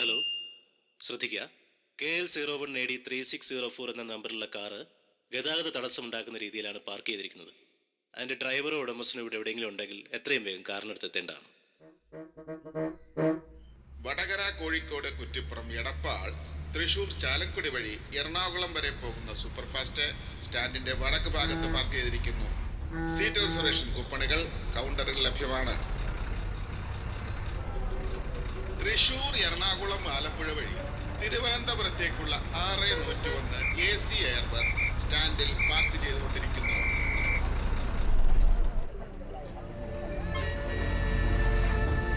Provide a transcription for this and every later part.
Hello, ശ്രദ്ധിക്കുക. KL01AD3604 എന്ന നമ്പറിലുള്ള car ഗതാഗത തടസ്സമുണ്ടാക്കുന്ന രീതിയിലാണ് പാർക്ക് ചെയ്തിരിക്കുന്നത്. അതിൻ്റെ ഡ്രൈവറോ ഉടമസ്ഥനോ ഇവിടെ എവിടെയെങ്കിലും ഉണ്ടെങ്കിൽ എത്രയും വേഗം കാറിനടുത്ത് എത്തേണ്ടതാണ്. വടകര, കോഴിക്കോട്, കുറ്റിപ്പുറം, എടപ്പാൾ, തൃശൂർ, ചാലക്കുടി വഴി എറണാകുളം വരെ പോകുന്ന സൂപ്പർഫാസ്റ്റ് സ്റ്റാൻഡിന്റെ വടക്ക് ഭാഗത്ത് പാർക്ക് ചെയ്തിരിക്കുന്നു. സീറ്റ് റിസർവേഷൻ കൂപ്പണുകൾ കൗണ്ടറിൽ ലഭ്യമാണ്. തൃശൂർ, എറണാകുളം, ആലപ്പുഴ വഴി തിരുവനന്തപുരത്തേക്കുള്ള 6101 AC എയർ ബസ് സ്റ്റാൻഡിൽ പാർക്ക് ചെയ്തുകൊണ്ടിരിക്കുന്നു.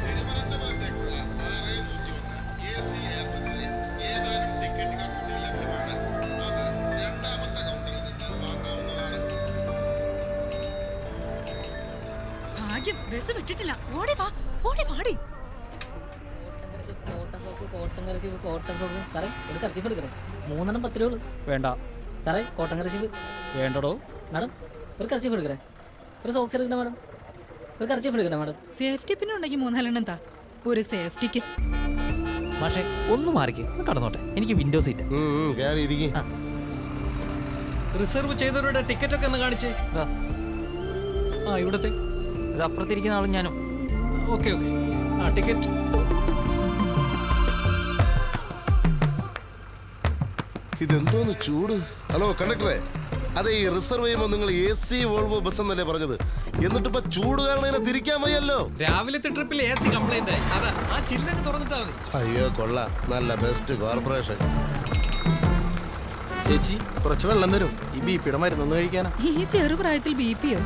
തിരുവനന്തപുരത്തേക്കുള്ള 6101 AC എയർ ബസ്സിൽ ഏതാനും ടിക്കറ്റുകൾ കൂടി ലഭ്യമാണ്. അത് രണ്ടാമത്തെ കൗണ്ടറിൽ നിന്ന് വാങ്ങാവുന്നതാണ്. ഭാഗ്യം, ബസ് വിട്ടിട്ടില്ല. ഓടി വാ, ഓടി വാടി. കോട്ടൻ കരച്ചീപ്പ് സാറേ, ഒരു കർച്ചീഫ് എടുക്കണേ. 3 10 രൂപ വേണ്ട സാറേ. കോട്ടൻ കരച്ചീപ്പ് വേണ്ടടോ. മാഡം ഒരു കർച്ചീഫ് എടുക്കണേ. ഒരു സോക്സ് എടുക്കണേ മാഡം. ഒരു കർച്ചീഫ് എടുക്കണേ മാഡം. സേഫ്റ്റി പിന്നെ ഉണ്ടെങ്കിൽ 4 എന്താ ഒരു സേഫ്റ്റിക്ക്. പക്ഷേ ഒന്ന് മാറിക്ക്, കടന്നോട്ടെ. എനിക്ക് വിൻഡോ സീറ്റ്. റിസർവ് ചെയ്തവരുടെ ടിക്കറ്റ് ഒക്കെ ഒന്ന് കാണിച്ചേ. ഇവിടത്തെ ഇത് അപ്പുറത്തിരിക്കുന്ന ആളും ഞാനും. Okay okay. ടിക്കറ്റ്. ഇതെന്തോന്ന് ചൂട്. ഹലോ കണ്ടക്ടറെ, അതെ, ഈ റിസർവ് ചെയ്യുമ്പോൾ നിങ്ങൾ AC വോൾവോ ബസ് എന്നല്ലേ പറഞ്ഞത്? എന്നിട്ടിപ്പോ ചൂട് കാരണം ഇതിനെ തിരിക്കാൻ വയ്യല്ലോ. രാവിലത്തെ ട്രിപ്പിൽ AC കംപ്ലൈന്റ് ആയി. അതാ ആ ചില്ലൊക്കെ തുറന്നിട്ടാ മതി. അയ്യോ കൊള്ളാം, നല്ല ബെസ്റ്റ് കോർപ്പറേഷൻ. ചേച്ചി കുറച്ച് വെള്ളം തരും. ഈ BP-യുടെ മരുന്നൊന്നും കഴിക്കാനാ. ഈ ചെറുപ്രായത്തിൽ BP യോ?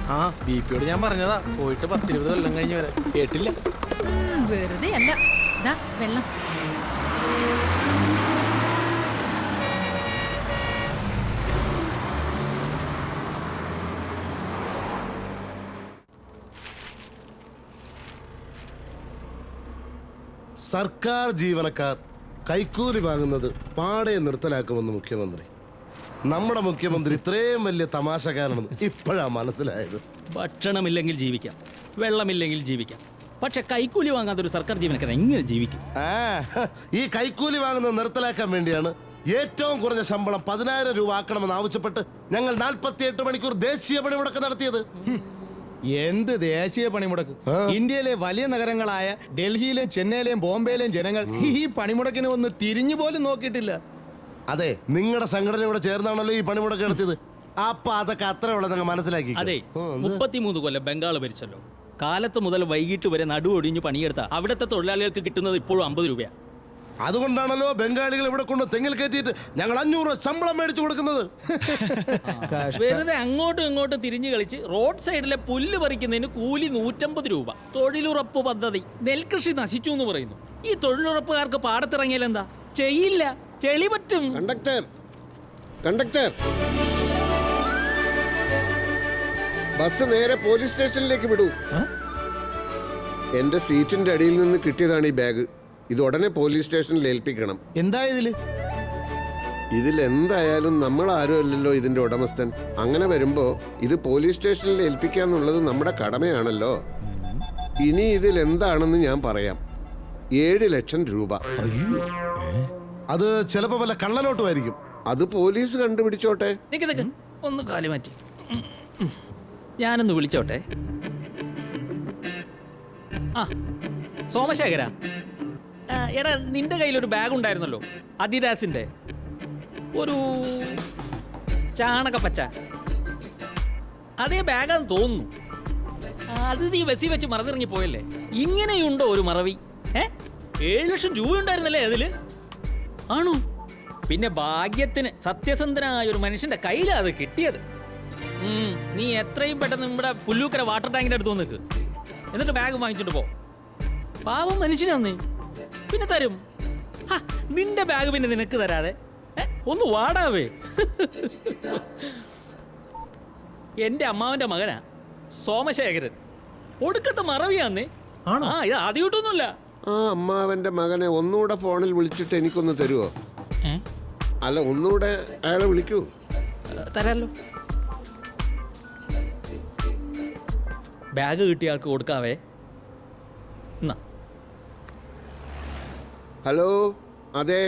BP-യോട് ഞാൻ പറഞ്ഞതാ, പോയിട്ട് 10-20 കൊല്ലം കഴിഞ്ഞ് വരെ കേട്ടില്ല. വെറുതെ അല്ല. ദാ വെള്ളം. സർക്കാർ ജീവനക്കാർ കൈക്കൂലി വാങ്ങുന്നത് പാടെ നിർത്തലാക്കുമെന്ന് മുഖ്യമന്ത്രി. നമ്മുടെ മുഖ്യമന്ത്രി ഇത്രയും വലിയ തമാശക്കാരനെന്ന് ഇപ്പോഴാ മനസ്സിലായത്. ഭക്ഷണമില്ലെങ്കിൽ ജീവിക്കാം, വെള്ളമില്ലെങ്കിൽ ജീവിക്കാം, പക്ഷെ കൈക്കൂലി വാങ്ങാത്തൊരു സർക്കാർ ജീവനക്കാരൻ എങ്ങനെ ജീവിക്കും? ഈ കൈക്കൂലി വാങ്ങുന്നത് നിർത്തലാക്കാൻ വേണ്ടിയാണ് ഏറ്റവും കുറഞ്ഞ ശമ്പളം 10,000 രൂപ ആക്കണമെന്ന് ആവശ്യപ്പെട്ട് ഞങ്ങൾ 48 മണിക്കൂർ ദേശീയ പണിമുടക്ക് നടത്തിയത്. എന്ത് ദേശീയ പണിമുടക്ക്? ഇന്ത്യയിലെ വലിയ നഗരങ്ങളായ ഡൽഹിയിലെയും ചെന്നൈയിലെയും ബോംബെയിലെയും ജനങ്ങൾ ഈ പണിമുടക്കിനെ ഒന്ന് തിരിഞ്ഞു പോലും നോക്കിയിട്ടില്ല. അതെ, നിങ്ങളുടെ സംഘടനയോട് ചേർന്നാണല്ലോ ഈ പണിമുടക്ക് നടത്തിയത്. അപ്പൊ അതൊക്കെ അത്ര ഉള്ളത് മനസ്സിലാക്കി. അതെ, 33 കൊല്ലം ബംഗാൾ ഭരിച്ചല്ലോ. കാലത്ത് മുതൽ വൈകിട്ട് വരെ നടുവൊടിഞ്ഞ് പണിയെടുത്ത അവിടുത്തെ തൊഴിലാളികൾക്ക് കിട്ടുന്നത് ഇപ്പോഴും 50 രൂപയാണ്. അതുകൊണ്ടാണല്ലോ ബംഗാളികൾ ഇവിടെ കൊണ്ട് തെങ്ങിൽ കയറ്റിയിട്ട് ഞങ്ങൾ 500 ശമ്പളം മേടിച്ചു കൊടുക്കുന്നത്. വെറുതെ അങ്ങോട്ടും ഇങ്ങോട്ടും തിരിഞ്ഞു കളിച്ച് റോഡ് സൈഡിലെ പുല്ല് പറിക്കുന്നതിന് കൂലി 150 രൂപ. തൊഴിലുറപ്പ് പദ്ധതി, നെൽകൃഷി നശിച്ചു എന്ന് പറയുന്നു. ഈ തൊഴിലുറപ്പുകാർക്ക് പാടത്തിറങ്ങിയാൽ എന്താ ചെയ്യില്ല, ചെളി പറ്റും. കണ്ടക്ടർ, ബസ് നേരെ പോലീസ് സ്റ്റേഷനിലേക്ക് വിടൂ. എന്റെ സീറ്റിന്റെ അടിയിൽ നിന്ന് കിട്ടിയതാണ് ഈ ബാഗ്. ഇത് ഉടനെ പോലീസ് സ്റ്റേഷനിൽ ഏൽപ്പിക്കണം. എന്താ ഇതിലെന്തായാലും നമ്മൾ ആരും അല്ലല്ലോ ഇതിന്റെ ഉടമസ്ഥൻ. അങ്ങനെ വരുമ്പോ ഇത് പോലീസ് സ്റ്റേഷനിൽ ഏൽപ്പിക്കാന്നുള്ളത് നമ്മുടെ കടമയാണല്ലോ. ഇനി ഇതിലെന്താണെന്ന് ഞാൻ പറയാം. 7 ലക്ഷം രൂപ. അത് ചിലപ്പോ വല്ല കള്ളനോട്ടുമായിരിക്കും. അത് പോലീസ് കണ്ടുപിടിച്ചോട്ടെ. ഒന്ന് കാലി മാറ്റി, ഞാനൊന്ന് വിളിച്ചോട്ടെ. സോമശേഖര, എടാ, നിന്റെ കയ്യിലൊരു ബാഗ് ഉണ്ടായിരുന്നല്ലോ, അഡിഡാസിന്റെ, ഒരു ചാണകപ്പച്ച. അതേ ബാഗാന്ന് തോന്നുന്നു. അത് നീ ബസ്സിൽ വെച്ച് മറന്നിറങ്ങി പോയല്ലേ? ഇങ്ങനെയുണ്ടോ ഒരു മറവി? 7 ലക്ഷം രൂപ ഉണ്ടായിരുന്നല്ലേ അതില്? ആണോ? പിന്നെ ഭാഗ്യത്തിന് സത്യസന്ധനായ ഒരു മനുഷ്യന്റെ കയ്യിലാണ് അത് കിട്ടിയത്. നീ എത്രയും പെട്ടെന്ന് നമ്മുടെ പുല്ലൂക്കര വാട്ടർ ടാങ്കിന്റെ അടുത്ത് വന്നിക്ക്, എന്നിട്ട് ബാഗ് വാങ്ങിച്ചോണ്ട് പോ. പാവം മനുഷ്യനാന്നേ, പിന്നെ തരും. നിന്റെ ബാഗ് പിന്നെ നിനക്ക് തരാതെ ഒന്ന് വാടാവേ. എന്റെ അമ്മാവന്റെ മകനാ സോമശേഖരൻ. ഒടുക്കത്തെ മറവിയാന്നേ. ഇത് ആദ്യമായിട്ടൊന്നുമില്ല. ആ അമ്മാവന്റെ മകനെ ഒന്നുകൂടെ ഫോണിൽ വിളിച്ചിട്ട് എനിക്കൊന്ന് തരുമോ? അല്ല, ഒന്നുകൂടെ അയാളെ വിളിക്കൂ. തരാലോ. ബാഗ് കിട്ടിയ ആൾക്ക് കൊടുക്കാവേ. ഹലോ, അതെ.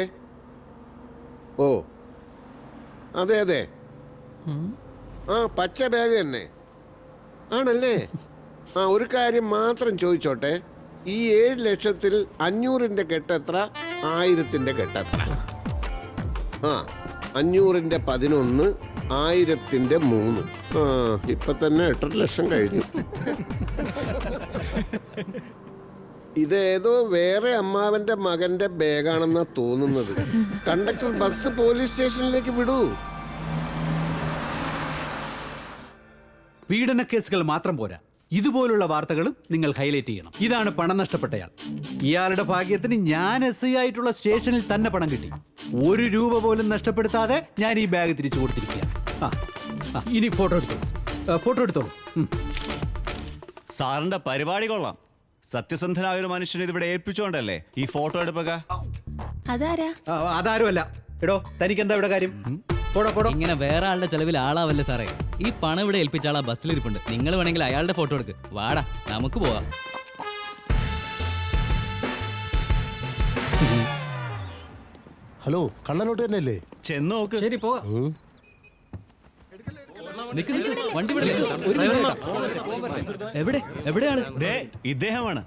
ഓ അതെ അതെ, ആ പച്ച ബാഗ് തന്നെ ആണല്ലേ. ആ ഒരു കാര്യം മാത്രം ചോദിച്ചോട്ടെ, ഈ 7,500,000 കെട്ടെത്ര, 1000 കെട്ടെത്ര? ആ 500 11, 1000 3. ആ ഇപ്പൊ തന്നെ 8 ലക്ഷം കഴിഞ്ഞു. ഇതേതോ വേറെ അമ്മാവന്റെ മകന്റെ ബാഗാണെന്നാ തോന്നുന്നത്. കണ്ടക്ടർ ബസ് പോലീസ് സ്റ്റേഷനിലേക്ക് വിടൂ. പീഡന കേസുകൾ മാത്രം പോരാ, ഇതുപോലുള്ള വാർത്തകളും നിങ്ങൾ ഹൈലൈറ്റ് ചെയ്യണം. ഇതാണ് പണം നഷ്ടപ്പെട്ടയാൾ. ഇയാളുടെ ഭാഗ്യത്തിന് ഞാൻ SI ആയിട്ടുള്ള സ്റ്റേഷനിൽ തന്നെ പണം കിട്ടി. 1 രൂപ പോലും നഷ്ടപ്പെടുത്താതെ ഞാൻ ഈ ബാഗ് തിരിച്ചു കൊടുത്തിരിക്കുക. ഇനി ഫോട്ടോ എടുത്തോളൂ. സാറിന്റെ പരിപാടി കൊള്ളാം. സത്യസന്ധനായ ഒരു മനുഷ്യനെ ഇതിവിടെ ഏൽപ്പിച്ചോണ്ടല്ലേ ഈ ഫോട്ടോ എടുപ്പക. അതാരുമല്ല. എടോ തനിക്ക് എന്താ ഇവിടെ കാര്യം? ഇങ്ങനെ വേറെ ആളുടെ ചെലവിൽ ആളാവല്ലേ സാറേ. ഈ പണം ഇവിടെ ഏൽപ്പിച്ച ആളാ ബസ്സിലിരിപ്പുണ്ട്. നിങ്ങൾ വേണമെങ്കിൽ അയാളുടെ ഫോട്ടോ എടുക്ക്. വാടാ നമുക്ക് പോവാം. ഹലോ, കള്ളനോട്ട് തന്നെയല്ലേ? ചെന്ന് നോക്ക്. ശരി പോവാ. നിക്ക് വണ്ടി വിടല്ലേ. ഒരു മിനിറ്റ്. എവിടെയാണ്? ദേ ഇദ്ദേഹമാണ്.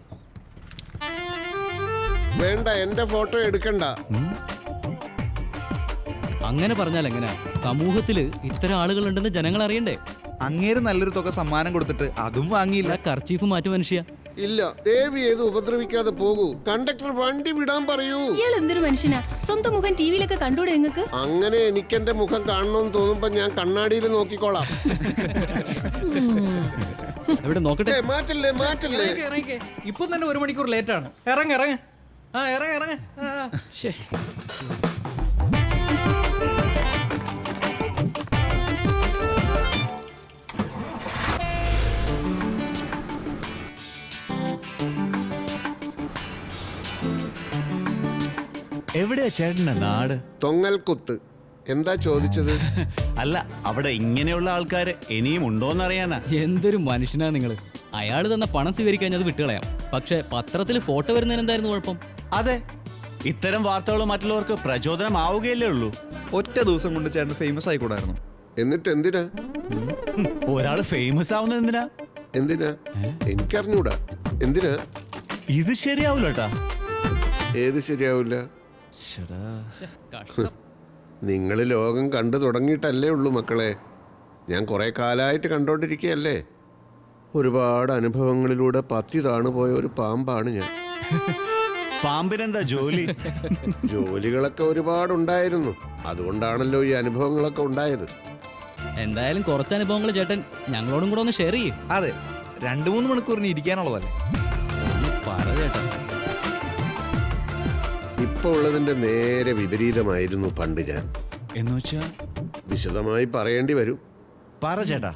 വേണ്ട, എന്റെ ഫോട്ടോ എടുക്കണ്ട. അങ്ങനെ പറഞ്ഞാൽ എങ്ങനെയാ? സമൂഹത്തില് ഇത്തരം ആളുകളുണ്ടെന്ന് ജനങ്ങൾ അറിയണ്ടേ? അങ്ങേര് നല്ലൊരു തുക സമ്മാനം കൊടുത്തിട്ട് അതും വാങ്ങിയില്ല. കർച്ചീഫ് മാറ്റു മനുഷ്യ. ഇല്ല, ദേവി ഏത് ഉപദ്രവിക്കാതെ പോകൂ. കണ്ടക്ടർ വണ്ടി വിടാൻ പറയൂ. ഇയാൾ എന്തൊരു മനുഷ്യനാ? സ്വന്തം മുഖം ടിവിയിലൊക്കെ കണ്ടൂടെ നിങ്ങൾക്ക്? അങ്ങനെ എനിക്കെന്റെ മുഖം കാണണമെന്ന് തോന്നുമ്പോ ഞാൻ കണ്ണാടിയിൽ നോക്കിക്കോളാം. എവിടെ നോക്കട്ടെ. മാറ്റല്ലേ. ഇപ്പൊ തന്നെ 1 മണിക്കൂർ ലേറ്റ് ആണ്. ഇറങ്ങ. എവിടെയാ ചേട്ടന്റെ നാട്? തൊങ്ങൽക്കുത്ത്. എന്താ ചോദിച്ചത്? അല്ല, അവിടെ ഇങ്ങനെയുള്ള ആൾക്കാര് ഇനിയും ഉണ്ടോന്നറിയാനാ. എന്തൊരു മനുഷ്യനാ നിങ്ങള്. അയാൾ തന്ന പണം സ്വീകരിക്കാൻ അത് വിട്ടുകളയാം. പക്ഷെ പത്രത്തിൽ ഫോട്ടോ വരുന്നതിന് എന്തായിരുന്നു കുഴപ്പം? അതെ, ഇത്തരം വാർത്തകൾ മറ്റുള്ളവർക്ക് പ്രചോദനമാവുകയല്ലേ ഉള്ളൂ. ഒറ്റ ദിവസം കൊണ്ട് ചേട്ടൻ ഫേമസ് ആയിക്കൂടായിരുന്നു. എന്നിട്ട് എന്തിനാ ഒരാള് ഫേമസ് ആവുന്നത് എന്തിനാ? എനിക്കറിഞ്ഞൂടാ. എന്തിനാ? ഇത് ശരിയാവൂല കേട്ടാ. ഏത് ശരിയാവില്ല? നിങ്ങൾ ലോകം കണ്ടു തുടങ്ങിയിട്ടല്ലേ ഉള്ളൂ മക്കളെ. ഞാൻ കുറെ കാലമായിട്ട് കണ്ടോണ്ടിരിക്കുകയല്ലേ. ഒരുപാട് അനുഭവങ്ങളിലൂടെ പത്തി താണുപോയ ഒരു പാമ്പാണ് ഞാൻ. പാമ്പിനെന്താ ജോലി? ജോലികളൊക്കെ ഒരുപാടുണ്ടായിരുന്നു. അതുകൊണ്ടാണല്ലോ ഈ അനുഭവങ്ങളൊക്കെ ഉണ്ടായത്. എന്തായാലും കുറച്ച് അനുഭവങ്ങൾ ചേട്ടൻ ഞങ്ങളോടും കൂടെ ഒന്ന് ഷെയർ ചെയ്യും. അതെ, 2-3 മണിക്കൂറിന് ഇരിക്കാനുള്ളതല്ലേ. പറ ചേട്ടാ. ഇപ്പൊ ഉള്ളതിന്റെ നേരെ വിപരീതമായിരുന്നു പണ്ട് ഞാൻ. എന്നുവെച്ചാ വിശദമായി പറയേണ്ടി വരും. പറ ചേട്ടാ.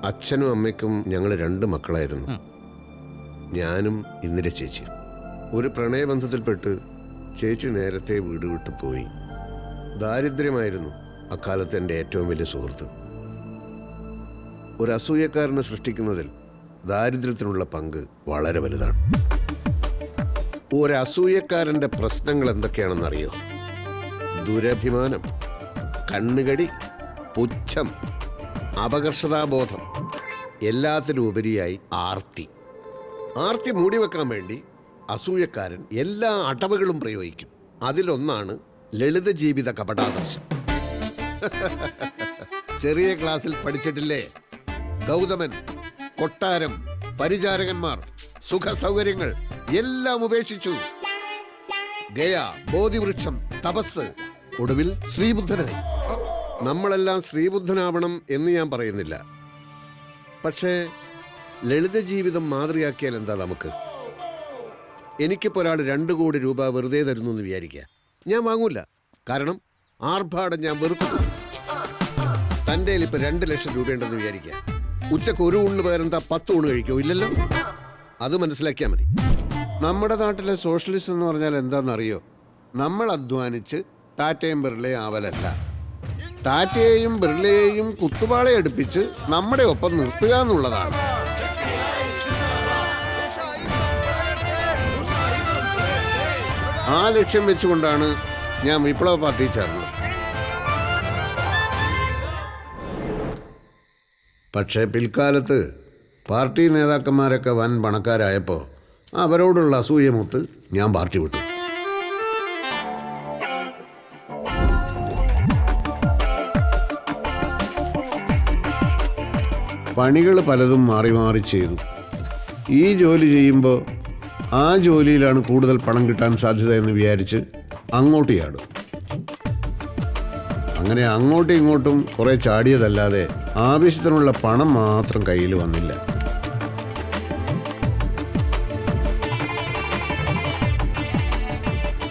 അച്ഛനും അമ്മയ്ക്കും ഞങ്ങൾ 2 മക്കളായിരുന്നു. ഞാനും ഇന്ദിര ചേച്ചി. ഒരു പ്രണയബന്ധത്തിൽപ്പെട്ട് ചേച്ചി നേരത്തെ വീട് വിട്ടു പോയി. ദാരിദ്ര്യമായിരുന്നു അക്കാലത്ത് എൻ്റെ ഏറ്റവും വലിയ സുഹൃത്ത്. ഒരു അസൂയക്കാരനെ സൃഷ്ടിക്കുന്നതിൽ ദാരിദ്ര്യത്തിനുള്ള പങ്ക് വളരെ വലുതാണ്. ഒരു അസൂയക്കാരൻ്റെ പ്രശ്നങ്ങൾ എന്തൊക്കെയാണെന്നറിയോ? ദുരഭിമാനം, കണ്ണുകടി, പുച്ഛം, അപകർഷതാബോധം, എല്ലാത്തിലും ഉപരിയായി ആർത്തി. ആർത്തി മൂടിവെക്കാൻ വേണ്ടി അസൂയക്കാരൻ എല്ലാ അടവുകളും പ്രയോഗിക്കും. അതിലൊന്നാണ് ലളിത ജീവിത കപടാദർശം. ചെറിയ ക്ലാസ്സിൽ പഠിച്ചിട്ടില്ലേ? ഗൗതമൻ, കൊട്ടാരം, പരിചാരകന്മാർ, സുഖ സൗകര്യങ്ങൾ എല്ലാം ഉപേക്ഷിച്ചു. ഗയ, ബോധിവൃക്ഷം, തപസ്, ഒടുവിൽ ശ്രീബുദ്ധനായി. നമ്മളെല്ലാം ശ്രീബുദ്ധനാവണം എന്ന് ഞാൻ പറയുന്നില്ല. പക്ഷേ ലളിത ജീവിതം മാതൃകയാക്കിയാൽ എന്താ നമുക്ക്? എനിക്കിപ്പോൾ ഒരാൾ 2 കോടി രൂപ വെറുതെ തരുന്നു എന്ന് വിചാരിക്കുക. ഞാൻ വാങ്ങൂല. കാരണം ആർഭാടം ഞാൻ വെറുക്കുന്നു. തൻ്റെ ഇപ്പം 2 ലക്ഷം രൂപയുണ്ടെന്ന് വിചാരിക്കുക. ഉച്ചക്ക് 1 ഊണിന് പകരം 10 ഊണ് കഴിക്കോ? ഇല്ലല്ലോ. അത് മനസ്സിലാക്കിയാൽ മതി. നമ്മുടെ നാട്ടിലെ സോഷ്യലിസ്റ്റ് എന്ന് പറഞ്ഞാൽ എന്താണെന്നറിയോ? നമ്മൾ അധ്വാനിച്ച് ടാറ്റയും ബിർളയും ആവലല്ല. ടാറ്റയെയും ബിർളയെയും കുത്തുപാളയെ അടുപ്പിച്ച് നമ്മുടെ ഒപ്പം നിർത്തുക എന്നുള്ളതാണ്. ആ ആ ലക്ഷ്യം വെച്ചുകൊണ്ടാണ് ഞാൻ വിപ്ലവ പാർട്ടി ചേർന്നത്. പക്ഷേ പിൽക്കാലത്ത് പാർട്ടി നേതാക്കന്മാരൊക്കെ വൻ പണക്കാരായപ്പോൾ അവരോടുള്ള അസൂയമൊത്ത് ഞാൻ പാർട്ടി വിട്ടു. പണികൾ പലതും മാറി മാറി ചെയ്തു. ഈ ജോലി ചെയ്യുമ്പോൾ ആ ജോലിയിലാണ് കൂടുതൽ പണം കിട്ടാൻ സാധ്യത എന്ന് വിചാരിച്ച് അങ്ങോട്ട് ചാടും. അങ്ങനെ അങ്ങോട്ടും ഇങ്ങോട്ടും കുറേ ചാടിയതല്ലാതെ ആവശ്യത്തിനുള്ള പണം മാത്രം കയ്യിൽ വന്നില്ല.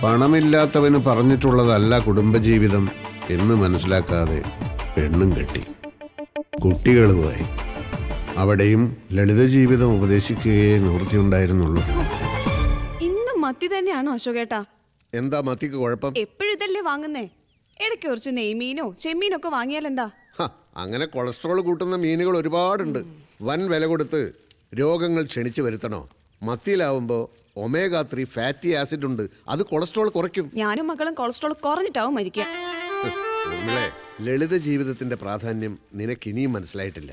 പണമില്ലാത്തവന് പറഞ്ഞിട്ടുള്ളതല്ല കുടുംബജീവിതം എന്ന് മനസ്സിലാക്കാതെ പെണ്ണും കെട്ടി, കുട്ടികളുമായി. അവിടെയും ലളിത ജീവിതം ഉപദേശിക്കുകയേ നിവൃത്തിയുണ്ടായിരുന്നുള്ളൂ. ഇന്നും മത്തി തന്നെയാണോ അശോകേട്ടാ? എന്താ മത്തിക്ക് കുഴപ്പം? എപ്പോഴും ഇതല്ലേ വാങ്ങുന്നേ? ഇടയ്ക്ക് കുറച്ച് നെയ്മീനോ ചെമ്മീനോ ഒക്കെ വാങ്ങിയാലെന്താ? അങ്ങനെ കൊളസ്ട്രോൾ കൂട്ടുന്ന മീനുകൾ ഒരുപാടുണ്ട്. വൻ വില കൊടുത്ത് രോഗങ്ങൾ ക്ഷണിച്ചു വരുത്തണോ? മത്തിയിലാവുമ്പോൾ ഒമേഗ-3 ഫാറ്റി ആസിഡ് ഉണ്ട്. അത് കൊളസ്ട്രോൾ കുറയ്ക്കും. ഞാനും മക്കളും കൊളസ്ട്രോൾ കുറഞ്ഞിട്ടാവും മരിക്കുക. ലളിത ജീവിതത്തിന്റെ പ്രാധാന്യം നിനക്കിനിയും മനസ്സിലായിട്ടില്ല.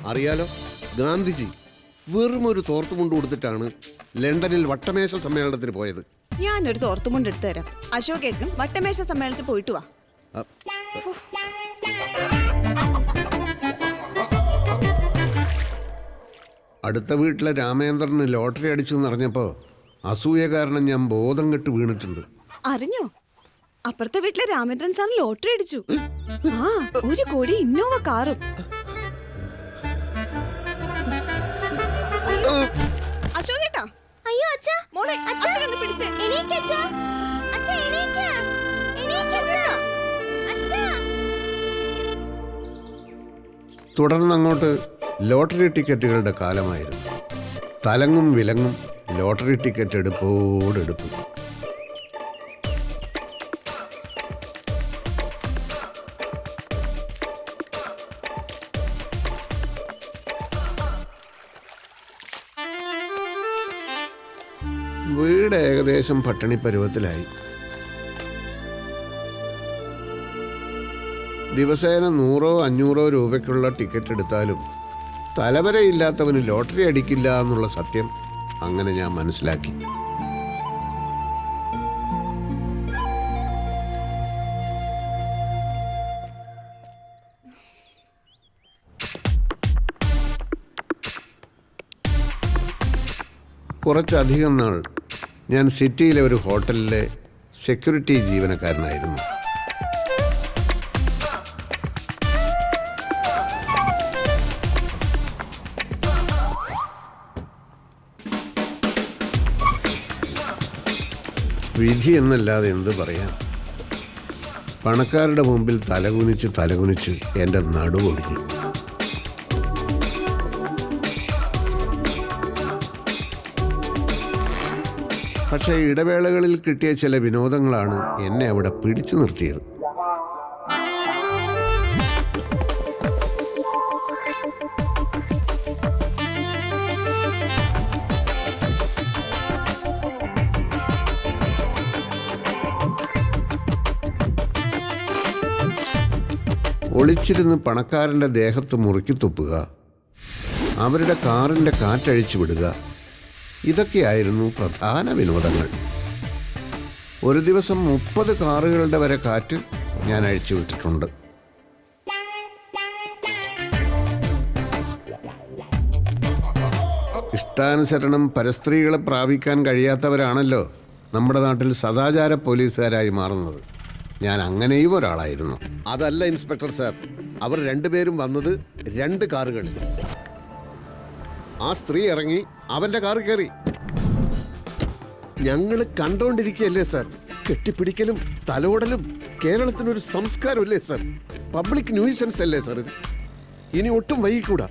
അറിയാലോ, ഗാന്ധിജി വെറും ഒരു തോർത്തുമുണ്ട് കൊടുത്തിട്ടാണ് ലണ്ടനിൽ വട്ടമേശ സമ്മേളനത്തിന് പോയത്. ഞാനൊരു തോർത്തുമുണ്ട് എടുത്തു തരാം. അശോകേട്ടനും വട്ടമേശ സമ്മേളനത്തിൽ പോയിട്ട് വാ. അടുത്ത വീട്ടിലെ രാമേന്ദ്രന് ലോട്ടറി അടിച്ചു എന്നറിഞ്ഞപ്പോൾ അസൂയ കാരണം ഞാൻ ബോധം കെട്ട് വീണിട്ടുണ്ട്. അറിഞ്ഞോ? അപ്പുറത്തെ വീട്ടിലെ രാമേന്ദ്രൻ സാറിന് ലോട്ടറി അടിച്ചു. 1 കോടി ഇന്നോവ കാറും. അശോകേട്ടാ, അയ്യോ അച്ഛാ, മോളെ അച്ഛനൊന്ന് പിടിച്ചേ. എണീക്ക് അച്ഛാ, അച്ഛാ എണീക്ക്, എണീക്ക് അച്ഛാ. തുടർന്നങ്ങോട്ട് ലോട്ടറി ടിക്കറ്റുകളുടെ കാലമായിരുന്നു. തലങ്ങും വിലങ്ങും ലോട്ടറി ടിക്കറ്റ് എടുപ്പോടെടുപ്പ്. വീട് ഏകദേശം പട്ടിണി പരുവത്തിലായി. ദിവസേന 100-500 രൂപയ്ക്കുള്ള ടിക്കറ്റ് എടുത്താലും തലവരയില്ലാത്തവന് ലോട്ടറി അടിക്കില്ല എന്നുള്ള സത്യം അങ്ങനെ ഞാൻ മനസ്സിലാക്കി. കുറച്ചധികം നാൾ ഞാൻ സിറ്റിയിലെ ഒരു ഹോട്ടലിലെ സെക്യൂരിറ്റി ജീവനക്കാരനായിരുന്നു. വിധി എന്നല്ലാതെ എന്ത് പറയാം. പണക്കാരുടെ മുമ്പിൽ തലകുനിച്ച് എൻ്റെ നടുവൊടിഞ്ഞു. പക്ഷേ ഇടവേളകളിൽ കിട്ടിയ ചില വിനോദങ്ങളാണ് എന്നെ അവിടെ പിടിച്ചു നിർത്തിയത്. ഒളിച്ചിരുന്ന് പണക്കാരൻ്റെ ദേഹത്ത് മുറുക്കി തുപ്പുക, അവരുടെ കാറിൻ്റെ കാറ്റഴിച്ചു വിടുക, ഇതൊക്കെയായിരുന്നു പ്രധാന വിനോദങ്ങൾ. ഒരു ദിവസം 30 കാറുകളുടെ വരെ കാറ്റ് ഞാൻ അഴിച്ചു വിട്ടിട്ടുണ്ട്. ഇഷ്ടാനുസരണം പരസ്ത്രീകളെ പ്രാപിക്കാൻ കഴിയാത്തവരാണല്ലോ നമ്മുടെ നാട്ടിൽ സദാചാര പോലീസുകാരായി മാറുന്നത്. ഞാൻ അങ്ങനെയും ഒരാളായിരുന്നു. അതല്ല ഇൻസ്പെക്ടർ സാർ, അവർ രണ്ടുപേരും വന്നത് 2 കാറുകളിൽ. ആ സ്ത്രീ ഇറങ്ങി അവൻ്റെ കാറ് കയറി. ഞങ്ങൾ കണ്ടോണ്ടിരിക്കുകയല്ലേ സാർ. കെട്ടിപ്പിടിക്കലും തലോടലും കേരളത്തിനൊരു സംസ്കാരമല്ലേ സാർ? പബ്ലിക് ന്യൂസൻസ് അല്ലേ സാർ ഇത്? ഇനി ഒട്ടും വൈകിക്കൂടാ.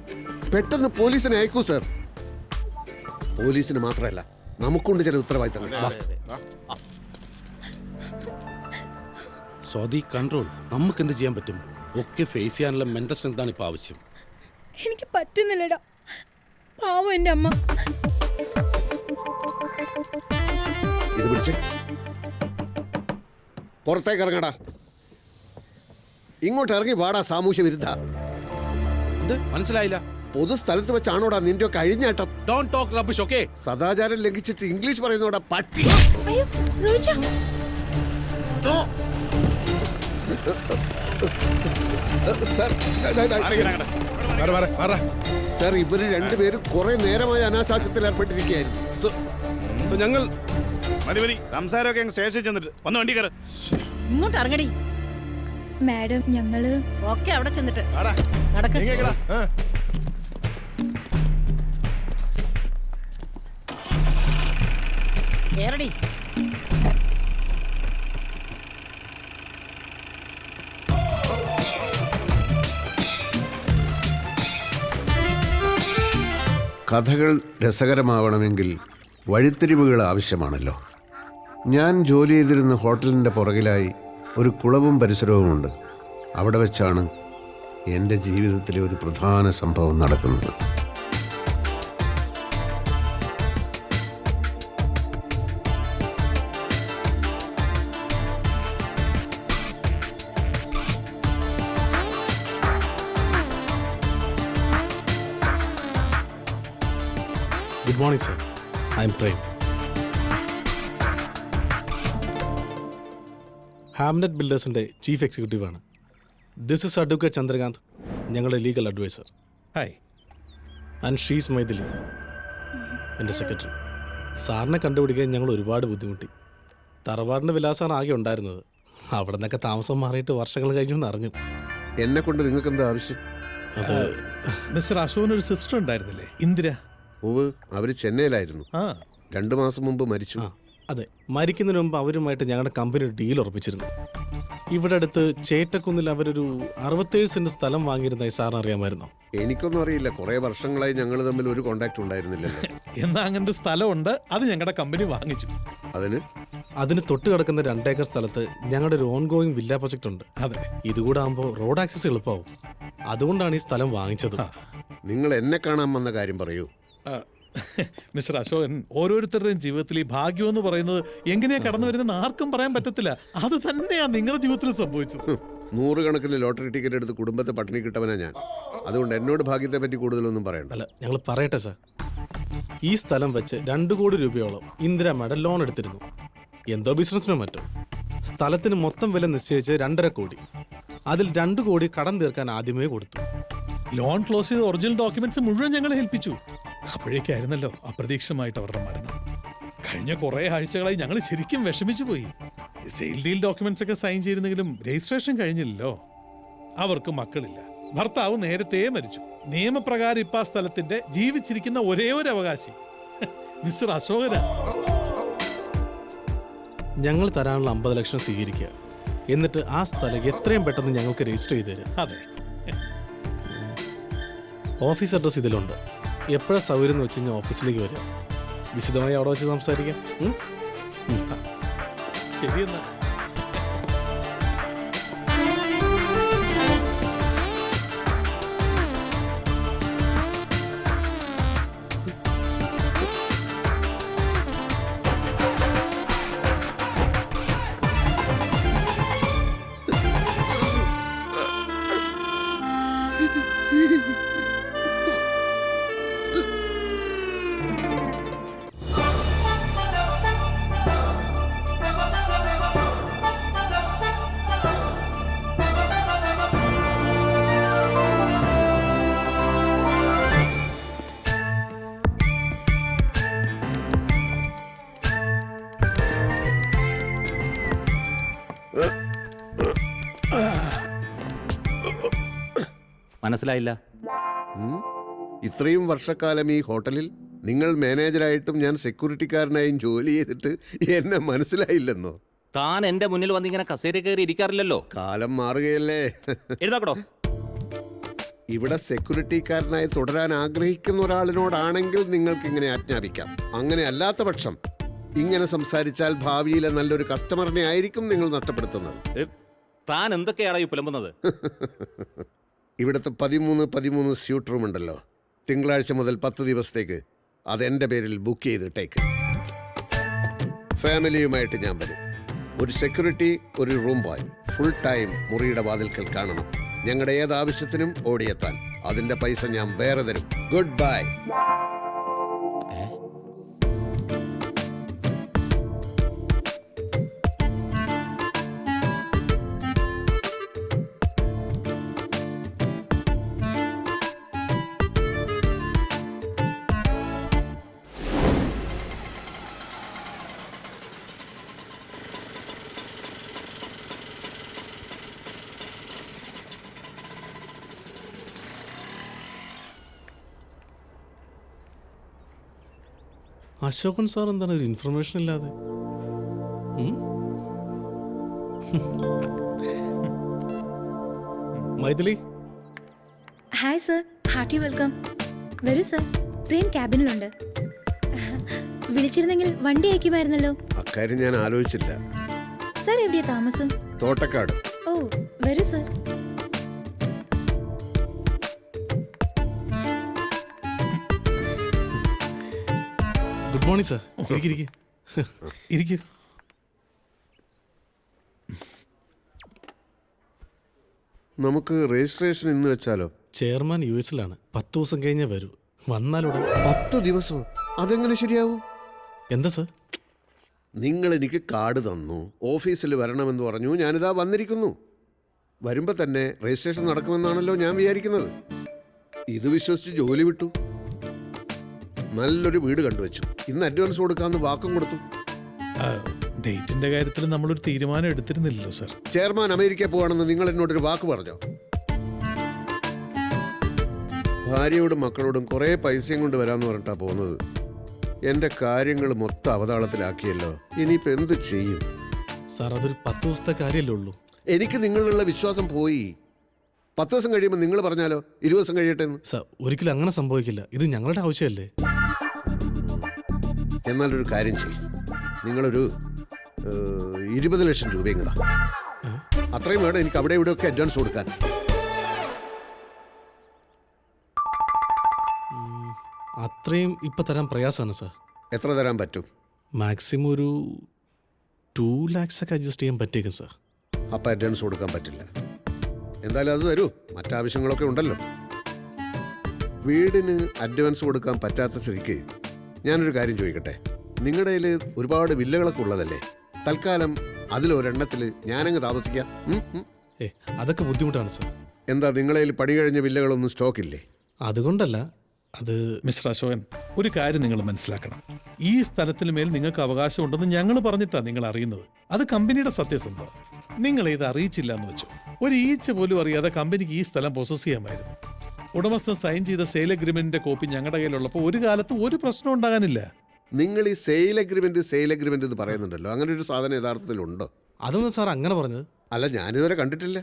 പെട്ടെന്ന് പോലീസിനെ അയക്കൂ സാർ. പോലീസിന് മാത്രമല്ല, നമുക്കുണ്ട് ചില ഉത്തരവാദിത്തങ്ങൾ. സ്വാതി, കൺട്രോൾ. നമുക്ക് എന്ത് ചെയ്യാൻ പറ്റും? ഒക്കെ ഫേസ് ചെയ്യാനുള്ള മെന്റൽ സ്ട്രെങ്താണ് ഇപ്പൊ ആവശ്യം. എനിക്ക് പറ്റുന്നില്ലടാ, പാവം എൻ്റെ അമ്മ. ഇത് പിടിച്ചേ. പുറത്തേക്ക് ഇറങ്ങടാ. ഇങ്ങോട്ട് ഇറങ്ങി വാടാ സാമൂഹ്യ വിരുദ്ധ. മനസ്സിലായില്ല. പൊതുസ്ഥലത്ത് വെച്ചാണോടാ നിന്റെ ഒക്കെ അഴിഞ്ഞാട്ടം? Don't talk rubbish, okay? സദാചാരം ലംഘിച്ചിട്ട് ഇംഗ്ലീഷ് പറയുന്നോടാ പട്ടി. അയ്യോ റോജ, സർ, ഇവര് രണ്ടുപേരും കുറെ നേരമായി അനാശാസ്യത്തിൽ ഏർപ്പെട്ടിരിക്കുകയായിരുന്നു. ഞങ്ങൾ സംസാരമൊക്കെ സ്റ്റേഷനിൽ ചെന്നിട്ട് വന്ന് വണ്ടി കയറി ഇങ്ങോട്ട് ഇറങ്ങടി. മാഡം ഞങ്ങള് ഓക്കെ, അവിടെ ചെന്നിട്ട് കേറടി. കഥകൾ രസകരമാവണമെങ്കിൽ വഴിത്തിരിവുകൾ ആവശ്യമാണല്ലോ. ഞാൻ ജോലി ചെയ്തിരുന്ന ഹോട്ടലിൻ്റെ പുറകിലായി ഒരു കുളവും പരിസരവുമുണ്ട്. അവിടെ വെച്ചാണ് എൻ്റെ ജീവിതത്തിലെ ഒരു പ്രധാന സംഭവം നടക്കുന്നത്. Good morning sir, I'm Prem. Hamnet ബിൽഡേഴ്സിൻ്റെ ചീഫ് എക്സിക്യൂട്ടീവാണ്. ദിസ് ഇസ് അഡ്വക്കേറ്റ് ചന്ദ്രകാന്ത്, ഞങ്ങളുടെ legal adviser. Hi. And she's Mythili, എൻ്റെ സെക്രട്ടറി. സാറിനെ കണ്ടുപിടിക്കാൻ ഞങ്ങൾ ഒരുപാട് ബുദ്ധിമുട്ടി. തറവാടിൻ്റെ വിലാസമാണ് ആകെ ഉണ്ടായിരുന്നത്. അവിടെ നിന്നൊക്കെ താമസം മാറിയിട്ട് വർഷങ്ങൾ കഴിഞ്ഞു എന്ന് അറിഞ്ഞു. എന്നെ കൊണ്ട് നിങ്ങൾക്ക് എന്താ ആവശ്യം? അത് മിസ്റ്റർ അശോകന് ഒരു സിസ്റ്റർ ഉണ്ടായിരുന്നില്ലേ, ഇന്ദിര? ഓവ്, അവർ ചെന്നൈയിലായിരുന്നു. 2 മാസം മുമ്പ് മരിച്ചു. അതെ, മരിക്കുന്നതിന് മുമ്പ് അവരുമായിട്ട് ഞങ്ങളുടെ കമ്പനി ഒരു ഡീൽ ഉറപ്പിച്ചിരുന്നു. ഇവിടെ അടുത്ത് ചേറ്റക്കുന്നിൽ അവരൊരു 67 സെന്റ് സ്ഥലം വാങ്ങിയിരുന്നായി സാറിന് അറിയാമായിരുന്നോ? എനിക്കൊന്നും അറിയില്ല. കുറെ വർഷങ്ങളായി ഞങ്ങൾ തമ്മിൽ ഒരു കോണ്ടാക്ട് ഉണ്ടായിരുന്നില്ലല്ലോ. എന്നാ അങ്ങനെ ഒരു സ്ഥലമുണ്ട്, അത് ഞങ്ങളുടെ കമ്പനി വാങ്ങിച്ചു. അതിന് തൊട്ട് കിടക്കുന്ന 2 ഏക്കർ സ്ഥലത്ത് ഞങ്ങളുടെ ഒരു ഓൺഗോയിങ് വില്ല പ്രൊജക്ട് ഉണ്ട്. അതെ, ഇതുകൂടെ ആകുമ്പോൾ റോഡ് ആക്സസ് എളുപ്പമാവും. അതുകൊണ്ടാണ് ഈ സ്ഥലം വാങ്ങിച്ചത്. നിങ്ങൾ എന്നെ കാണാൻ വന്ന കാര്യം പറയൂ. മിസ്റ്റർ അശോകൻ, ഓരോരുത്തരുടെയും ജീവിതത്തിൽ ഈ ഭാഗ്യം എന്ന് പറയുന്നത് എങ്ങനെയാ കടന്നു വരുന്നത് ആർക്കും പറയാൻ പറ്റത്തില്ല. അത് തന്നെയാ നിങ്ങളുടെ ജീവിതത്തിൽ സംഭവിച്ചത്. 100 കണക്കിന് ലോട്ടറി ടിക്കറ്റ് എടുത്ത് കുടുംബത്തെ പട്ടിണി കിട്ടവനാ ഞാൻ. അതുകൊണ്ട് എന്നോട് ഭാഗ്യത്തെ പറ്റി കൂടുതലൊന്നും പറയണ്ട. അല്ല, ഞങ്ങൾ പറയട്ടെ സാർ. ഈ സ്ഥലം വെച്ച് 2 കോടി രൂപയോളം ഇന്ദിരാമ്മയുടെ ലോൺ എടുത്തിരുന്നു. എന്തോ ബിസിനസ്സിനോ മറ്റോ. സ്ഥലത്തിന് മൊത്തം വില നിശ്ചയിച്ച് 2.5 കോടി. അതിൽ 2 കോടി കടം തീർക്കാൻ ആദ്യമേ കൊടുത്തു. ലോൺ ക്ലോസ് ചെയ്ത ഒറിജിനൽ ഡോക്യുമെന്റ്സ് മുഴുവൻ ഞങ്ങൾ ഏൽപ്പിച്ചു. അപ്പോഴേക്കായിരുന്നല്ലോ അപ്രതീക്ഷിതമായിട്ട് അവരുടെ മരണം. കഴിഞ്ഞ കുറെ ആഴ്ചകളായി ഞങ്ങൾ ശരിക്കും വിഷമിച്ചു പോയി. സെയിൽ ഡീൽ ഡോക്യുമെന്റ്സ് ഒക്കെ സൈൻ ചെയ്തിരുന്നെങ്കിലും രജിസ്ട്രേഷൻ കഴിഞ്ഞില്ലല്ലോ. അവർക്ക് മക്കളില്ല. ഭർത്താവ് നേരത്തെ മരിച്ചു. നിയമപ്രകാരം ഇപ്പൊ ആ സ്ഥലത്തിന്റെ ജീവിച്ചിരിക്കുന്ന ഒരേ ഒരു അവകാശി മിസ്റ്റർ അശോകന. ഞങ്ങൾ തരാനുള്ള 50 ലക്ഷം സ്വീകരിക്കുക. എന്നിട്ട് ആ സ്ഥലം എത്രയും പെട്ടെന്ന് ഞങ്ങൾക്ക് രജിസ്റ്റർ ചെയ്ത് തരും. അതെ, ഓഫീസ് അഡ്രസ് ഇതിലുണ്ട്. എപ്പോഴാണ് സൗകര്യം എന്ന് വെച്ച് കഴിഞ്ഞാൽ ഓഫീസിലേക്ക് വരിക. വിശദമായി അവിടെ വെച്ച് സംസാരിക്കാം. ശരി എന്നാ. മനസ്സിലായില്ല. ഇത്രയും വർഷക്കാലം ഈ ഹോട്ടലിൽ നിങ്ങൾ മാനേജറായിട്ടും ഞാൻ സെക്യൂരിറ്റിക്കാരനായും ജോലി ചെയ്തിട്ട് എന്നെ മനസ്സിലായില്ലെന്നോ? താൻ എന്റെ മുന്നിൽ വന്ന് ഇങ്ങനെ കസേര കയറി ഇരിക്കാറില്ലല്ലോ. കാലം മാറുകയല്ലേ. എഴുതാക്കടോ. ഇവിടെ സെക്യൂരിറ്റിക്കാരനായി തുടരാൻ ആഗ്രഹിക്കുന്ന ഒരാളിനോടാണെങ്കിൽ നിങ്ങൾക്ക് ഇങ്ങനെ ആജ്ഞാപിക്കാം. അങ്ങനെ അല്ലാത്ത പക്ഷം ഇങ്ങനെ സംസാരിച്ചാൽ ഭാവിയിലെ നല്ലൊരു കസ്റ്റമറിനെ ആയിരിക്കും നിങ്ങൾ നഷ്ടപ്പെടുത്തുന്നത്. താൻ എന്തൊക്കെയാണ് ഈ പുലമ്പുന്നത്? ഇവിടുത്തെ 13 സ്യൂട്ട് റൂം ഉണ്ടല്ലോ, തിങ്കളാഴ്ച മുതൽ 10 ദിവസത്തേക്ക് അതെൻ്റെ പേരിൽ ബുക്ക് ചെയ്തിട്ടേക്ക്. ഫാമിലിയുമായിട്ട് ഞാൻ വരും. ഒരു സെക്യൂരിറ്റി, ഒരു റൂം ബോയ്, ഫുൾ ടൈം മുറിയുടെ വാതിൽക്കൽ കാണണം. ഞങ്ങളുടെ ഏത് ആവശ്യത്തിനും ഓടിയെത്താൻ. അതിന്റെ പൈസ ഞാൻ വേറെ തരും. Good bye. അശോകൻ സാർ എന്താണ് ഒരു ഇൻഫർമേഷൻ ഇല്ലാതെ? Maithili. Hi sir, hearty welcome. വരൂ സർ, പ്രേം ക്യാബിനിലുണ്ട്. വിളിച്ചിരുന്നെങ്കിൽ വണ്ടി അയക്കുമായിരുന്നല്ലോ. അക്കാര്യം ഞാൻ ആലോചിച്ചില്ല. സർ എവിടെയാ താമസം? തോട്ടക്കാട്. ഓ, വരൂ സർ. Good morning sir. ഇരിക്കൂ. നമുക്ക് രജിസ്ട്രേഷൻ ഇന്ന് വെച്ചാലോ? ചെയർമാൻ US-ലാണ്. 10 ദിവസം കഴിഞ്ഞേ വരൂ. വന്നാലുടൻ. 10 ദിവസമോ? അതെങ്ങനെ ശരിയാവും? എന്താ സാർ? നിങ്ങൾ എനിക്ക് കാർഡ് തന്നു, ഓഫീസിൽ വരണമെന്ന് പറഞ്ഞു, ഞാനിതാ വന്നിരിക്കുന്നു. വരുമ്പോൾ തന്നെ രജിസ്ട്രേഷൻ നടക്കുമെന്നാണല്ലോ ഞാൻ വിചാരിക്കുന്നത്. ഇത് വിശ്വസിച്ച് ജോലി വിട്ടു. നല്ലൊരു വീട് കണ്ടുവച്ചു. ഇന്ന് അഡ്വാൻസ് കൊടുക്കാമെന്ന് വാക്കും കൊടുത്തു. ഡേറ്റിന്റെ കാര്യത്തിൽ നമ്മളൊരു തീരുമാനം എടുത്തിരുന്നില്ലല്ലോ സർ. ചെയർമാൻ അമേരിക്ക പോവാണെന്ന് നിങ്ങൾ എന്നോടൊരു വാക്ക് പറഞ്ഞോ? ഭാര്യയോടും മക്കളോടും കുറേ പൈസയും കൊണ്ട് വരാമെന്ന് പറഞ്ഞിട്ടാ പോകുന്നത്. എൻ്റെ കാര്യങ്ങൾ മൊത്തം അവതാളത്തിലാക്കിയല്ലോ. ഇനിയിപ്പോൾ എന്ത് ചെയ്യും സാർ? അതൊരു 10 ദിവസത്തെ കാര്യമല്ലേ ഉള്ളൂ. എനിക്ക് നിങ്ങളിലുള്ള വിശ്വാസം പോയി. 10 ദിവസം കഴിയുമ്പോൾ നിങ്ങൾ പറഞ്ഞാലോ 20 ദിവസം കഴിയട്ടെ എന്ന്. സാർ ഒരിക്കലും അങ്ങനെ സംഭവിക്കില്ല. ഇത് ഞങ്ങളുടെ ആവശ്യമല്ലേ. എന്നാലൊരു കാര്യം ചെയ്യും, നിങ്ങളൊരു 20 ലക്ഷം രൂപയും കൂടാ. അത്രയും വേണം എനിക്ക് അവിടെ ഇവിടെയൊക്കെ അഡ്വാൻസ് കൊടുക്കാൻ. അത്രയും ഇപ്പം തരാൻ പ്രയാസമാണ് സാർ. എത്ര തരാൻ പറ്റും? മാക്സിമം ഒരു 2 lakhs ഒക്കെ അഡ്ജസ്റ്റ് ചെയ്യാൻ പറ്റിയേക്കും സാർ. അപ്പം അഡ്വാൻസ് കൊടുക്കാൻ പറ്റില്ല. എന്തായാലും അത് തരൂ, മറ്റാവശ്യങ്ങളൊക്കെ ഉണ്ടല്ലോ. വീടിന് അഡ്വാൻസ് കൊടുക്കാൻ പറ്റാത്ത സ്ഥിതിക്ക് ഞാനൊരു കാര്യം ചോദിക്കട്ടെ. നിങ്ങളുടെ കയ്യിൽ ഒരുപാട് വില്ലകളൊക്കെ ഉള്ളതല്ലേ? തൽക്കാലം അതിലൊരെണ്ണത്തിൽ ഞാനങ്ങ് താമസിക്കാം. അതൊക്കെ ബുദ്ധിമുട്ടാണ് സാർ. എന്താ നിങ്ങളുടെ കയ്യിൽ പണി കഴിഞ്ഞ വില്ലകളൊന്നും സ്റ്റോക്കില്ലേ? അതുകൊണ്ടല്ല, അത് മിസ്റ്റർ അശോകൻ, ഒരു കാര്യം നിങ്ങൾ മനസ്സിലാക്കണം. ഈ സ്ഥലത്തിന് മേൽ നിങ്ങൾക്ക് അവകാശം ഉണ്ടെന്ന് ഞങ്ങൾ പറഞ്ഞിട്ടാണ് നിങ്ങൾ അറിയുന്നത്. അത് കമ്പനിയുടെ സത്യസന്ധത. നിങ്ങൾ ഇത് അറിയിച്ചില്ല എന്ന് വെച്ചു. ഒരു ഈച്ച പോലും അറിയാതെ കമ്പനിക്ക് ഈ സ്ഥലം പൊസസ് ചെയ്യാമായിരുന്നു. ഉടമസ്ഥൻ സൈൻ ചെയ്ത സെയിൽ അഗ്രിമെന്റിന്റെ കോപ്പി ഞങ്ങളുടെ കയ്യിലുള്ളപ്പോൾ ഒരു കാലത്ത് ഒരു പ്രശ്നം ഉണ്ടാകാനില്ല. നിങ്ങൾ ഈ സെയിൽ അഗ്രിമെന്റ് എന്ന് പറയുന്നുണ്ടല്ലോ, അങ്ങനെ ഒരു സാധനം യഥാർത്ഥത്തിലുണ്ടോ? അതൊന്നും സാർ അങ്ങനെ പറഞ്ഞത് അല്ല, ഞാനിതുവരെ കണ്ടിട്ടില്ല.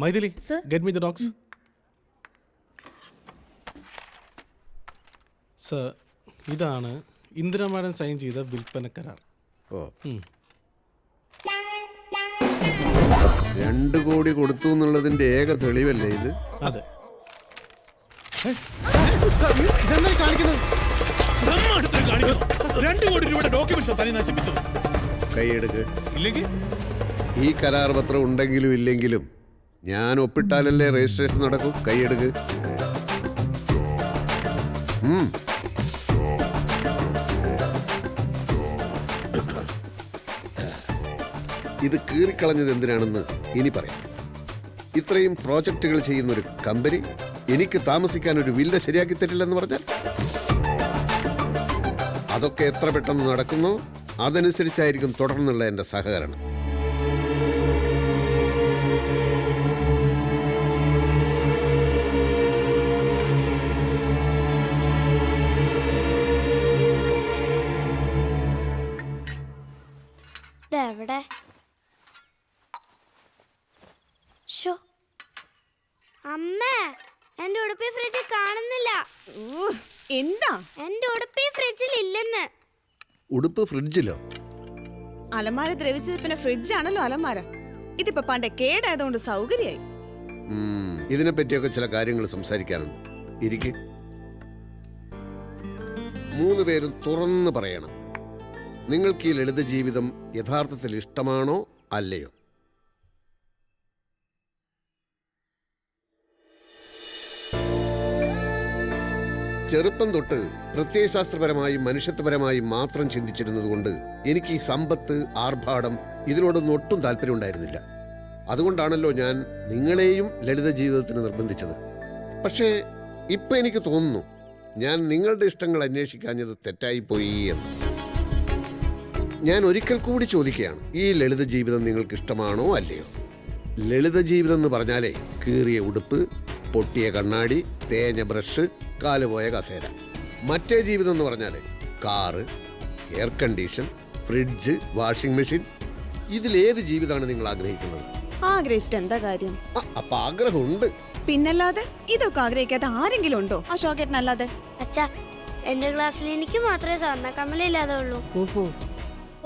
Maithili, get me the dogs. Sir, ഇതാണ് ഇന്ദിര മാഡം സൈൻ ചെയ്ത വിൽപ്പന കരാർ. ഓ, 2 കോടി കൊടുത്തു എന്നുള്ളതിന്റെ ഏക തെളിവല്ലേ ഇത്? അതെ. കൈയെടുക്ക്. ഈ കരാർ പത്രം ഉണ്ടെങ്കിലും ഇല്ലെങ്കിലും ഞാൻ ഒപ്പിട്ടാലല്ലേ രജിസ്ട്രേഷൻ നടക്കൂ. കൈയെടുക്ക്. ഇത് കീറിക്കളഞ്ഞത് എന്തിനാണെന്ന് ഇനി പറയാം. ഇത്രയും പ്രോജക്റ്റുകൾ ചെയ്യുന്ന ഒരു കമ്പനി എനിക്ക് താമസിക്കാൻ ഒരു വില്ല ശരിയാക്കി തരില്ലെന്ന് പറഞ്ഞാൽ അതൊക്കെ എത്ര പെട്ടെന്ന് നടക്കുന്നോ അതനുസരിച്ചായിരിക്കും തുടർന്നുള്ള എൻ്റെ സഹകരണം. എവിടെ? അമ്മേ, എന്റെ ഉടുപ്പി ഫ്രിഡ്ജിൽ കാണുന്നില്ല. എന്താ? എന്റെ ഉടുപ്പി ഫ്രിഡ്ജിൽ ഇല്ലെന്ന്. ഉടുപ്പ് ഫ്രിഡ്ജിലോ? അലമാര ദ്രവിച്ചത് പിന്നെ ഫ്രിഡ്ജാണല്ലോ അലമാര. ഇതിപ്പോ പണ്ടേ കേടായതുകൊണ്ട് സൗകര്യായി. ഇതിനെ പറ്റിയൊക്കെ ചില കാര്യങ്ങൾ സംസാരിക്കാനുണ്ട്. ഇരിക്ക്. 3 പേരും തുറന്ന് പറയണം. നിങ്ങൾക്ക് ഈ ലളിത ജീവിതം യഥാർത്ഥത്തിൽ ഇഷ്ടമാണോ അല്ലയോ? ചെറുപ്പം തൊട്ട് പ്രത്യയശാസ്ത്രപരമായും മനുഷ്യത്വപരമായും മാത്രം ചിന്തിച്ചിരുന്നതുകൊണ്ട് എനിക്ക് ഈ സമ്പത്ത്, ആർഭാടം ഇതിനോടൊന്നും ഒട്ടും താല്പര്യം ഉണ്ടായിരുന്നില്ല. അതുകൊണ്ടാണല്ലോ ഞാൻ നിങ്ങളെയും ലളിത ജീവിതത്തിന് നിർബന്ധിച്ചത്. പക്ഷേ ഇപ്പം എനിക്ക് തോന്നുന്നു ഞാൻ നിങ്ങളുടെ ഇഷ്ടങ്ങൾ അന്വേഷിക്കാഞ്ഞത് തെറ്റായിപ്പോയി എന്ന്. ഞാൻ ഒരിക്കൽ കൂടി ചോദിക്കുകയാണ്, ഈ ലളിത ജീവിതം നിങ്ങൾക്ക് ഇഷ്ടമാണോ അല്ലയോ? ലളിത ജീവിതം എന്ന് പറഞ്ഞാലേ കീറിയ ഉടുപ്പ്, പൊട്ടിയ കണ്ണാടി, തേഞ്ഞ ബ്രഷ്, കാലുപോയ കസേര. മറ്റേ ജീവിതം എന്ന് പറഞ്ഞാൽ car, air condition, fridge, washing machine. ഇതിലേത് ജീവിതമാണ് നിങ്ങൾ ആഗ്രഹിക്കുന്നത്? ആഗ്രഹിച്ചിട്ട് എന്താ കാര്യം? അപ്പൊ ആഗ്രഹമുണ്ട്. പിന്നല്ലാതെ ഇതൊക്കെ ആഗ്രഹിക്കാത്ത ആരെങ്കിലും ഉണ്ടോ അശോകേട്ടനല്ലാതെ? അച്ഛാ, എന്റെ ക്ലാസ്സിൽ എനിക്ക് മാത്രമേ സ്വർണ്ണ കമ്മലില്ലാതെ ഉള്ളൂ.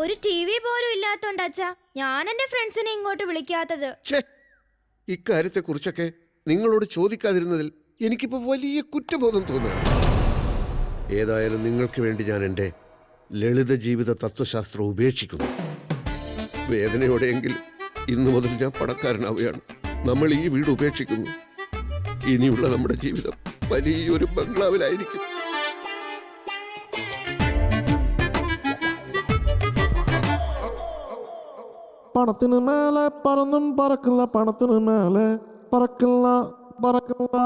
ഒരു TV പോലും ഇല്ലാത്തോണ്ട് അച്ഛാ ഞാൻ എന്റെ ഫ്രണ്ട്സിനെ ഇങ്ങോട്ട് വിളിക്കാത്തത്. ഇക്കാര്യത്തെ കുറിച്ചൊക്കെ നിങ്ങളോട് ചോദിക്കാതിരുന്നതിൽ എനിക്കിപ്പോ വലിയ കുറ്റബോധം തോന്നുകയാണ്. ഏതായാലും നിങ്ങൾക്ക് വേണ്ടി ഞാൻ എൻ്റെ ലളിത ജീവിത തത്വശാസ്ത്രം ഉപേക്ഷിക്കുന്നു. വേദനയോടെയെങ്കിലും ഇന്നു മുതൽ ഞാൻ പണക്കാരനാവുകയാണ്. നമ്മൾ ഈ വീട് ഉപേക്ഷിക്കുന്നു. ഇനിയുള്ള നമ്മുടെ ജീവിതം വലിയൊരു ബംഗ്ലാവിലായിരിക്കും. പണത്തിന് മേലെ പറന്നും പറക്കില്ല, പണത്തിന് മേലെ പറക്കില്ല, പറക്കില്ല,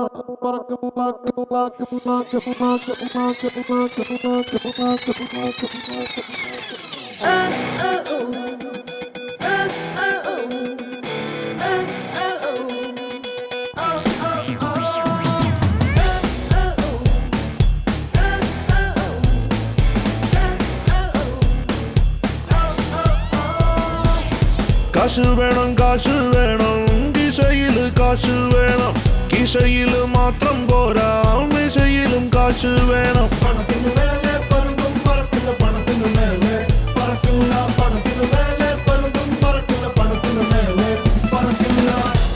കാശ് വേണം, കാശ് വേണം, കിശയിൽ കാശ് വേണം. കിശയിൽ മാത്രം പോരാ, മിശയിലും കാശ് വേണം. പണത്തിന് മേലെ പരുന്തും പറക്കില്ല, പണത്തിന് മേലെ പറക്കില്ല, പണത്തിന് മേലെ പരുന്തും പറക്കില്ല, പണത്തിന് മേലെ പറക്കില്ല.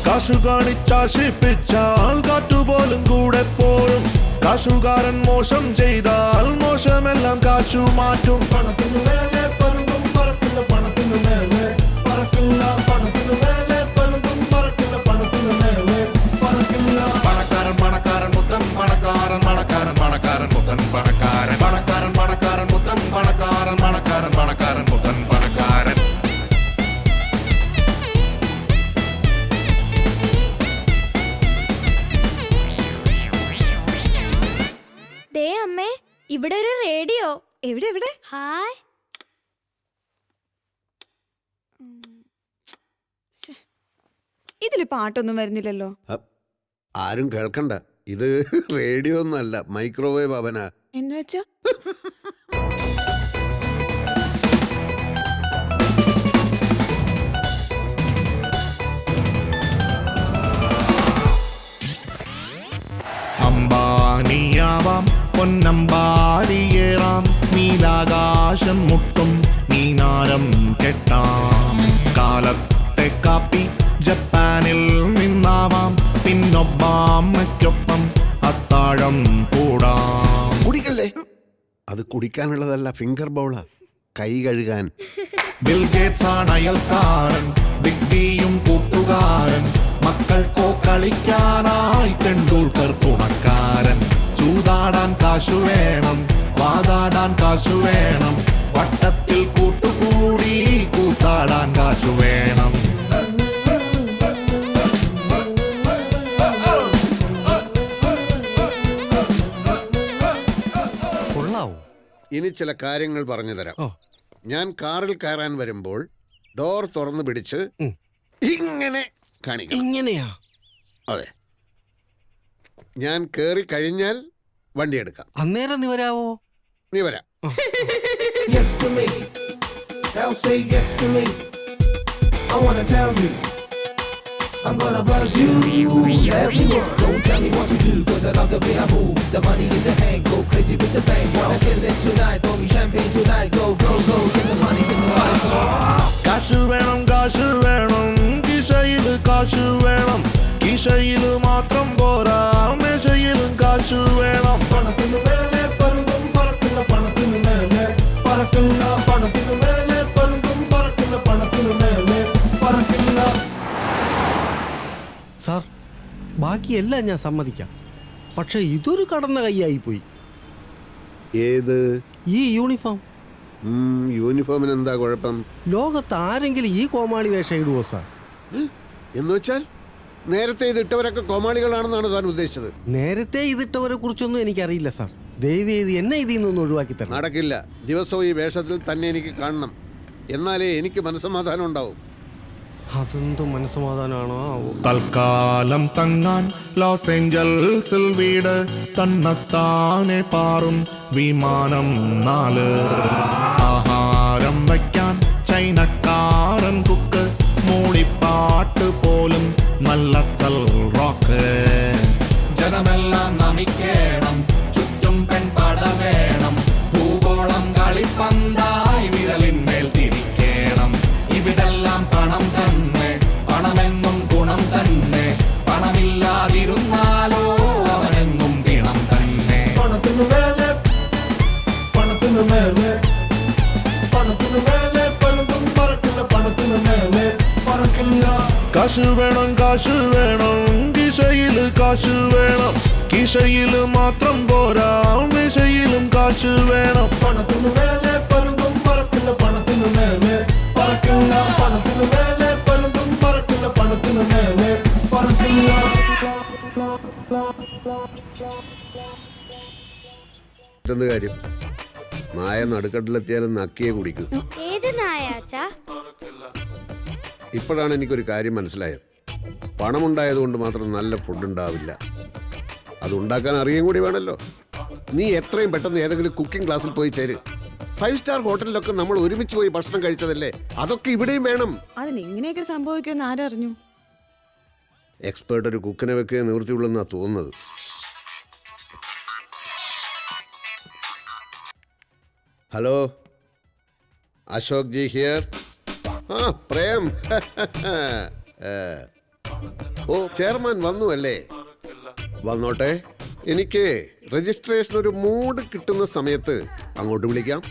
കാശു കാണിച്ചാശിപ്പിച്ചാൽ കാറ്റുപോലും കൂടെ പോരും. കാശുകാരൻ മോശം ചെയ്താൽ മോശമെല്ലാം കാശു മാറ്റും. പണത്തിന് മേലെ പരുന്തും പറക്കില്ല, പണത്തിന് മേലെ പറക്കില്ല, പണത്തിന് മേലെ പരുന്തും പറക്കില്ല, പണത്തിന് മേലെ പറക്കില്ല. പണക്കാരൻ പണക്കാരൻ മുത്തൻ പണക്കാരൻ, പണക്കാരൻ പണക്കാരൻ മുത്തൻ പണക്കാരൻ, പണക്കാരൻ പണക്കാരൻ മുത്തൻ പണക്കാരൻ, പണക്കാരൻ പണക്കാരൻ മുത്തൻ പണക്കാരൻ. ദേ അമ്മേ, ഇവിടെ ഒരു റേഡിയോ. എവിടെ എവിടെ? ഹായ്. ഇതില് പാട്ടൊന്നും വരുന്നില്ലല്ലോ. ആരും കേൾക്കണ്ട, ഇത് റേഡിയോ ഒന്നല്ല, മൈക്രോവേവ് അവന. എന്ന് വെച്ചാ അംബാനിയാവാം, പൊന്നമ്പാടിയേറാം, നീലാകാശം മുട്ടും മീനാരം കെട്ടാം. കാലത്തെ കാപ്പി ജപ്പാനിൽ നിന്നാവാം, പിന്നൊബ്ബാമ്മയ്ക്കൊപ്പം അത്താഴം കൂടാം. കുടിക്കല്ലേ, അത് കുടിക്കാനുള്ളതല്ല, ഫിംഗർ ബൗളാ, കൈ കഴുകാൻ. ബിൽ ഗേറ്റ്സ് ആണ് അയൽക്കാരൻ, ബിഗ് ബിയും കൂട്ടുകാരൻ. മക്കൾക്കോ കളിക്കാനായി തെണ്ടുൽക്കർ തുണക്കാരൻ. ചൂതാടാൻ കാശു വേണം, വാതാടാൻ കാശു വേണം. വട്ടത്തിൽ കൂട്ടുകൂടി കൂത്താടാൻ കാശു വേണം. ഇനി ചില കാര്യങ്ങൾ പറഞ്ഞു തരാം. ഞാൻ കാറിൽ കയറാൻ വരുമ്പോൾ ഡോർ തുറന്നു പിടിച്ച് ഇങ്ങനെ കാണിക്കണം. ഇങ്ങനെയാ? അതെ. ഞാൻ കേറി കഴിഞ്ഞാൽ വണ്ടി എടുക്കാം. അന്നേരം നീ വരാവോ? നീ വരാം. Yes to me. They'll say yes to me. I wanna tell you, I'm gonna buzz you everyone. Don't tell me what to do, cause I love the way I move. The money in the hand, go crazy with the bank. Wanna kill it tonight, pour me champagne tonight. Go, go, go, get the money, get the money. കാശ് വേണം, കാശ് വേണം, കിശയിൽ കാശ് വേണം. കിശയിൽ മാത്രം പോരാ, മേശയിലും കാശ് വേണം. പണത്തിന് മേലെ പരുന്തും പറക്കില്ല, പണത്തിന് മേലെ പറക്കില്ല, പണത്തിന് മേലെ പരുന്തും പറക്കില്ല, പണത്തിന് മേലെ ബാക്കിയെല്ലാം ഞാൻ സമ്മതിക്കാം. പക്ഷെ ഇതൊരു കടന്ന കൈയായി പോയി. ഏത്? ഈ യൂണിഫോം. യൂണിഫോമിന് എന്താ കുഴപ്പം? ലോകത്ത് ആരെങ്കിലും ഈ കോമാളി വേഷം ഇടുവോ സാർ? എന്ന് വെച്ചാൽ നേരത്തെ ഇതിട്ടവരൊക്കെ കോമാളികളാണെന്നാണ് താൻ ഉദ്ദേശിച്ചത്? നേരത്തെ ഇതിട്ടവരെ കുറിച്ചൊന്നും എനിക്കറിയില്ല സാർ. ദയവേത് എന്നെ ഇതിൽ നിന്നൊന്ന് ഒഴിവാക്കി തരണം. നടക്കില്ല. ദിവസവും ഈ വേഷത്തിൽ തന്നെ എനിക്ക് കാണണം. എന്നാലേ എനിക്ക് മനസ്സമാധാനം ഉണ്ടാവും. അതെന്തോ മനസ്സമാധാനമാണോ? തൽക്കാലം തങ്ങാൻ ലോസ് ഏഞ്ചൽസിൽ വീട്, തന്നത്താനെ പാറും വിമാനം 4. ആഹാരം വയ്ക്കാൻ ചൈനക്കാരൻ കുക്ക്, മൂളിപ്പാട്ട് പോലും നല്ല സൽ റോക്ക്. ജനമെല്ലാം നമിക്കേണം, ചുറ്റും പെൺപട വേണം, ഭൂഗോളം കളിപ്പന്തായി വിരലിന്മേൽ തിരിക്കേണം. ഇവിടെല്ലാം പണം തന്നെ, പണമെന്നും ഗുണം തന്നെ, പണമില്ലാതിരുന്നാലോ അവനെന്നും ഗുണം തന്നെ. പണത്തിനു മേലെ, പണത്തിനു മേലെ, പണത്തിനു മേലെ പലതും പറക്കില്ല, പണത്തിനു മേലെ പറക്കില്ല. കാശ് വേണം, കാശ് വേണം, കിശയില് കാശ് വേണം, കിശയില് മാത്രം പോരാ, മിശയിലും കാശ് വേണം. പണത്തിനു മേലെ പലതും പറക്കില്ല, പണത്തിനു മേലെ പറക്കില്ല, പണത്തിനു മേലെ പലതും പറക്കില്ല, പണത്തിനു മേലെ പറക്കില്ല. എന്ത് കാര്യം? നായ നടുക്കട്ടിലെത്തിയാലും നക്കിയെ കുടിക്കും. ഏത് നായാച്ചാ? ഇപ്പോഴാണ് എനിക്കൊരു കാര്യം മനസ്സിലായത്. പണമുണ്ടായതുകൊണ്ട് മാത്രം നല്ല ഫുഡ് ഉണ്ടാവില്ല, അത് ഉണ്ടാക്കാൻ അറിയാൻ കൂടി വേണമല്ലോ. നീ എത്രയും പെട്ടെന്ന് ഏതെങ്കിലും കുക്കിംഗ് ക്ലാസ്സിൽ പോയി ചേര്. 5 സ്റ്റാർ ഹോട്ടലിലൊക്കെ നമ്മൾ ഒരുമിച്ച് പോയി ഭക്ഷണം കഴിച്ചതല്ലേ, അതൊക്കെ ഇവിടെയും വേണം. അതിന് ഇങ്ങനെയൊക്കെ സംഭവിക്കുമെന്ന് ആരറിഞ്ഞു? എക്സ്പേർട്ട് ഒരു കുക്കിനെ വെക്കുക നിവൃത്തിയുള്ളെന്നാ തോന്നുന്നത്. Hello, Ashok G here. ആ പ്രേം. ഓ, ചെയർമാൻ വന്നു അല്ലേ? വന്നോട്ടെ. എനിക്ക് രജിസ്ട്രേഷൻ ഒരു മൂഡ് കിട്ടുന്ന സമയത്ത് അങ്ങോട്ട് വിളിക്കാം.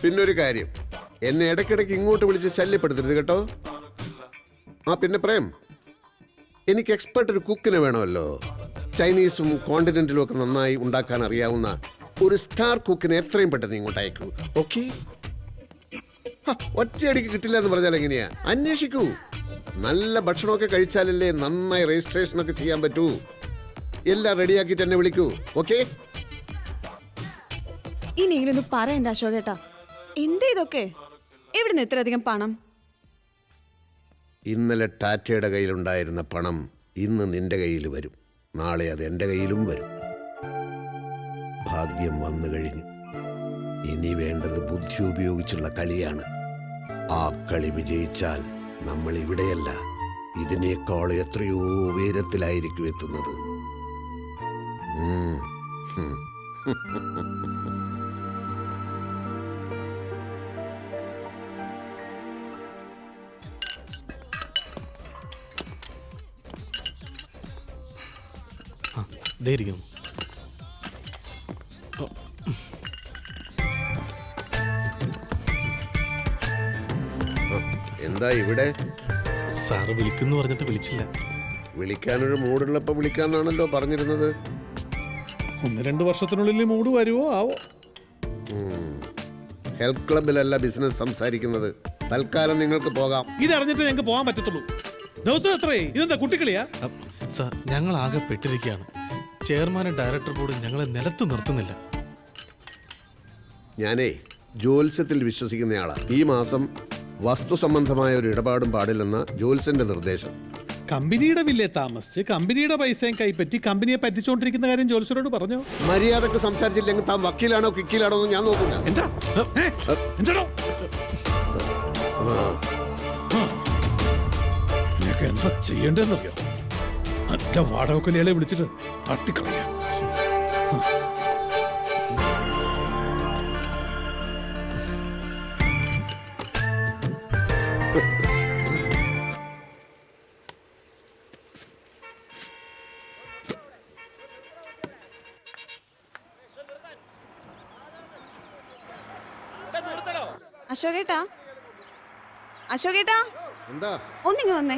പിന്നൊരു കാര്യം, എന്നെ ഇടയ്ക്കിടയ്ക്ക് ഇങ്ങോട്ട് വിളിച്ച് ശല്യപ്പെടുത്തരുത് കേട്ടോ. ആ പിന്നെ പ്രേം, എനിക്ക് എക്സ്പെർട്ട് ഒരു കുക്കിനെ വേണമല്ലോ. ചൈനീസും കോണ്ടിനെന്റലും ഒക്കെ നന്നായി ഉണ്ടാക്കാൻ അറിയാവുന്ന ഒരു സ്റ്റാർ കുക്കിനെ എത്രയും പെട്ടെന്ന് ഇങ്ങോട്ട് അയക്കൂ. ഓക്കെ? ഒറ്റയടിക്ക് കിട്ടില്ല എന്ന് പറഞ്ഞാൽ എങ്ങനെയാ? അന്വേഷിക്കൂ. നല്ല ഭക്ഷണമൊക്കെ കഴിച്ചാലല്ലേ നന്നായി രജിസ്ട്രേഷനൊക്കെ ചെയ്യാൻ പറ്റൂ. എല്ലാം റെഡിയാക്കിട്ട് എന്നെ വിളിക്കൂ. ഓക്കെ? ഇനി ഇങ്ങനൊന്നും പറയണ്ട അശോകേട്ടാ. എന്താ ഇതൊക്കെ? എവിടുന്ന് ഇത്രയധികം പണം? ഇന്നലെ ടാറ്റയുടെ കയ്യിലുണ്ടായിരുന്ന പണം ഇന്ന് നിന്റെ കയ്യിൽ വരും, നാളെ അത് എൻ്റെ കയ്യിലും വരും. ഭാഗ്യം വന്നു കഴിഞ്ഞു. ഇനി വേണ്ടത് ബുദ്ധി ഉപയോഗിച്ചുള്ള കളിയാണ്. ആ കളി വിജയിച്ചാൽ നമ്മൾ ഇവിടെയല്ല, ഇതിനേക്കാൾ എത്രയോ ഉയരത്തിലായിരിക്കും എത്തുന്നത്. എന്താ ഇവിടെ? സാറ് വിളിക്കുന്നു പറഞ്ഞിട്ട് വിളിച്ചില്ല. വിളിക്കാനൊരു മൂടുള്ളപ്പോ വിളിക്കാന്നാണല്ലോ പറഞ്ഞിരുന്നത്. 1-2 വർഷത്തിനുള്ളിൽ മൂട് വരുവോ ആവോ. ഹെൽത്ത് ക്ലബിലല്ല ബിസിനസ് സംസാരിക്കുന്നത്. തൽക്കാലം നിങ്ങൾക്ക് പോകാം. ഇതറിഞ്ഞിട്ട് ഞങ്ങൾക്ക് പോകാൻ പറ്റത്തുള്ളൂ. ദിവസം എത്രയേ? ഇതെന്താ കുട്ടിക്കളിയാ? സാർ, ഞങ്ങൾ ആകെ പെട്ടിരിക്കുകയാണ്. ചെയർമാനും ഡയറക്ടർ ബോർഡും ഞങ്ങളെ നിലത്ത് നിർത്തുന്നില്ല. ഞാനേ ജ്യോത്സ്യത്തിൽ വിശ്വസിക്കുന്നയാളാ. ഈ മാസം വസ്തു സംബന്ധമായ ഒരു ഇടപാടും പാടില്ലെന്ന ജ്യോത്സ്യന്റെ നിർദ്ദേശം. കമ്പനിയുടെ വില്ലേ താമസിച്ച് കമ്പനിയുടെ പൈസയും കൈപ്പറ്റി കമ്പനിയെ പറ്റിച്ചോണ്ടിരിക്കുന്ന കാര്യം ജ്യോത്സ്യരോട് പറഞ്ഞോ? മര്യാദക്ക് സംസാരിച്ചില്ലെങ്കിൽ താൻ വക്കീലാണോ കിക്കീലാണോ എന്ന് ഞാൻ നോക്കില്ല. എന്താ ചെയ്യേണ്ടതെന്നറിയോ? നല്ല വാടകക്കൊലയാളെ വിളിച്ചിട്ട് തട്ടിക്കളയാ. അശോകേട്ടാ, അശോകേട്ടാ, എന്താ? ഒന്നിങ്ങ് വന്നേ.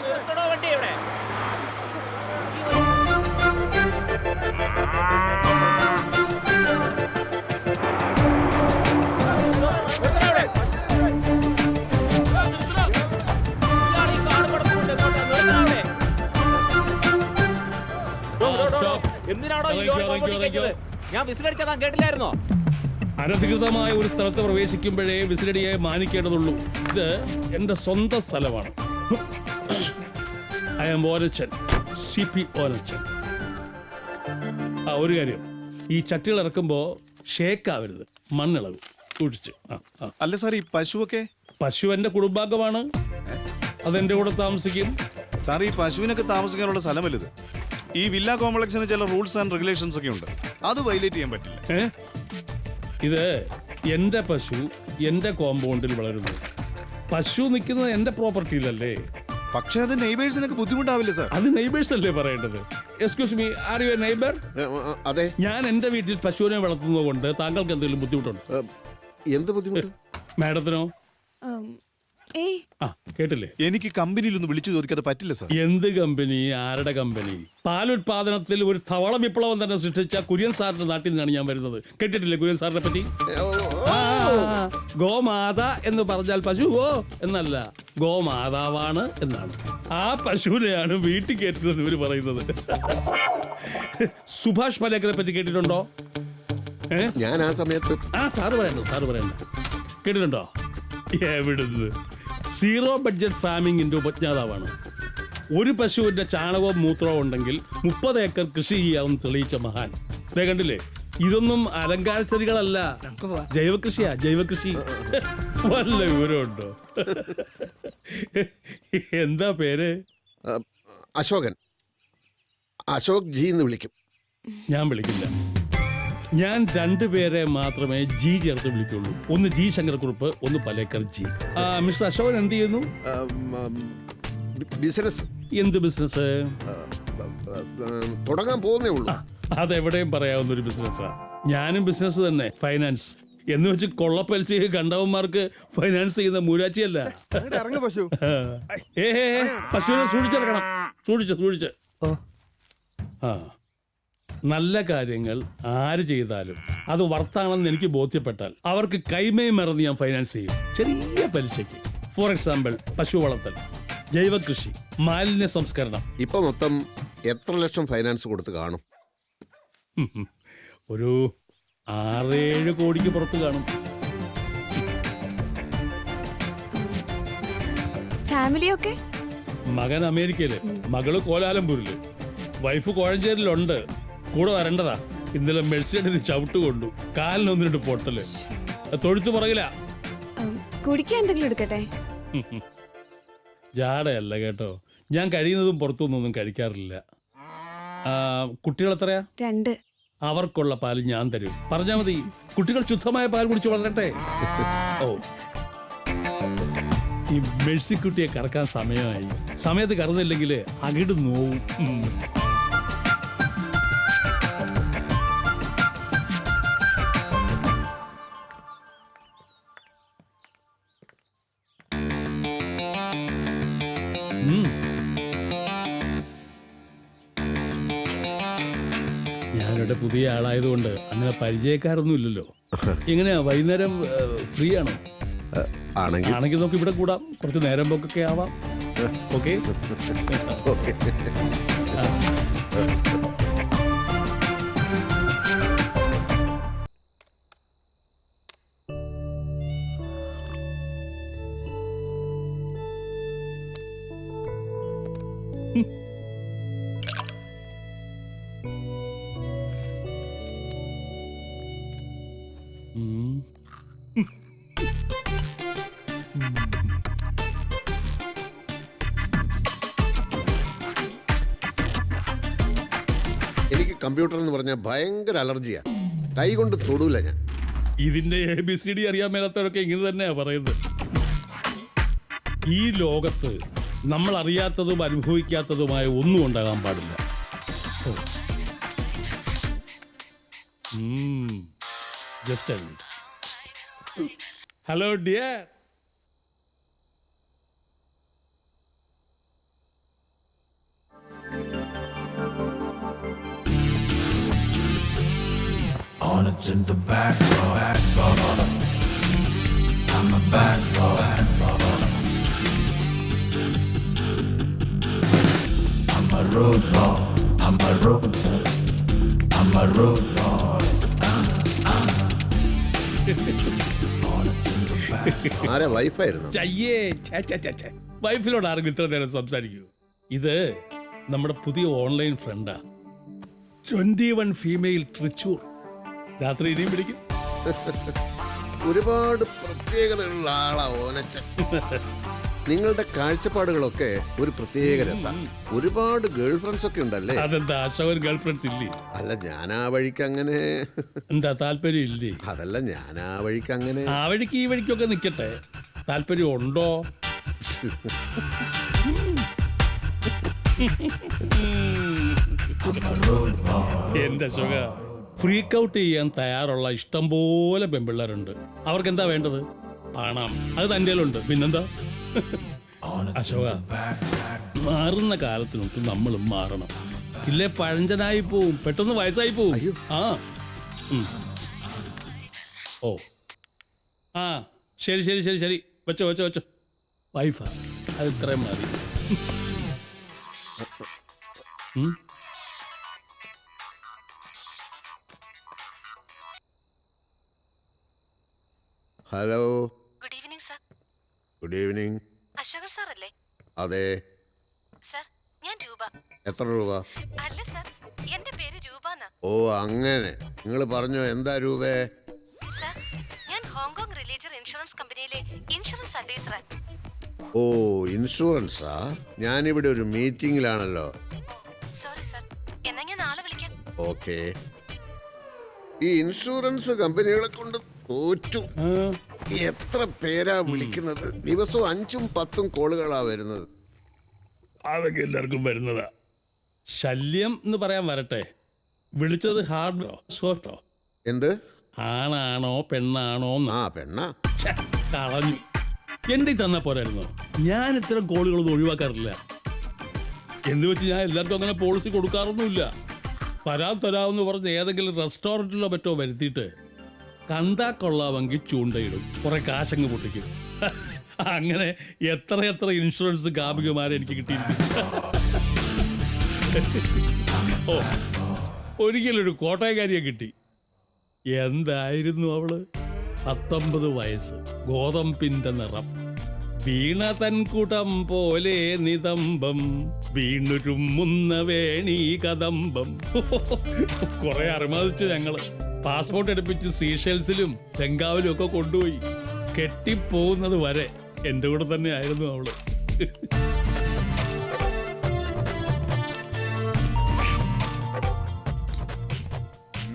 നിർത്തണോ വണ്ടി ഇവിടെ? എന്തിനാണോ ഈ ലോറി കൊണ്ടിരിക്കുന്നത്? ഞാൻ വിസിലടിച്ചാ താൻ കേട്ടില്ലായിരുന്നോ? അനധികൃതമായ ഒരു സ്ഥലത്ത് പ്രവേശിക്കുമ്പോഴേ വിസിലടിയെ മാനിക്കേണ്ടതുള്ളൂ. ഇത് എന്റെ സ്വന്തം സ്ഥലമാണ്. I am Orachan, CP Orachan. ഒരു കാര്യം, ഈ ചട്ടികൾ ഇറക്കുമ്പോ ഷേക്കാവരുത്, മണ്ണിളകും, സൂക്ഷിച്ച്. അല്ല സാർ, ഈ പശുവൊക്കെ? പശു എന്റെ കുടുംബാംഗമാണ്, അതെന്റെ കൂടെ താമസിക്കും. സാർ, ഈ പശുവിനൊക്കെ താമസിക്കാനുള്ള സ്ഥലമല്ലത്. ഈ വില്ല കോംപ്ലക്സിന് ചില റൂൾസ് ആൻഡ് റെഗുലേഷൻസ് ഒക്കെ ഉണ്ട്, അത് വയലേറ്റ് ചെയ്യാൻ പറ്റില്ല. ഇത് എന്റെ പശു എന്റെ കോമ്പൗണ്ടിൽ വളരുന്നു. പശു നിൽക്കുന്നത് എന്റെ പ്രോപ്പർട്ടിയിലല്ലേ? പക്ഷേ അത് നെയ്ബേഴ്സിനൊക്കെ ബുദ്ധിമുട്ടാവില്ല സാർ? അത് നെയ്ബേഴ്സ് അല്ലേ പറയേണ്ടത്? Excuse me, are you A neighbour? അതെ. ഞാൻ എന്റെ വീട്ടിൽ പശുവിനെ വളർത്തുന്നത് കൊണ്ട് താങ്കൾക്ക് എന്തെങ്കിലും ബുദ്ധിമുട്ടുണ്ടോ? എന്ത് ബുദ്ധിമുട്ട്? മാഡത്തിനോ? കേട്ടില്ലേ? എനിക്ക് കമ്പനിയിൽ ഒന്ന് വിളിച്ചു ചോദിക്കാതെ പറ്റില്ല സാർ. എന്ത് കമ്പനി? ആരുടെ കമ്പനി? പാലുത്പാദനത്തിൽ ഒരു ധവള വിപ്ലവം തന്നെ സൃഷ്ടിച്ച കുര്യൻ സാറിന്റെ നാട്ടിൽ നിന്നാണ് ഞാൻ വരുന്നത്. കേട്ടിട്ടില്ലേ കുര്യൻ സാറിനെ പറ്റി? ഗോമാത എന്ന് പറഞ്ഞാൽ പശുവോ എന്നല്ല, ഗോമാതാവാണ് എന്നാണ്. ആ പശുവിനെയാണ് വീട്ടിൽ കയറ്റുന്നത് ഇവര് പറയുന്നത്. സുഭാഷ് പലേക്കറെ പറ്റി കേട്ടിട്ടുണ്ടോ? ഞാൻ ആ സമയത്ത് സാറ് പറയണ്ട. കേട്ടിട്ടുണ്ടോ? എവിടുന്ന്? സീറോ ബഡ്ജറ്റ് ഫാമിങ്ങിന്റെ ഉപജ്ഞാതാവാണ്. ഒരു പശുവിന്റെ ചാണകവും മൂത്രവും ഉണ്ടെങ്കിൽ 30 ഏക്കർ കൃഷി ചെയ്യാമെന്ന് തെളിയിച്ച മഹാൻ. കണ്ടില്ലേ? ഇതൊന്നും അലങ്കാര ചെടികളല്ല, ജൈവകൃഷിയാ, ജൈവകൃഷി. വല്ല വിവരമുണ്ടോ? എന്താ പേര്? അശോകൻ. അശോക് ജി എന്ന് വിളിക്കും. ഞാൻ വിളിക്കില്ല. ഞാൻ 2 പേരെ മാത്രമേ ജി ചേർത്ത് വിളിക്കുള്ളൂ. ഒന്ന് ജി ശങ്കരക്കുറുപ്പ്, ഒന്ന് പലേക്കർ ജി. മിസ്റ്റർ അശോകൻ എന്ത് ചെയ്യുന്നു? ബിസിനസ്. എന്ത് ബിസിനസ്? തുടങ്ങാൻ പോകുന്നേ ഉള്ളൂ. അതെവിടെയും പറയാവുന്ന ഒരു ബിസിനസ്സാ. ഞാനും ബിസിനസ് തന്നെ, ഫൈനാൻസ്. എന്ന് വെച്ച് കൊള്ളപ്പലിശ കണ്ടവന്മാർക്ക് ഫൈനാൻസ് ചെയ്യുന്ന മൂരാച്ചിയല്ല. പശുവിനെ സൂക്ഷിച്ചിറക്കണം, സൂക്ഷിച്ച്. നല്ല കാര്യങ്ങൾ ആര് ചെയ്താലും അത് വർത്താണെന്ന് എനിക്ക് ബോധ്യപ്പെട്ടാൽ അവർക്ക് കൈമേ മറന്ന് ഞാൻ ഫൈനാൻസ് ചെയ്യും, ചെറിയ പലിശയ്ക്ക്. ഫോർ എക്സാമ്പിൾ, പശു വളർത്തൽ, ജൈവകൃഷി, മാലിന്യ സംസ്കരണം. ഇപ്പൊ മൊത്തം എത്ര ലക്ഷം ഫൈനാൻസ് കൊടുത്ത് കാണും? ഒരു 6-7 കോടിക്ക് പുറത്ത് കാണും. ഫാമിലിയൊക്കെ? മകൻ അമേരിക്കയില്, മകള് കോലാലംപൂരില്, വൈഫ് കോഴഞ്ചേരിലുണ്ട്. കൂടെ വരേണ്ടതാ. ഇന്നലെ മെഴ്സിഡന് ചവിട്ട് കൊണ്ടു, കാലിനൊന്നിട്ട് പൊട്ടല്. തൊഴുത്ത് പുറകില. കുടിക്കാൻ എന്തെങ്കിലും എടുക്കട്ടെ? ജാടയല്ല കേട്ടോ, ഞാൻ കഴിയുന്നതും പുറത്തുനിന്നൊന്നും കഴിക്കാറില്ല. കുട്ടികൾ എത്രയാ? 2. അവർക്കുള്ള പാല് ഞാൻ തരും, പറഞ്ഞാ മതി. കുട്ടികൾ ശുദ്ധമായ പാൽ കുടിച്ച് വളരട്ടെ. ഓ, ഈ മെഴ്സിക്കുട്ടിയെ കറക്കാൻ സമയമായി. സമയത്ത് കറന്നില്ലെങ്കിൽ അകിട് നോവും. ഞാനിവിടെ പുതിയ ആളായതുകൊണ്ട് അങ്ങനെ പരിചയക്കാരൊന്നും ഇല്ലല്ലോ. എങ്ങനെയാ, വൈകുന്നേരം ഫ്രീ ആണോ? ആണെങ്കിൽ നമുക്ക് ഇവിടെ കൂടാം, കുറച്ച് നേരം പോക്കൊക്കെ ആവാം. ഓക്കെ? എനിക്ക് കമ്പ്യൂട്ടർ എന്ന് പറഞ്ഞാൽ ഭയങ്കര അലർജിയാ, കൈ കൊണ്ട് തൊടൂല ഞാൻ. ഇതിന്റെ ABCD അറിയാൻ മേലാത്തവരൊക്കെ ഇങ്ങനെ തന്നെയാ പറയുന്നത്. ഈ ലോകത്ത് നമ്മൾ അറിയാത്തതും അനുഭവിക്കാത്തതുമായ ഒന്നും ഉണ്ടാകാൻ പാടില്ല. Just hello dear. Hornets in the back, bad boy. I'm a bad boy. I'm a road boy. I'm a road boy. I'm a road boy. Hornets in the back. ആരെ വൈഫായിരുന്നു? ചയ്യേ വൈഫിനോട് ആരെങ്കിലും ഇത്ര നേരം സംസാരിക്കൂ. ഇത് നമ്മുടെ പുതിയ ഓൺലൈൻ ഫ്രണ്ടാ. 21 ഫീമെയിൽ ട്രിച്ചൂർ. രാത്രി ഇനിയും പിടിക്കും. ഒരുപാട് പ്രത്യേകതയുള്ള ആളാ ഓനച്ചൻ. നിങ്ങളുടെ കാഴ്ചപ്പാടുകളൊക്കെ ഒരു പ്രത്യേക രസം. ഒരുപാട് ഗേൾ ഫ്രണ്ട്സ് ഒക്കെ ഉണ്ടല്ലേ? അതെന്താ അശോകൻ ഗേൾ ഫ്രണ്ട്സ് ഇല്ലേ? അല്ല, ഞാൻ ആ വഴിക്ക് അങ്ങനെ. എന്താ താല്പര്യം ഇല്ലേ? അതല്ല, ഞാൻ ആ വഴിക്ക് അങ്ങനെ. ആ വഴിക്ക് ഈ വഴിക്കൊക്കെ നിക്കട്ടെ, താല്പര്യം ഉണ്ടോ? എന്റെ അശോക, ഫ്രീക്ക് ഔട്ട് ചെയ്യാൻ തയ്യാറുള്ള ഇഷ്ടം പോലെ പെൺപിള്ളേരുണ്ട്. അവർക്ക് എന്താ വേണ്ടത്? പണം. അത് തൻ്റെ ഉണ്ട്. പിന്നെന്താ അശോക, മാറുന്ന കാലത്തിനൊട്ട് നമ്മളും മാറണം. ഇല്ലേ പഴഞ്ചനായി പോവും, പെട്ടെന്ന് വയസ്സായി പോവും. ആ ഓ ആ ശരി ശരി ശരി ശരി, വെച്ചോ വെച്ചോ വെച്ചോ. വൈഫാ, അത് ഇത്രയും മതി. Hello. Good evening sir. Good evening. Ashokan sir അല്ലേ? അതെ. സർ, ഞാൻ രൂപ. എത്ര രൂപ? അല്ല സർ, എന്റെ പേര് രൂപന്നാ. ഓ അങ്ങനെ. നിങ്ങൾ പറഞ്ഞോ, എന്താ രൂപേ? സർ, ഞാൻ ഹോങ്കോങ് റിലീജിയർ ഇൻഷുറൻസ് കമ്പനിയിലെ ഇൻഷുറൻസ് അഡ്വൈസറാ. ഓ, ഇൻഷുറൻസാ? ഞാനിവിടെ ഒരു മീറ്റിംഗിലാണല്ലോ. സോറി സർ, എന്നാ ഞാൻ നാളെ വിളിക്കാം. ഓക്കെ. ഈ ഇൻഷുറൻസ് കമ്പനികളെ കൊണ്ട് തോറ്റു. എത്ര പേരാ വിളിക്കുന്നത്? ദിവസവും 5ഉം 10ഉം കോളുകളാ വരുന്നത്. അതൊക്കെ എല്ലാവർക്കും വരുന്നതാ. ശല്യം എന്ന് പറയാൻ വരട്ടെ. വിളിച്ചത് ഹാർഡോ സോഫ്റ്റോ? എന്ത്? ആണാണോ പെണ്ണാണോ? ആ പെണ്ണാ. കളഞ്ഞു. എന്റെ തന്നാ പോരായിരുന്നോ? ഞാൻ ഇത്തരം കോളുകളൊന്നും ഒഴിവാക്കാറില്ല. എന്ന് വെച്ച് ഞാൻ എല്ലാവർക്കും അങ്ങനെ പോളിസി കൊടുക്കാറൊന്നുമില്ല. തരാമെന്ന് പറഞ്ഞ് ഏതെങ്കിലും റെസ്റ്റോറൻറ്റിലോ മറ്റോ വരുത്തിയിട്ട് കണ്ടാ കൊള്ളാമെങ്കിൽ ചൂണ്ടയിടും, കുറെ കാശങ്ങ് പൊട്ടിക്കും. അങ്ങനെ എത്ര എത്ര ഇൻഷുറൻസ് ഗാമികമാരെ എനിക്ക് കിട്ടിയിരിക്കും. ഓ, ഒരിക്കലൊരു കോട്ടയക്കാരിയെ കിട്ടി. എന്തായിരുന്നു അവള്? 19 വയസ്സ്, ഗോതമ്പിന്റെ നിറം, വീണ തൻകുടം പോലെ നിതംബം, വീണുരുമുന്ന വേണി കദംബം. കുറെ അറുമതിച്ചു ഞങ്ങള്. പാസ്പോർട്ട് എടുപ്പിച്ച് സീഷെൽസിലും ബംഗാവിലും ഒക്കെ കൊണ്ടുപോയി. കെട്ടിപ്പോകുന്നത് വരെ എൻ്റെ കൂടെ തന്നെ ആയിരുന്നു അവള്.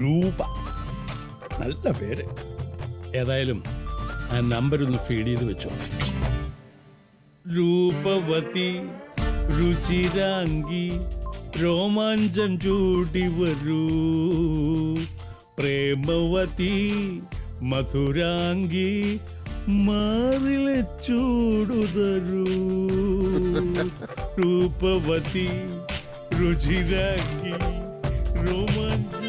രൂപ, നല്ല പേര്. ഏതായാലും ആ നമ്പർ ഒന്ന് ഫീഡ് ചെയ്ത് വെച്ചോ. രൂപവതി രുചിരാംഗി രോമാഞ്ചം ചൂടി വരൂ, പ്രേമവതി മധുരാംഗി മാറിലെ ചൂടുതരൂ. രൂപവതി രുചിരാംഗി രോമാഞ്ചം.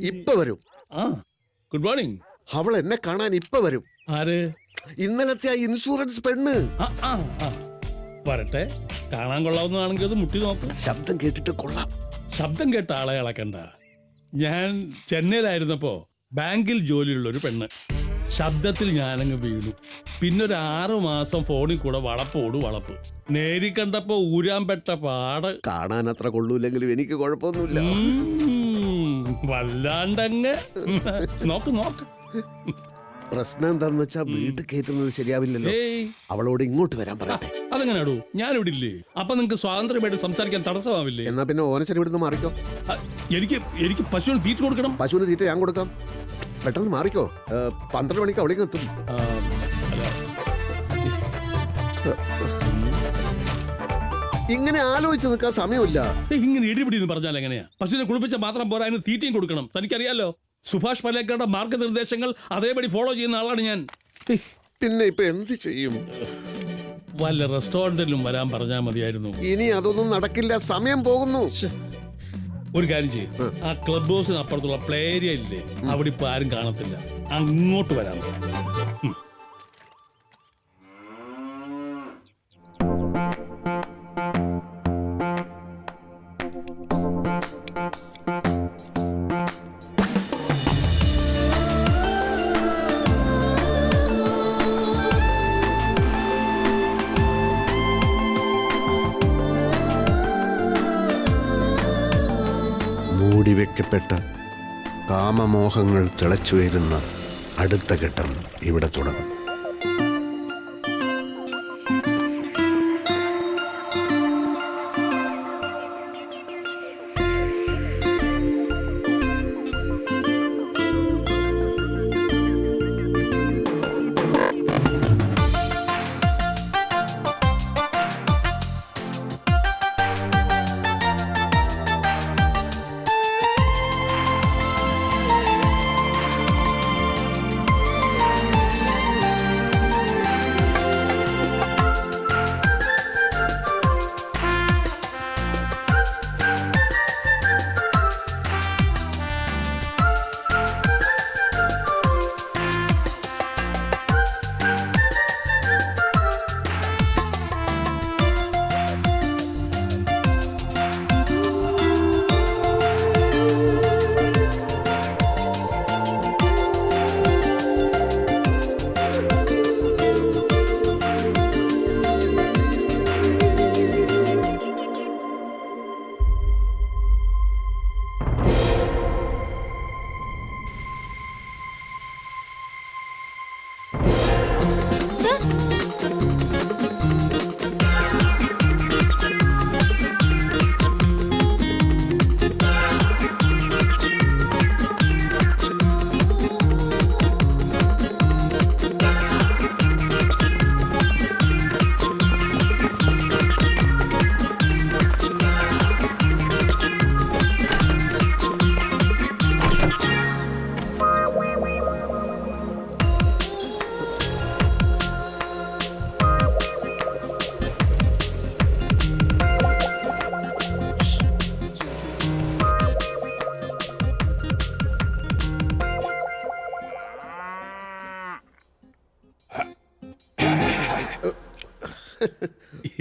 ഇപ്പൊ വരും. Good morning. അവൾ എന്നെ കാണാൻ ഇപ്പൊ വരും. ആര്? ഇന്നലത്തെ ആ ഇൻഷുറൻസ് പെണ്ണ്. വരട്ടെ, കാണാൻ കൊള്ളാവുന്നതാണെങ്കിൽ അത് മുട്ടി നോക്കാം. ശബ്ദം കേട്ടിട്ട് കൊള്ളാം. ശബ്ദം കേട്ട ആളെ ഇളക്കണ്ട. ഞാൻ ചെന്നൈയിലായിരുന്നപ്പോ ബാങ്കിൽ ജോലിയുള്ള ഒരു പെണ്ണ്. ശബ്ദത്തിൽ ഞാനങ്ങ് വീണു. പിന്നൊരു 6 മാസം ഫോണിൽ കൂടെ വളപ്പോട് വളപ്പ്. നേരി കണ്ടപ്പോ ഊരാൻ പെട്ട പാട്. കാണാൻ അത്ര കൊള്ളൂല്ലെങ്കിലും എനിക്ക് കുഴപ്പമൊന്നുമില്ല. വല്ലാണ്ടങ്ങ് നോക്ക് നോക്ക്. പ്രശ്നം എന്താന്ന് വെച്ചാ വീട്ടിൽ കയറ്റുന്നത് ശരിയാവില്ലല്ലോ. അവളോട് ഇങ്ങോട്ട് വരാൻ പറയട്ടെ. അതെങ്ങനാടൂ? ഞാനിവിടെ ഇല്ലേ? അപ്പൊ നിങ്ങക്ക് സ്വാതന്ത്ര്യമായിട്ട് സംസാരിക്കാൻ തടസ്സമാവില്ലേ? എന്നാ പിന്നെ ഓനച്ചൻ ഇവിടുന്ന് മാറിക്കോ. എനിക്ക് പശുവിന് തീറ്റ കൊടുക്കണം. പശുവിന് തീറ്റ ഞാൻ കൊടുക്കാം. പെട്ടെന്ന് മാറിക്കോ. 12 മണിക്ക് അവളേക്ക് എത്തും. ഇങ്ങനെ ആലോചിച്ച് നിൽക്കാൻ സമയമില്ല. ഇങ്ങനെ ഇടിപിടി എന്ന് പറഞ്ഞാൽ എങ്ങനെയാ? പശുവിനെ കുളിപ്പിച്ച മാത്രം പോരാ, അതിന് തീറ്റയും കൊടുക്കണം. തനിക്കറിയാലോ, സുഭാഷ് പലേക്കറുടെ മാർഗനിർദ്ദേശങ്ങൾ അതേപടി ഫോളോ ചെയ്യുന്ന ആളാണ് ഞാൻ. പിന്നെ ഇപ്പൊ എന്ത് ചെയ്യും? വല്ല റെസ്റ്റോറന്റിലും വരാൻ പറഞ്ഞാൽ മതിയായിരുന്നു. ഇനി അതൊന്നും നടക്കില്ല, സമയം പോകുന്നു. ഒരു കാര്യം ചെയ്യും, ആ ക്ലബ് ഹൗസിന് അപ്പുറത്തുള്ള പ്ലേ ഏരിയ ഇല്ലേ, അവിടെ ഇപ്പൊ ആരും കാണത്തില്ല, അങ്ങോട്ട് വരാൻ. മൂടിവെക്കപ്പെട്ട കാമമോഹങ്ങൾ തിളച്ചുയരുന്ന അടുത്ത ഘട്ടം ഇവിടെ തുടങ്ങും.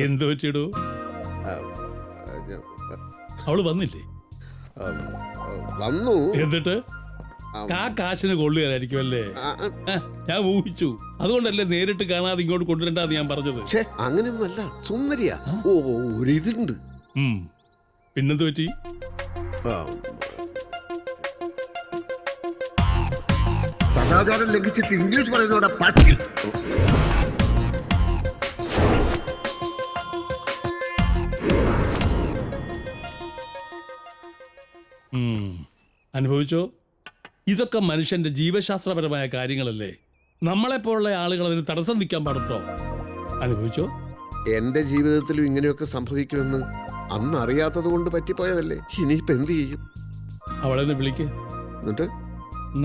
എന്ത് പറ്റിയിടൂ? അവള് വന്നില്ലേ? വന്നു. എന്നിട്ട് കാശിന് കൊള്ളുകയായിരിക്കും അല്ലേ? ഞാൻ ഊഹിച്ചു. അതുകൊണ്ടല്ലേ നേരിട്ട് കാണാതെ ഇങ്ങോട്ട് കൊണ്ടുവരണ്ടെന്ന് ഞാൻ പറഞ്ഞത്. അങ്ങനെയൊന്നുമല്ല, സുന്ദരിയാ. ഓ, ഒരിതുണ്ട്. പിന്നെന്ത് പറ്റി? സദാചാരം ലംഘിച്ചിട്ട് ഇംഗ്ലീഷ് പറയുന്നതോടെ പട്ടി. അനുഭവിച്ചോ? ഇതൊക്കെ മനുഷ്യന്റെ ജീവശാസ്ത്രപരമായ കാര്യങ്ങളല്ലേ. നമ്മളെപ്പോലുള്ള ആളുകൾ അതിന് തടസ്സം നിൽക്കാൻ പാടുണ്ടോ? അനുഭവിച്ചോ? എന്റെ ജീവിതത്തിലും ഇങ്ങനെയൊക്കെ സംഭവിക്കുമെന്ന് അന്ന് അറിയാത്തത് കൊണ്ട് പറ്റിപ്പോയതല്ലേ. ഇനിയിപ്പോ എന്ത് ചെയ്യും? അവളെ വിളിക്ക്. എന്നിട്ട്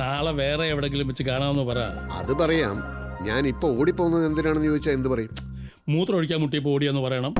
നാളെ വേറെ എവിടെങ്കിലും വെച്ച് കാണാമെന്ന് പറ. അത് പറയാം. ഞാൻ ഇപ്പൊ ഓടിപ്പോകുന്നത് എന്തിനാണെന്ന് ചോദിച്ചാൽ എന്ത് പറയും? മൂത്രം ഒഴിക്കാൻ മുട്ടിയപ്പോ ഓടിയെന്ന് പറയണം.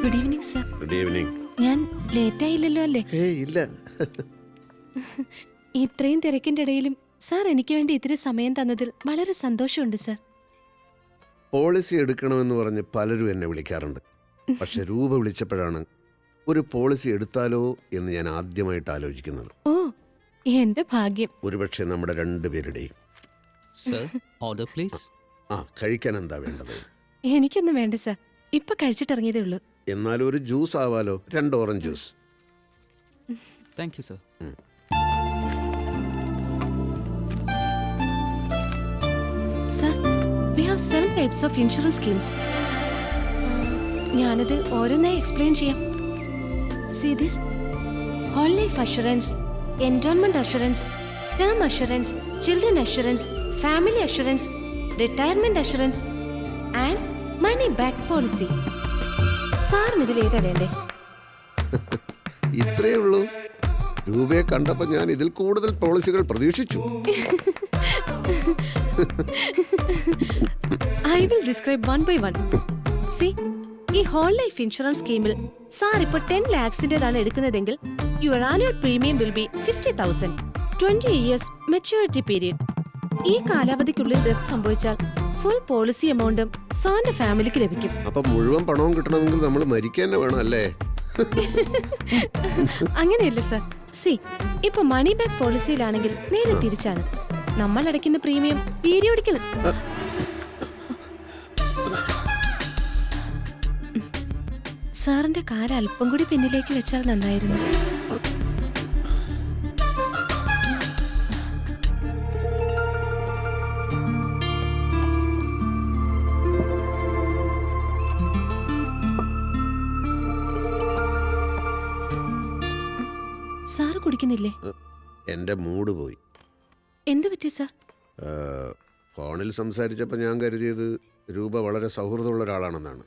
Good evening sir. Good evening. ഞാൻ ലേറ്റ് ആയില്ലല്ലോ അല്ലേ? ഇല്ല. ഇത്രയും തിരക്കിന്റെ ഇടയിലും സാർ എനിക്ക് വേണ്ടി ഇത്തിരി സമയം തന്നതിൽ വളരെ സന്തോഷമുണ്ട് സർ. പോളിസി എടുക്കണമെന്ന് പറഞ്ഞ് പലരും എന്നെ വിളിക്കാറുണ്ട്. പക്ഷെ രൂപ വിളിച്ചപ്പോഴാണ് ഒരു പോളിസി എടുത്താലോ എന്ന് ഞാൻ ആദ്യമായിട്ട് ആലോചിക്കുന്നത്. ഓ, എന്റെ ഭാഗ്യം. ഒരുപക്ഷെ നമ്മുടെ രണ്ടുപേരുടെയും. Order please. കഴിക്കാൻ എന്താ വേണ്ടത്? എനിക്കൊന്നും വേണ്ട സർ, ഇപ്പൊ കഴിച്ചിട്ടിറങ്ങിയതേ ഉള്ളൂ. എന്നാൽ ഒരു ജ്യൂസ് ആവാലോ, 2 orange juice. Thank you sir. Sir, we have 7 types of insurance schemes. ഞാനത് ഓരോന്നായി എക്സ്പ്ലെയിൻ ചെയ്യാം. See this? Whole life assurance, endowment assurance, term assurance, children assurance, family assurance, retirement assurance and money back policy. സാറിന് ഇതിൽ ഏതാ വേണ്ടേ? ഇത്രയേ ഉള്ളൂ. രൂപയെ കണ്ടപ്പോൾ ഞാൻ ഇതിൽ കൂടുതൽ പോളിസികൾ പ്രതീക്ഷിച്ചു. I will describe one by one. See, ഈ ഹോൾ ലൈഫ് ഇൻഷുറൻസ് സ്കീമിൽ സാർ ഇപ്പോൾ 10 lakhsന്റേതാണ് എടുക്കുന്നതെങ്കിൽ your annual premium will be 50,000. 20 years maturity period. ഈ കാലാവധിക്കുള്ളിൽ ഡെത്ത് സംഭവിച്ചാൽ ഫുൾ പോളിസി എമൗണ്ടും സാറിന്റെ ഫാമിലിക്ക് ലഭിക്കും. അപ്പൊ മുഴുവൻ പണവും കിട്ടണമെങ്കിൽ നമ്മൾ മരിക്കാൻ വേണം അല്ലേ? അങ്ങനെയല്ല സർ. സി, ഇപ്പൊ മണി ബാക്ക് പോളിസിയിലാണെങ്കിൽ നേരെ തിരിച്ചാണ്. നമ്മൾ അടയ്ക്കുന്ന പ്രീമിയം പീരിയോഡിക്കൽ. സാറിന്റെ കാല അല്പം കൂടി പിന്നിലേക്ക് വെച്ചാൽ നന്നായിരുന്നു. സാറ് കുടിക്കുന്നില്ലേ? എന്റെ മൂഡ് പോയി. എന്ത് പറ്റി സാർ? ഫോണിൽ സംസാരിച്ചപ്പോൾ ഞാൻ കരുതിയത് രൂപ വളരെ സൗഹൃദമുള്ള ഒരാളാണെന്നാണ്.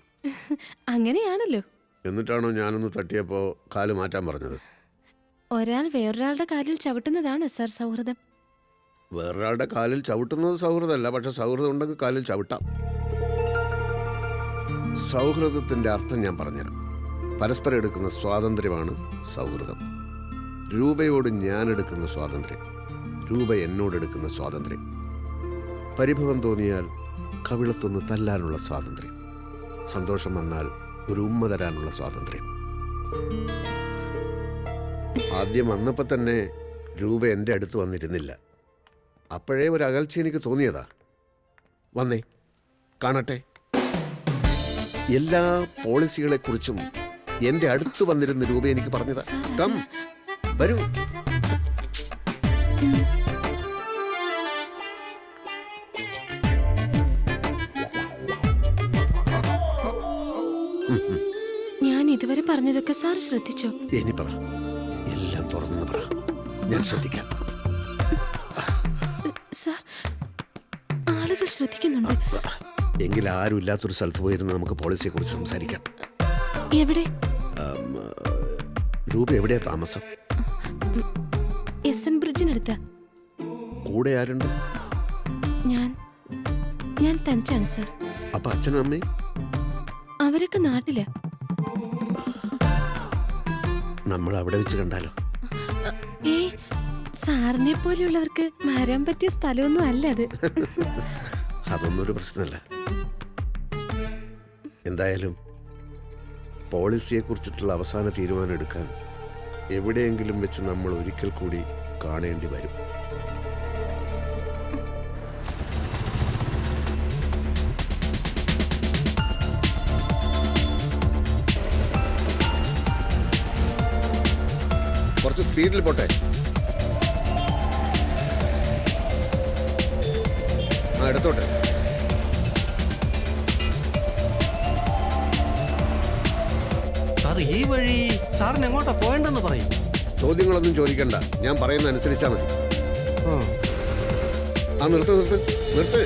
അങ്ങനെയാണല്ലോ. എന്നിട്ടാണോ ഞാനൊന്ന് തട്ടിയപ്പോൾ കാല് മാറ്റാൻ പറഞ്ഞത്? ഒരാൾ വേറൊരാളുടെ കാലിൽ ചവിട്ടുന്നതാണ് സാർ സൗഹൃദം. വേറൊരാളുടെ കാലിൽ ചവിട്ടുന്നത് സൗഹൃദമല്ല, പക്ഷെ സൗഹൃദം ഉണ്ടെങ്കിൽ കാലിൽ ചവിട്ടാം. സൗഹൃദത്തിൻ്റെ അർത്ഥം ഞാൻ പറഞ്ഞുതരാം. പരസ്പരം എടുക്കുന്ന സ്വാതന്ത്ര്യമാണ് സൗഹൃദം. രൂപയോട് ഞാൻ എടുക്കുന്ന സ്വാതന്ത്ര്യം, രൂപ എന്നോടെടുക്കുന്ന സ്വാതന്ത്ര്യം. പരിഭവം തോന്നിയാൽ കവിളത്തൊന്ന് തല്ലാനുള്ള സ്വാതന്ത്ര്യം, സന്തോഷം വന്നാൽ ഒരു ഉമ്മ തരാനുള്ള സ്വാതന്ത്ര്യം. ആദ്യം വന്നപ്പോൾ തന്നെ രൂപ എൻ്റെ അടുത്ത് വന്നിരുന്നില്ല. അപ്പോഴേ ഒരു അകൽച്ച എനിക്ക് തോന്നിയതാ. വന്നേ, കാണട്ടെ. എല്ലാ പോളിസികളെക്കുറിച്ചും എൻ്റെ അടുത്ത് വന്നിരുന്ന രൂപ എനിക്ക് പറഞ്ഞതാ. കം, വരൂ. ഞാൻ ഇതുവരെ പറഞ്ഞതൊക്കെ സാർ ശ്രദ്ധിച്ചോ? ഇനി പറ, എല്ലാം തുറന്നു പറ, ഞാൻ ശ്രദ്ധിക്കാം. സാർ, ആളുകൾ ശ്രദ്ധിക്കുന്നുണ്ട്. എങ്കിൽ ആരും ഇല്ലാത്തൊരു സ്ഥലത്ത് പോയിരുന്ന് നമുക്ക് പോളിസിയെ കുറിച്ച് സംസാരിക്കാം. എവിടെ? രൂപ എവിടെയാ താമസം? SN ബ്രിഡ്ജിനടുത്ത. കൂടെ ആരുണ്ട്? ഞാൻ തനിച്ചാണ് സാർ. അപ്പൊ അച്ഛനും അമ്മയും? അവരൊക്കെ നാട്ടില. നമ്മൾ അവിടെ വെച്ച് കണ്ടാലോ? സാറിനെ പോലെയുള്ളവർക്ക് മാറാൻ പറ്റിയ സ്ഥലമൊന്നും അല്ല അത്. അതൊന്നും ഒരു പ്രശ്നമല്ല. എന്തായാലും പോളിസിയെ കുറിച്ചിട്ടുള്ള അവസാന തീരുമാനം എടുക്കാൻ എവിടെയെങ്കിലും വെച്ച് നമ്മൾ ഒരിക്കൽ കൂടി കാണേണ്ടി വരും. കുറച്ച് സ്പീഡിൽ പോട്ടെ. എടുത്തോട്ടെ. സാർ, ഈ വഴി സാറിന് എങ്ങോട്ടാ പോയെന്ന് പറയും. ചോദ്യങ്ങളൊന്നും ചോദിക്കണ്ട, ഞാൻ പറയുന്ന അനുസരിച്ചാ മതി. നിർത്ത് നിർത്ത് നിർത്ത്.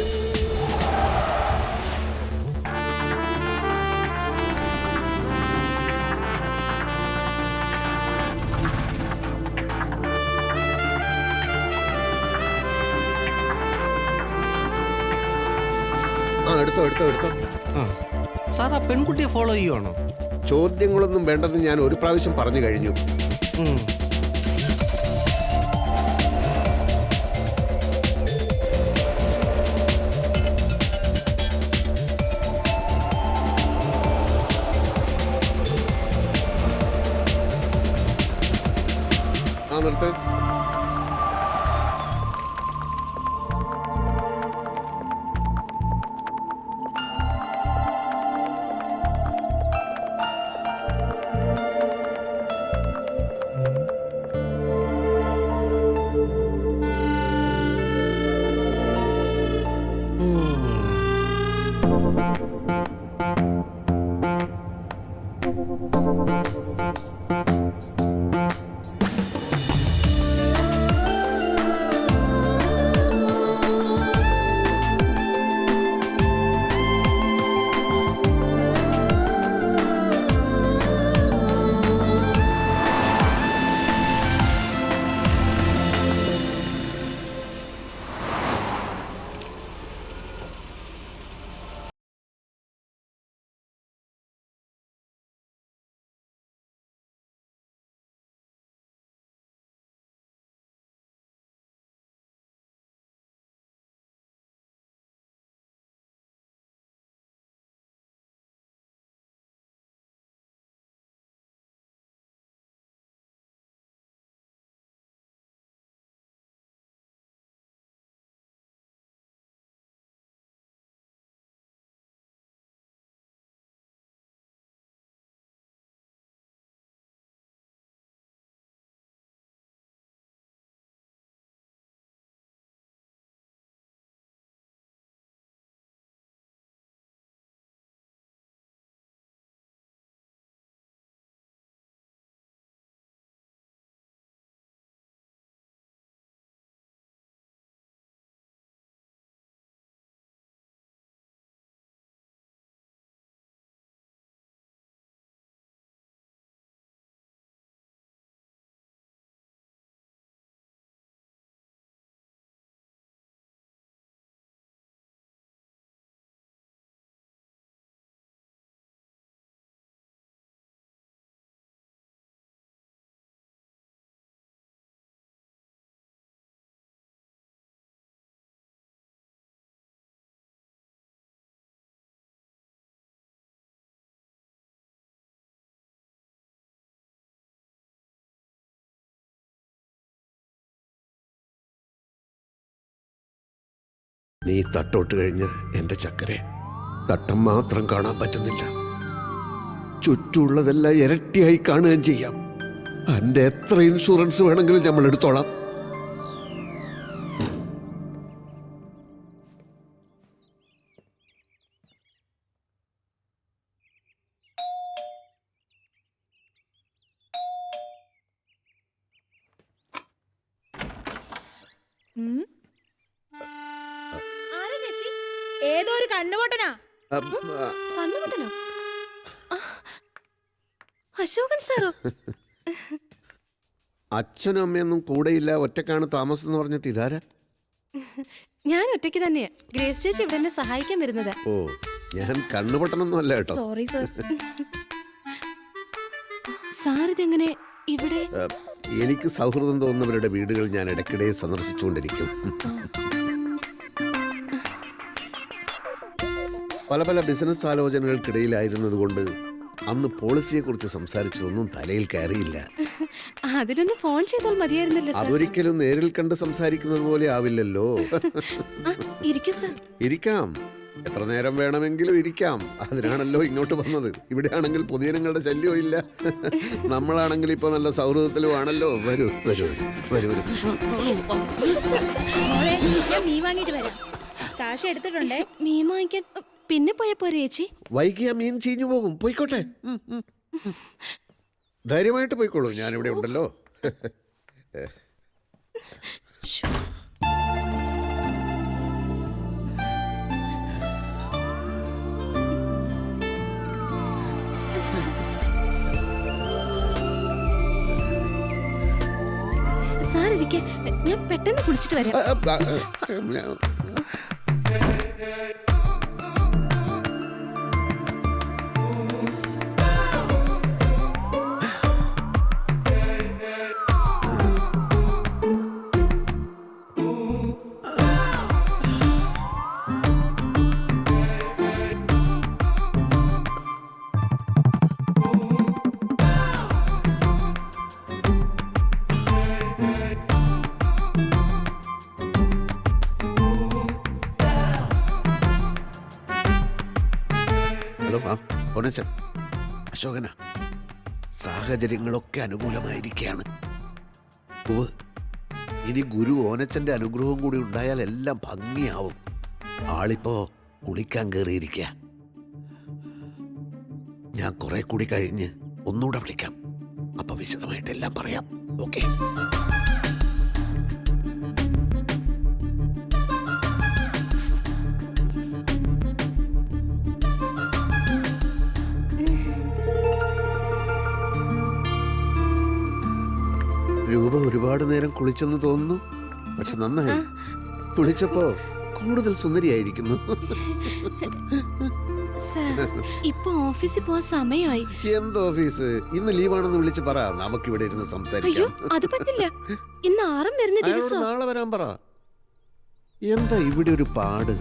എടുത്തോ എടുത്തോ എടുത്തോ. സാർ, ആ പെൺകുട്ടിയെ ഫോളോ ചെയ്യുവാണോ? ചോദ്യങ്ങളൊന്നും വേണ്ടെന്ന് ഞാൻ ഒരു പ്രാവശ്യം പറഞ്ഞു കഴിഞ്ഞു. നിർത്ത്. നീ തട്ടോട്ട് കഴിഞ്ഞ് എൻ്റെ ചക്കരെ തട്ടം മാത്രം കാണാൻ പറ്റുന്നില്ല, ചുറ്റുമുള്ളതെല്ലാം ഇരട്ടിയായി കാണുകയും ചെയ്യാം. എൻ്റെ എത്ര ഇൻഷുറൻസ് വേണമെങ്കിലും നമ്മൾ എടുത്തോളാം. ഏതോ ഒരു കണ്ണുപൊട്ടനാ. കണ്ണുപൊട്ടനോ? അശോകൻ സാറോ? അച്ഛനും അമ്മയൊന്നും കൂടെയില്ല, ഒറ്റക്കാണ് താമസം എന്ന് പറഞ്ഞിട്ട് ഇതാരാ? ഞാൻ ഒറ്റയ്ക്ക് തന്നെയാ. ഗ്രേസ് ചേച്ചി ഇവിടെ എന്നെ സഹായിക്കാൻ വരുന്നത്. ഓ, ഞാൻ കണ്ണുപൊട്ടനൊന്നും അല്ല കേട്ടോ. Sorry sir. സാർ ഇതെങ്ങനെ ഇവിടെ? എനിക്ക് സൗഹൃദം തോന്നുന്നവരുടെ വീടുകൾ ഞാൻ ഇടയ്ക്കിടെ സന്ദർശിച്ചുകൊണ്ടിരിക്കും. പല പല ബിസിനസ് ആലോചനകൾക്കിടയിലായിരുന്നതുകൊണ്ട് അന്ന് പോളിസിയെക്കുറിച്ച് സംസാരിച്ചതൊന്നും തലയിൽ കയറിയില്ല. അതിനൊന്ന് ഫോൺ ചെയ്താൽ മതിയായിരുന്നല്ലോ സാർ. അതൊരിക്കലും നേരിൽ കണ്ട് സംസാരിക്കുന്നത് പോലെ ആവില്ലല്ലോ. ഇരിക്കൂ സാർ. ഇരിക്കാം, എത്ര നേരം വേണമെങ്കിലും ഇരിക്കാം. അതിനാണല്ലോ ഇങ്ങോട്ട് വന്നത്. ഇവിടെയാണെങ്കിൽ പൊതുജനങ്ങളുടെ ശല്യവും ഇല്ല, നമ്മളാണെങ്കിൽ ഇപ്പൊ നല്ല സൗഹൃദത്തിലും ആണല്ലോ. വരൂ വരൂ വരൂ വരൂ. ഞാൻ മീൻ വാങ്ങിട്ട് വരാം. കാശ് എടുത്തിട്ടുണ്ടേ. മീൻ വാങ്ങിക്കാൻ പിന്നെ പോയ പോരെ ചേച്ചി? വൈകിയ മീൻ ചീഞ്ഞു പോകും. പോയിക്കോട്ടെ, ധൈര്യമായിട്ട് പോയിക്കോളൂ, ഞാനിവിടെ ഉണ്ടല്ലോ. സാർ ഇരിക്കെ, ഞാൻ പെട്ടെന്ന് കുളിച്ചിട്ട് വരാം. അശോകന, സാഹചര്യങ്ങളൊക്കെ അനുകൂലമായിരിക്കുകയാണ്. ഇനി ഗുരു ഓനച്ചന്റെ അനുഗ്രഹവും കൂടി ഉണ്ടായാൽ എല്ലാം ഭംഗിയാവും. ആളിപ്പോ കുളിക്കാൻ കയറിയിരിക്കുക. ഞാൻ കുറെ കൂടി കഴിഞ്ഞ് ഒന്നുകൂടെ വിളിക്കാം, അപ്പൊ വിശദമായിട്ടെല്ലാം പറയാം. ഓക്കെ? രൂപ ഒരുപാട് നേരം കുളിച്ചെന്ന് തോന്നുന്നു, പക്ഷെ നന്നായി. കുളിച്ചപ്പോ കൂടുതൽ സുന്ദരിയായിരിക്കുന്നു. ഇപ്പൊ ഓഫീസിൽ പോവാൻ സമയമായി. എന്ത് ഓഫീസ്? ഇന്ന് ലീവാണെന്ന് വിളിച്ച് പറ, നമുക്കിവിടെ ഇരുന്ന് അയ്യോ, സംസാരിക്കാം. അത് പറ്റില്ല. ഇന്ന് ആറും വരുന്ന ദിവസം. നാളെ വരാൻ പറ. എന്താ ഇവിടെ ഒരു പാട്?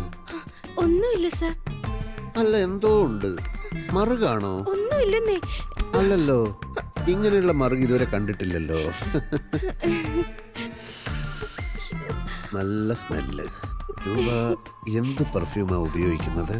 ഒന്നുമില്ല സാർ. അല്ല, എന്തോ ഉണ്ട്. മറുകാണോ? ഒന്നുമില്ലെന്നേ. അല്ലല്ലോ, ഇങ്ങനെയുള്ള മറുക് ഇതുവരെ കണ്ടിട്ടില്ലല്ലോ. നല്ല സ്മെല്ല്. രൂപ എന്ത് പെർഫ്യൂമാ ഉപയോഗിക്കുന്നത്?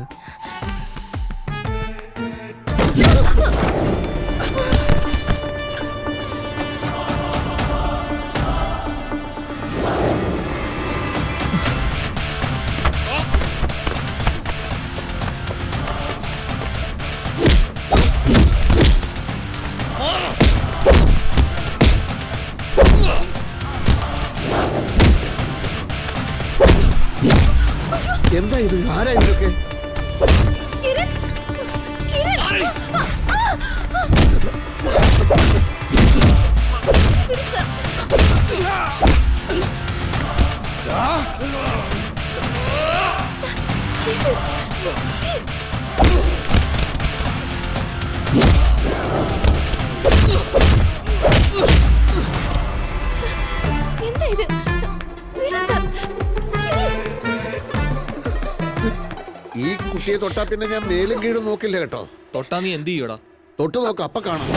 എന്താ ഇത്? ആരാ ഇതൊക്കെ? എന്താ ഇത്? ഈ കുട്ടിയെ തൊട്ടാ പിന്നെ ഞാൻ മേലും കീഴും നോക്കില്ല കേട്ടോ. തൊട്ടാ നീ എന്ത് ചെയ്യൂടാ? തൊട്ട് നോക്ക, അപ്പ കാണാം.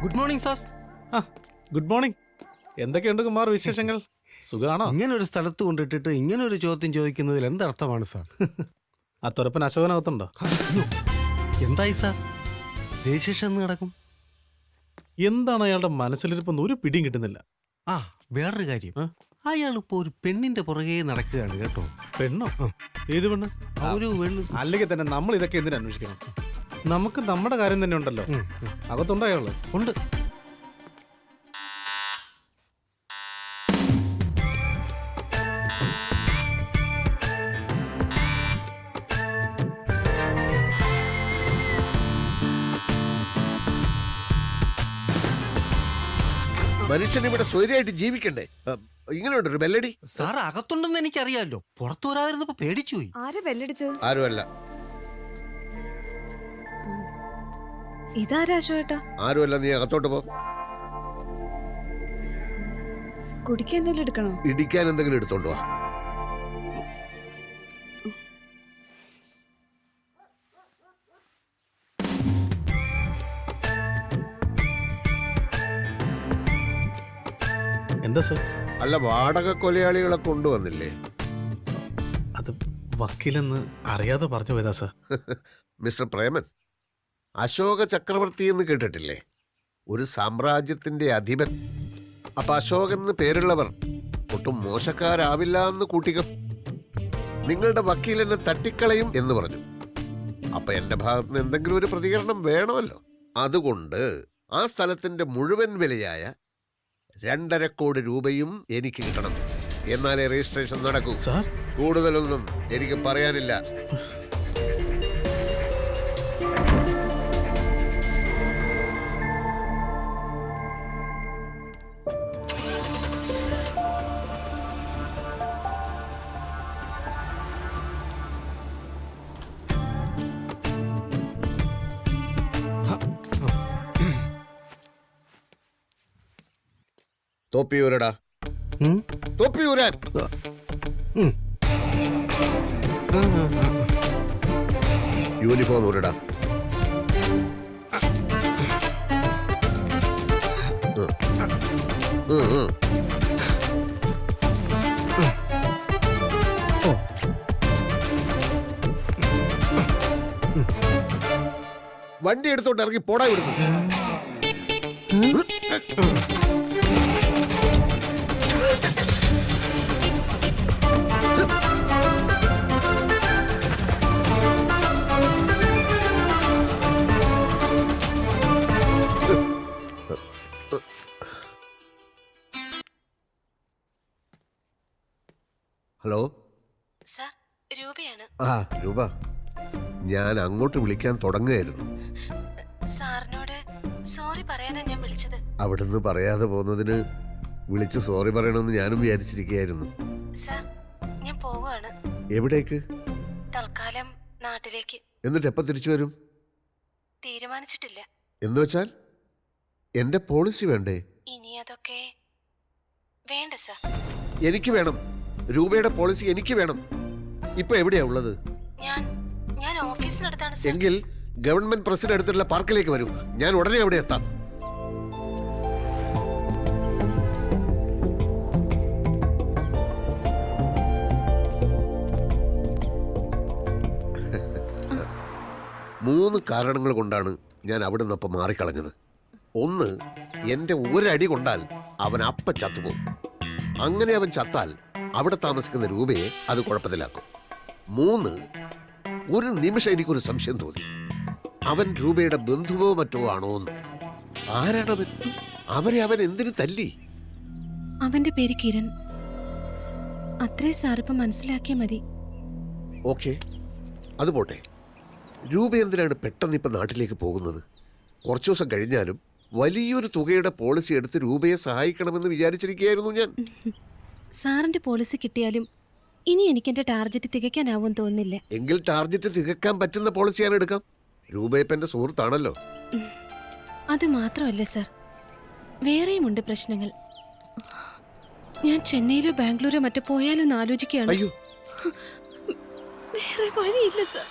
Good morning sir. Good morning. എന്തൊക്കെയുണ്ട് കുമാർ വിശേഷങ്ങൾ? സുഖാണോ? ഇങ്ങനെ ഒരു സ്ഥലത്ത് കൊണ്ടിട്ടിട്ട് ഇങ്ങനെ ഒരു ചോദ്യം ചോദിക്കുന്നതിൽ എന്തർത്ഥമാണ് സാർ? ആ തുറപ്പൻ അശോകനകത്തുണ്ടോ? എന്തായി സാർ? രജിസ്ട്രേഷൻ എന്ന് കിടക്കും. എന്താണ് അയാളുടെ മനസ്സിലിരിപ്പെന്ന് ഒരു പിടിയും കിട്ടുന്നില്ല. ആ വേറൊരു കാര്യം, അയാൾ ഇപ്പോ ഒരു പെണ്ണിന്റെ പുറകെ നടക്കുകയാണ് കേട്ടോ. പെണ്ണോ? ഏത് പെണ്ണ്? ഒരു അല്ലെങ്കിൽ തന്നെ നമ്മൾ ഇതൊക്കെ എന്തിനു അന്വേഷിക്കണം? നമുക്ക് നമ്മുടെ കാര്യം തന്നെ ഉണ്ടല്ലോ. അകത്തുണ്ടോ അയാള്? ഉണ്ട്. മനുഷ്യൻ ഇവിടെ സ്വൈര്യമായിട്ട് ജീവിക്കണ്ടേ? ഇങ്ങനെയുണ്ട് ഒരു ബെല്ലടി. സാർ അകത്തുണ്ടെന്ന് എനിക്കറിയാലോ, പുറത്തു വരാതിരുന്നപ്പോ പേടിച്ചുപോയി. ആരാ ബെല്ലടിച്ചത്? ആരുമല്ല. ഇതാരാ അശോകേട്ടാ? ആരുമല്ല, നീ അകത്തോട്ട് പോ. കുടിക്കാൻ എന്തെങ്കിലും എടുക്കണോ? ഇടിക്കാൻ എന്തെങ്കിലും എടുത്തോണ്ട് വാ. എന്താ സർ? അല്ല, വാടക കൊലയാളികളെ കൊണ്ടുവന്നില്ലേ? അത് വക്കീലെന്ന് അറിയാതെ പറഞ്ഞു പോയതാ സർ. മിസ്റ്റർ പ്രേമൻ, അശോക ചക്രവർത്തി എന്ന് കേട്ടിട്ടില്ലേ? ഒരു സാമ്രാജ്യത്തിന്റെ അധിപൻ. അപ്പൊ അശോകൻ എന്ന് പേരുള്ളവർ ഒട്ടും മോശക്കാരാവില്ല എന്ന് കൂട്ടിക്കോ. നിങ്ങളുടെ വക്കീൽ എന്നെ തട്ടിക്കളയും എന്ന് പറഞ്ഞു. അപ്പൊ എന്റെ ഭാഗത്തുനിന്ന് എന്തെങ്കിലും ഒരു പ്രതികരണം വേണമല്ലോ. അതുകൊണ്ട് ആ സ്ഥലത്തിന്റെ മുഴുവൻ വിലയായ 2.5 കോടി രൂപയും എനിക്ക് കിട്ടണം. എന്നാലേ രജിസ്ട്രേഷൻ നടക്കൂ. കൂടുതലൊന്നും എനിക്ക് പറയാനില്ല. തോപ്പിയൂരടാ, തോപ്പിയൂരാൻ. യൂണിഫോം ഊരടാ. വണ്ടി എടുത്തോണ്ട് ഇറങ്ങി പോടാ ഇവിടുന്ന്. ഹലോ സർ, രൂപയാണ്. ആ രൂപ, ഞാൻ അങ്ങോട്ട് വിളിക്കാൻ തുടങ്ങുകയായിരുന്നു. സാറിനോട് സോറി പറയാനാ ഞാൻ വിളിച്ചത്. അവിടുന്ന് പറയാതെ പോകുന്നതിന് വിളിച്ച് സോറി പറയണമെന്ന് ഞാനും വിചാരിച്ചിരിക്കുകയായിരുന്നു. സർ, ഞാൻ പോവാണ്. എവിടേക്ക്? തൽക്കാലം നാട്ടിലേക്ക്. എന്നിട്ട് എപ്പോൾ തിരിച്ചു വരും? തീരുമാനിച്ചിട്ടില്ല. എന്ന് വെച്ചാൽ എന്റെ പോളിസി വേണ്ടേ? ഇനി അതൊക്കെ വേണ്ട സർ. എനിക്ക് വേണം. രൂപയുടെ പോളിസി എനിക്ക് വേണം. ഇപ്പൊ എവിടെയാ ഉള്ളത്? ഞാൻ ഓഫീസിനടുത്താണ് സർ. എങ്കിൽ ഗവൺമെന്റ് പ്രസിഡന്റ് അടുത്തുള്ള പാർക്കിലേക്ക് വരൂ. ഞാൻ ഉടനെ അവിടെ എത്താം. മൂന്ന് കാരണങ്ങൾ കൊണ്ടാണ് ഞാൻ അവിടെ നിന്നപ്പം മാറിക്കളഞ്ഞത്. ഒന്ന്, എന്റെ ഒരടി കൊണ്ടാൽ അവൻ അപ്പ ചത്തുപോകും. അങ്ങനെ അവൻ ചത്താൽ അവിടെ താമസിക്കുന്ന രൂപയെ അത് കുഴപ്പത്തിലാക്കും. 3, ഒരു നിമിഷം എനിക്കൊരു സംശയം തോന്നി. അവൻ രൂപയുടെ ബന്ധുവോ മറ്റോ ആണോ എന്ന്. ആരാണവൻ? അവരെ അവൻ എന്തിനു തല്ലി? അവന്റെ പേര് കിരൺ. അത്രേ സാറിപ്പം മനസ്സിലാക്കിയാൽ മതി. ഓക്കെ, അത് പോട്ടെ. രൂപ എന്തിനാണ് പെട്ടെന്ന് ഇപ്പം നാട്ടിലേക്ക് പോകുന്നത്? കുറച്ചു ദിവസം കഴിഞ്ഞാലും വലിയൊരു തുകയുടെ പോളിസി എടുത്ത് രൂപയെ സഹായിക്കണമെന്ന് വിചാരിച്ചിരിക്കുകയായിരുന്നു ഞാൻ. സാറിന്റെ പോളിസി കിട്ടിയാലും ഇനി എനിക്ക് എന്റെ ടാർഗറ്റ് തികയ്ക്കാനാവും തോന്നുന്നില്ല. എങ്കിൽ ടാർഗറ്റ് തികക്കാൻ പറ്റുന്ന പോളിസി ഞാൻ എടുക്കാം. രൂപയപ്പ എന്റെ സുഹൃത്താണല്ലോ. അത് മാത്രമല്ല സർ, വേറെയുമുണ്ട് പ്രശ്നങ്ങൾ. ഞാൻ ചെന്നൈയിലോ ബാംഗ്ലൂരോ മറ്റോ പോയാലോ എന്ന് ആലോചിക്കുകയാണ്. അയ്യോ, വേറെ വഴിയില്ല സർ.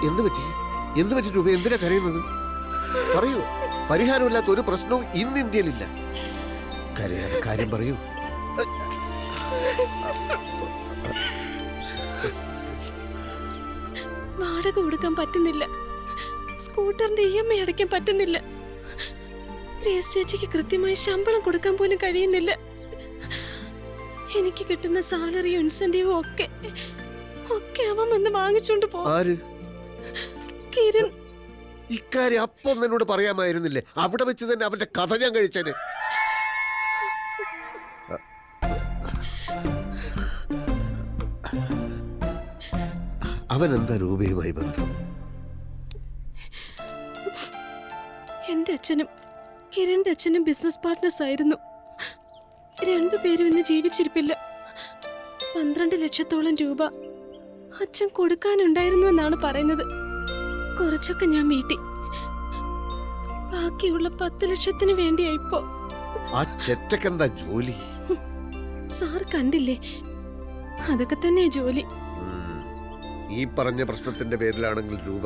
എന്ത് പറ്റി? എന്ത് പറ്റി രൂപ? എന്തിനാ കരയുന്നത്? പറയൂ. പരിഹാരമില്ലാത്ത ഒരു പ്രശ്നവും ഇന്ന് ഇന്ത്യയിലില്ല. കരയാതെ കാര്യം പറയൂ. വാടക കൊടുക്കാൻ പറ്റുന്നില്ല, സ്കൂട്ടറിന്റെ EMI അടയ്ക്കാൻ പറ്റുന്നില്ല, ഗ്രേസ് ചേച്ചിക്ക് കൃത്യമായി ശമ്പളം കൊടുക്കാൻ പോലും കഴിയുന്നില്ല. എനിക്ക് കിട്ടുന്ന സാലറിയും ഇൻസെന്റീവും ഒക്കെ അവൻ വന്ന് വാങ്ങിച്ചോണ്ട് പോകും. കിരൺ. ഇക്കാര്യം അപ്പം എന്നോട് പറയാമായിരുന്നില്ലേ? അവിടെ വെച്ച് തന്നെ അവന്റെ കഥ ഞാൻ കഴിച്ചേനെ. അവൻ എന്താ രൂപയുമായി ബന്ധം? എന്റെ അച്ഛനും കിരണിന്റെ അച്ഛനും ബിസിനസ് പാർട്ട്നേഴ്സ് ആയിരുന്നു. രണ്ടുപേരും ഇന്ന് ജീവിച്ചിരിപ്പില്ല. 12 ലക്ഷത്തോളം രൂപ അച്ഛൻ കൊടുക്കാനുണ്ടായിരുന്നു എന്നാണ് പറയുന്നത്. കുറച്ചൊക്കെ ഞാൻ വീട്ടി. ബാക്കിയുള്ള 10 ലക്ഷത്തിന് വേണ്ടിയാ ഇപ്പോ. ആ ചെറ്റക്കെന്താ ജോലി? സാർ കണ്ടില്ലേ, അതൊക്കെ തന്നെ ജോലി. ഈ പറഞ്ഞ പ്രശ്നത്തിന്റെ പേരിലാണെങ്കിൽ രൂപ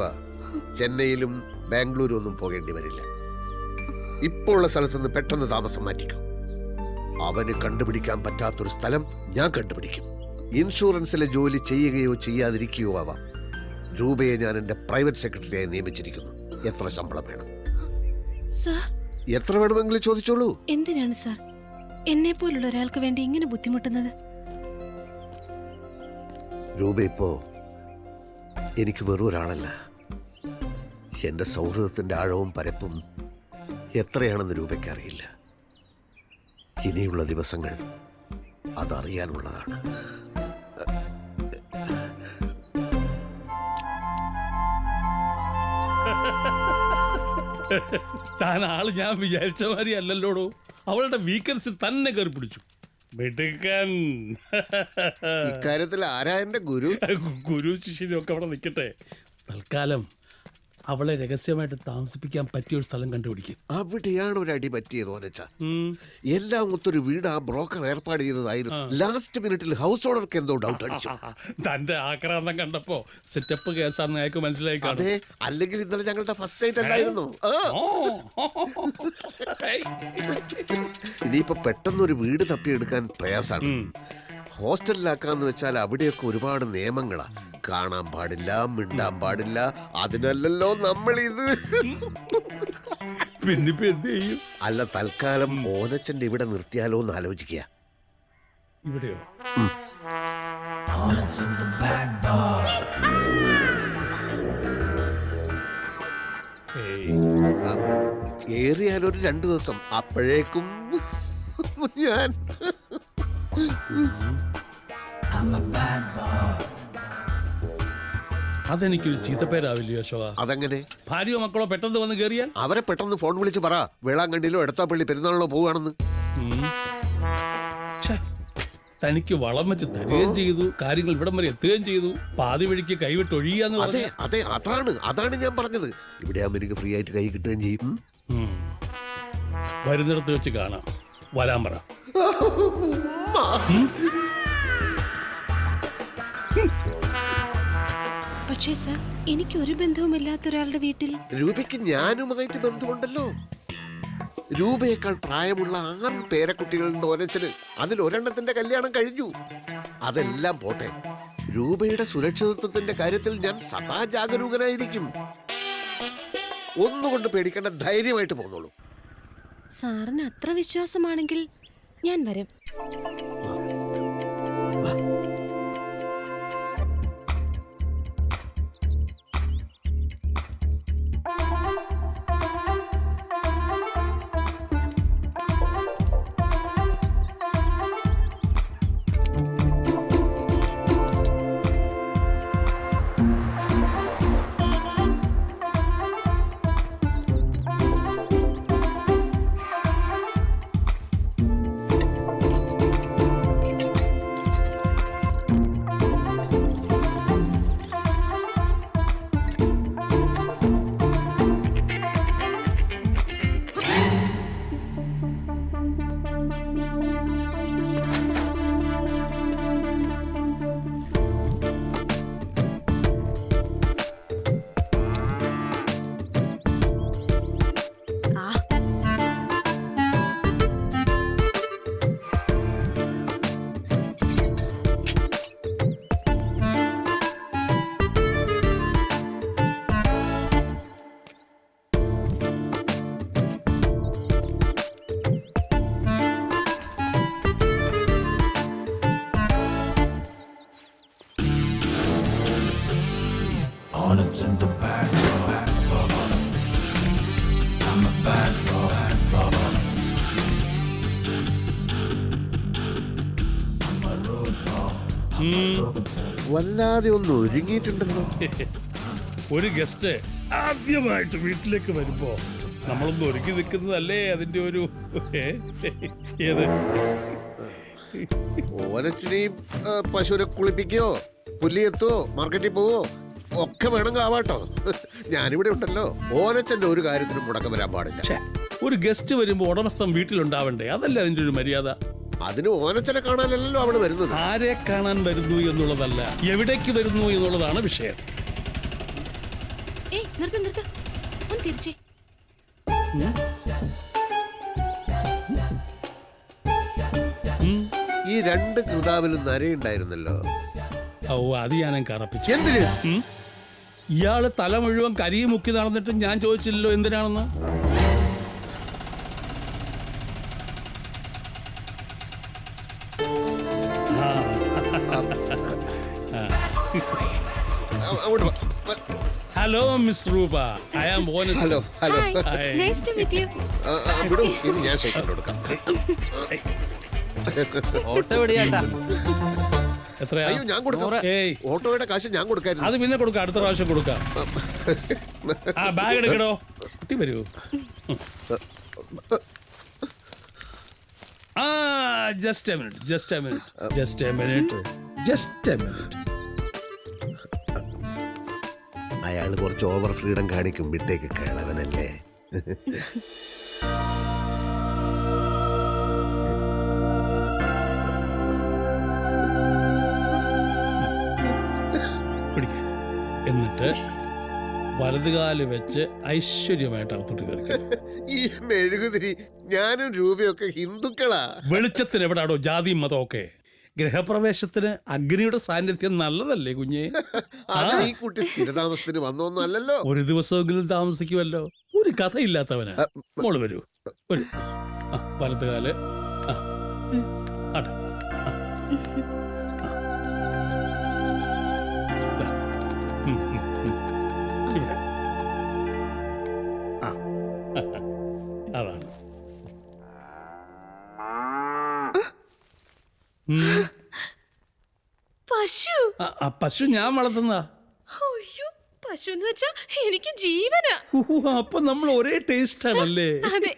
ചെന്നൈയിലും ബാംഗ്ലൂരും ഒന്നും പോകേണ്ടി വരില്ല. ഇപ്പോൾ ഉള്ള സ്ഥലത്ത് നിന്ന് പെട്ടെന്ന് താമസം മാറ്റിക്കും. അവന് കണ്ടുപിടിക്കാൻ പറ്റാത്തൊരു സ്ഥലം ഞാൻ കണ്ടുപിടിക്കും. ഇൻഷുറൻസിലെ ജോലി ചെയ്യുകയോ ചെയ്യാതിരിക്കുകയോ ആവാം. രൂപയെ ഞാൻ എന്റെ പ്രൈവറ്റ് സെക്രട്ടറിയായി നിയമിച്ചിരിക്കുന്നു. എത്ര ശമ്പളം വേണം? സാർ, എത്ര വേണമെങ്കിലും ചോദിച്ചോളൂ. എന്തിനാണ് സാർ എന്നെ പോലുള്ള ഒരാൾക്ക് വേണ്ടി ഇങ്ങനെ ബുദ്ധിമുട്ടുന്നത്? രൂപ ഇപ്പോ എനിക്ക് വെറും ഒരാളല്ല. എന്റെ സൗഹൃദത്തിന്റെ ആഴവും പരപ്പും എത്രയാണെന്ന് രൂപയ്ക്ക് അറിയില്ല. ഇനിയുള്ള ദിവസങ്ങൾ അതറിയാനുള്ളതാണ്. താൻ ആള് ഞാൻ വിചാരിച്ച മാതിരി അല്ലല്ലോടോ. അവളുടെ വീക്കൻസ് തന്നെ കയറി പിടിച്ചു. ഇക്കാര്യത്തിൽ ആരാ എന്റെ ഗുരു? ഗുരു ശിഷ്യനും ഒക്കെ അവിടെ നിൽക്കട്ടെ. തൽക്കാലം അവളെ രഹസ്യമായിട്ട് താമസിപ്പിക്കാൻ പറ്റിയ ഒരു സ്ഥലം കണ്ടുപിടിക്കും. അവിടെയാണ് ഒരു അടി പറ്റിയത് ഓനച്ച. എല്ലാം ഒത്തൊരു വീട് ആ ബ്രോക്കർ ഏർപ്പാട് ചെയ്തതായിരുന്നു. ലാസ്റ്റ് മിനിറ്റിൽ ഹൗസ് ഓണർക്ക് എന്തോ ഡൗട്ട് അടിച്ചു. തന്റെ ആക്രാന്തം കണ്ടപ്പോ സെറ്റപ്പ് കേസാന്ന് അയാൾക്ക് മനസ്സിലായി. അതെ, അല്ലെങ്കിൽ ഇന്നലെ ഞങ്ങളുടെ ഫസ്റ്റ് നൈറ്റ് അല്ലായിരുന്നു. ഇനിയിപ്പോ പെട്ടെന്നൊരു വീട് തപ്പിയെടുക്കാൻ പ്രയാസാണ്. ഹോസ്റ്റലിലാക്കാന്ന് വെച്ചാൽ അവിടെയൊക്കെ ഒരുപാട് നിയമങ്ങളാ. കാണാൻ പാടില്ല, മിണ്ടാൻ പാടില്ല. അതിനല്ലല്ലോ നമ്മളിത്. പിന്നിപ്പോ എന്ത് ചെയ്യും? അല്ല, തൽക്കാലം ഓനച്ചന്റെ ഇവിടെ നിർത്തിയാലോ എന്ന് ആലോചിക്കുക. ഇവിടെയോ? ഏറിയാലൊരു 2 ദിവസം. അപ്പോഴേക്കും ഞാൻ അതെനിക്കൊരു ചീത്തപ്പേരാവില്ലയോ അശോക? അതെങ്ങനെ? ഭാര്യയോ മക്കളോ പെട്ടെന്ന് വന്ന് കയറിയാൽ അവരെ പെട്ടെന്ന് ഫോൺ വിളിച്ച് പറ വേളാങ്കണ്ണിയിലോ എടത്താപ്പള്ളി പെരുന്നാളിലോ പോവുകയാണെന്ന്. തനിക്ക് വളം വെച്ച് തരികയും ചെയ്തു, കാര്യങ്ങൾ ഇവിടം വരെ എത്തുകയും ചെയ്തു. പാതി വഴിക്ക് കൈവിട്ട് ഒഴിയാന്ന്. അതെ അതെ, അതാണ് ഞാൻ പറഞ്ഞത്. ഇവിടെ ആകുമ്പോൾ എനിക്ക് ഫ്രീ ആയിട്ട് കൈ കിട്ടുകയും ചെയ്യും. വരുന്നിടത്ത് വെച്ച് കാണാം. വരാൻ പറ. പക്ഷേ സാർ, എനിക്ക് ഒരു ബന്ധവുമില്ലാത്ത ഒരാളുടെ വീട്ടിൽ രൂപയ്ക്ക് ഞാനുമായിട്ട് ബന്ധമുണ്ടല്ലോ. രൂപയേക്കാൾ പ്രായമുള്ള 6 പേരക്കുട്ടികളുണ്ട് ഓനച്ചന്. അതിൽ ഒരെണ്ണത്തിന്റെ കല്യാണം കഴിഞ്ഞു. അതെല്ലാം പോട്ടെ, രൂപയുടെ സുരക്ഷിതത്വത്തിന്റെ കാര്യത്തിൽ ഞാൻ സദാ ജാഗരൂകനായിരിക്കും. ഒന്നുകൊണ്ട് പേടിക്കേണ്ട, ധൈര്യമായിട്ട് പോന്നോളൂ. സാറിന് അത്ര വിശ്വാസമാണെങ്കിൽ ഞാൻ വരും. വല്ലാതെ ഒന്ന് ഒരുങ്ങിയിട്ടുണ്ടല്ലോ. ഒരു ഗസ്റ്റ് ആദ്യമായിട്ട് വീട്ടിലേക്ക് വരുമ്പോ നമ്മളൊന്ന് ഒരുക്കി നിൽക്കുന്നതല്ലേ അതിന്റെ ഒരു ഏത് ഓനച്ചിനെയും പശുവിനെ കുളിപ്പിക്കോ, പുല്ലിയെത്തോ, മാർക്കറ്റിൽ പോവോ ഒക്കെ വേണമെങ്കിൽ ആവാട്ടോ. ഞാനിവിടെ ഉണ്ടല്ലോ. ഓനച്ചന്റെ ഒരു കാര്യത്തിനും മുടക്കം വരാൻ പാടില്ല. ഒരു ഗസ്റ്റ് വരുമ്പോ ഉടമസ്ഥൻ വീട്ടിലുണ്ടാവണ്ടേ, അതല്ലേ അതിന്റെ ഒരു മര്യാദ. അതിന് ഓനച്ചനെ കാണാനല്ലോ അവള് വരുന്നത്. ആരെ കാണാൻ വരുന്നു എന്നുള്ളതല്ല, എവിടേക്ക് വരുന്നു എന്നുള്ളതാണ് വിഷയം. തിരിച്ചേ ഈ രണ്ട് കൃതാവിലും നരയുണ്ടായിരുന്നല്ലോ. ഓ, അത് ഞാൻ കറപ്പിച്ചു. എന്തിന്? ഇയാള് തല മുഴുവൻ കരിയും മുക്കി നടന്നിട്ട് ഞാൻ ചോദിച്ചില്ലല്ലോ എന്തിനാണെന്ന്. Hello miss Roopa, I am Onas. Hello hello. Nice to meet you. വിടൂ, ഇനി ഞാൻ ഷേക്ക് കൊടുക്കാം. ഓട്ടോ എവിടെയാട്ടാ? എത്രയാ? അയ്യോ, ഞാൻ കൊടുക്കാം. ഓട്ടോയുടെ കാശ് ഞാൻ കൊടുക്കായിരുന്നു. അത് പിന്നെ കൊടുക്കാം, അടുത്ത പ്രാവശ്യം കൊടുക്കാം. ആ ബാഗ് എടുക്കണോ? കുട്ടി വരൂ. ആ just a minute, just a minute, just a minute, just a minute. അയാൾ കുറച്ച് ഓവർ ഫ്രീഡം കാണിക്കും. വിട്ടേക്ക്, കിളവനല്ലേ. എന്നിട്ട് വലതുകാല് വെച്ച് ഐശ്വര്യമായിട്ട് അകത്തോട്ട് കയറി. ഈ മെഴുകുതിരി ഞാനും രൂപയൊക്കെ ഹിന്ദുക്കളാ. വെളിച്ചത്തിന് എവിടാടോ ജാതിയും മതമൊക്കെ? ഗൃഹപ്രവേശത്തിന് അഗ്നിയുടെ സാന്നിധ്യം നല്ലതല്ലേ കുഞ്ഞെ? ഈ കുട്ടി സ്ഥിരതാമസത്തിന് വന്നൊന്നും അല്ലല്ലോ. ഒരു ദിവസമെങ്കിലും താമസിക്കുമല്ലോ. ഒരു കഥയില്ലാത്തവനാ. മോള് വരൂ, വരൂ. വലതുകാല്. അതാണ്. പശു? പശു ഞാൻ വളർത്തുന്ന. പശു എന്ന് വെച്ചാ എനിക്ക് ജീവനാ. അപ്പൊ നമ്മൾ ഒരേ ടേസ്റ്റ് ആണല്ലേ? അതെ.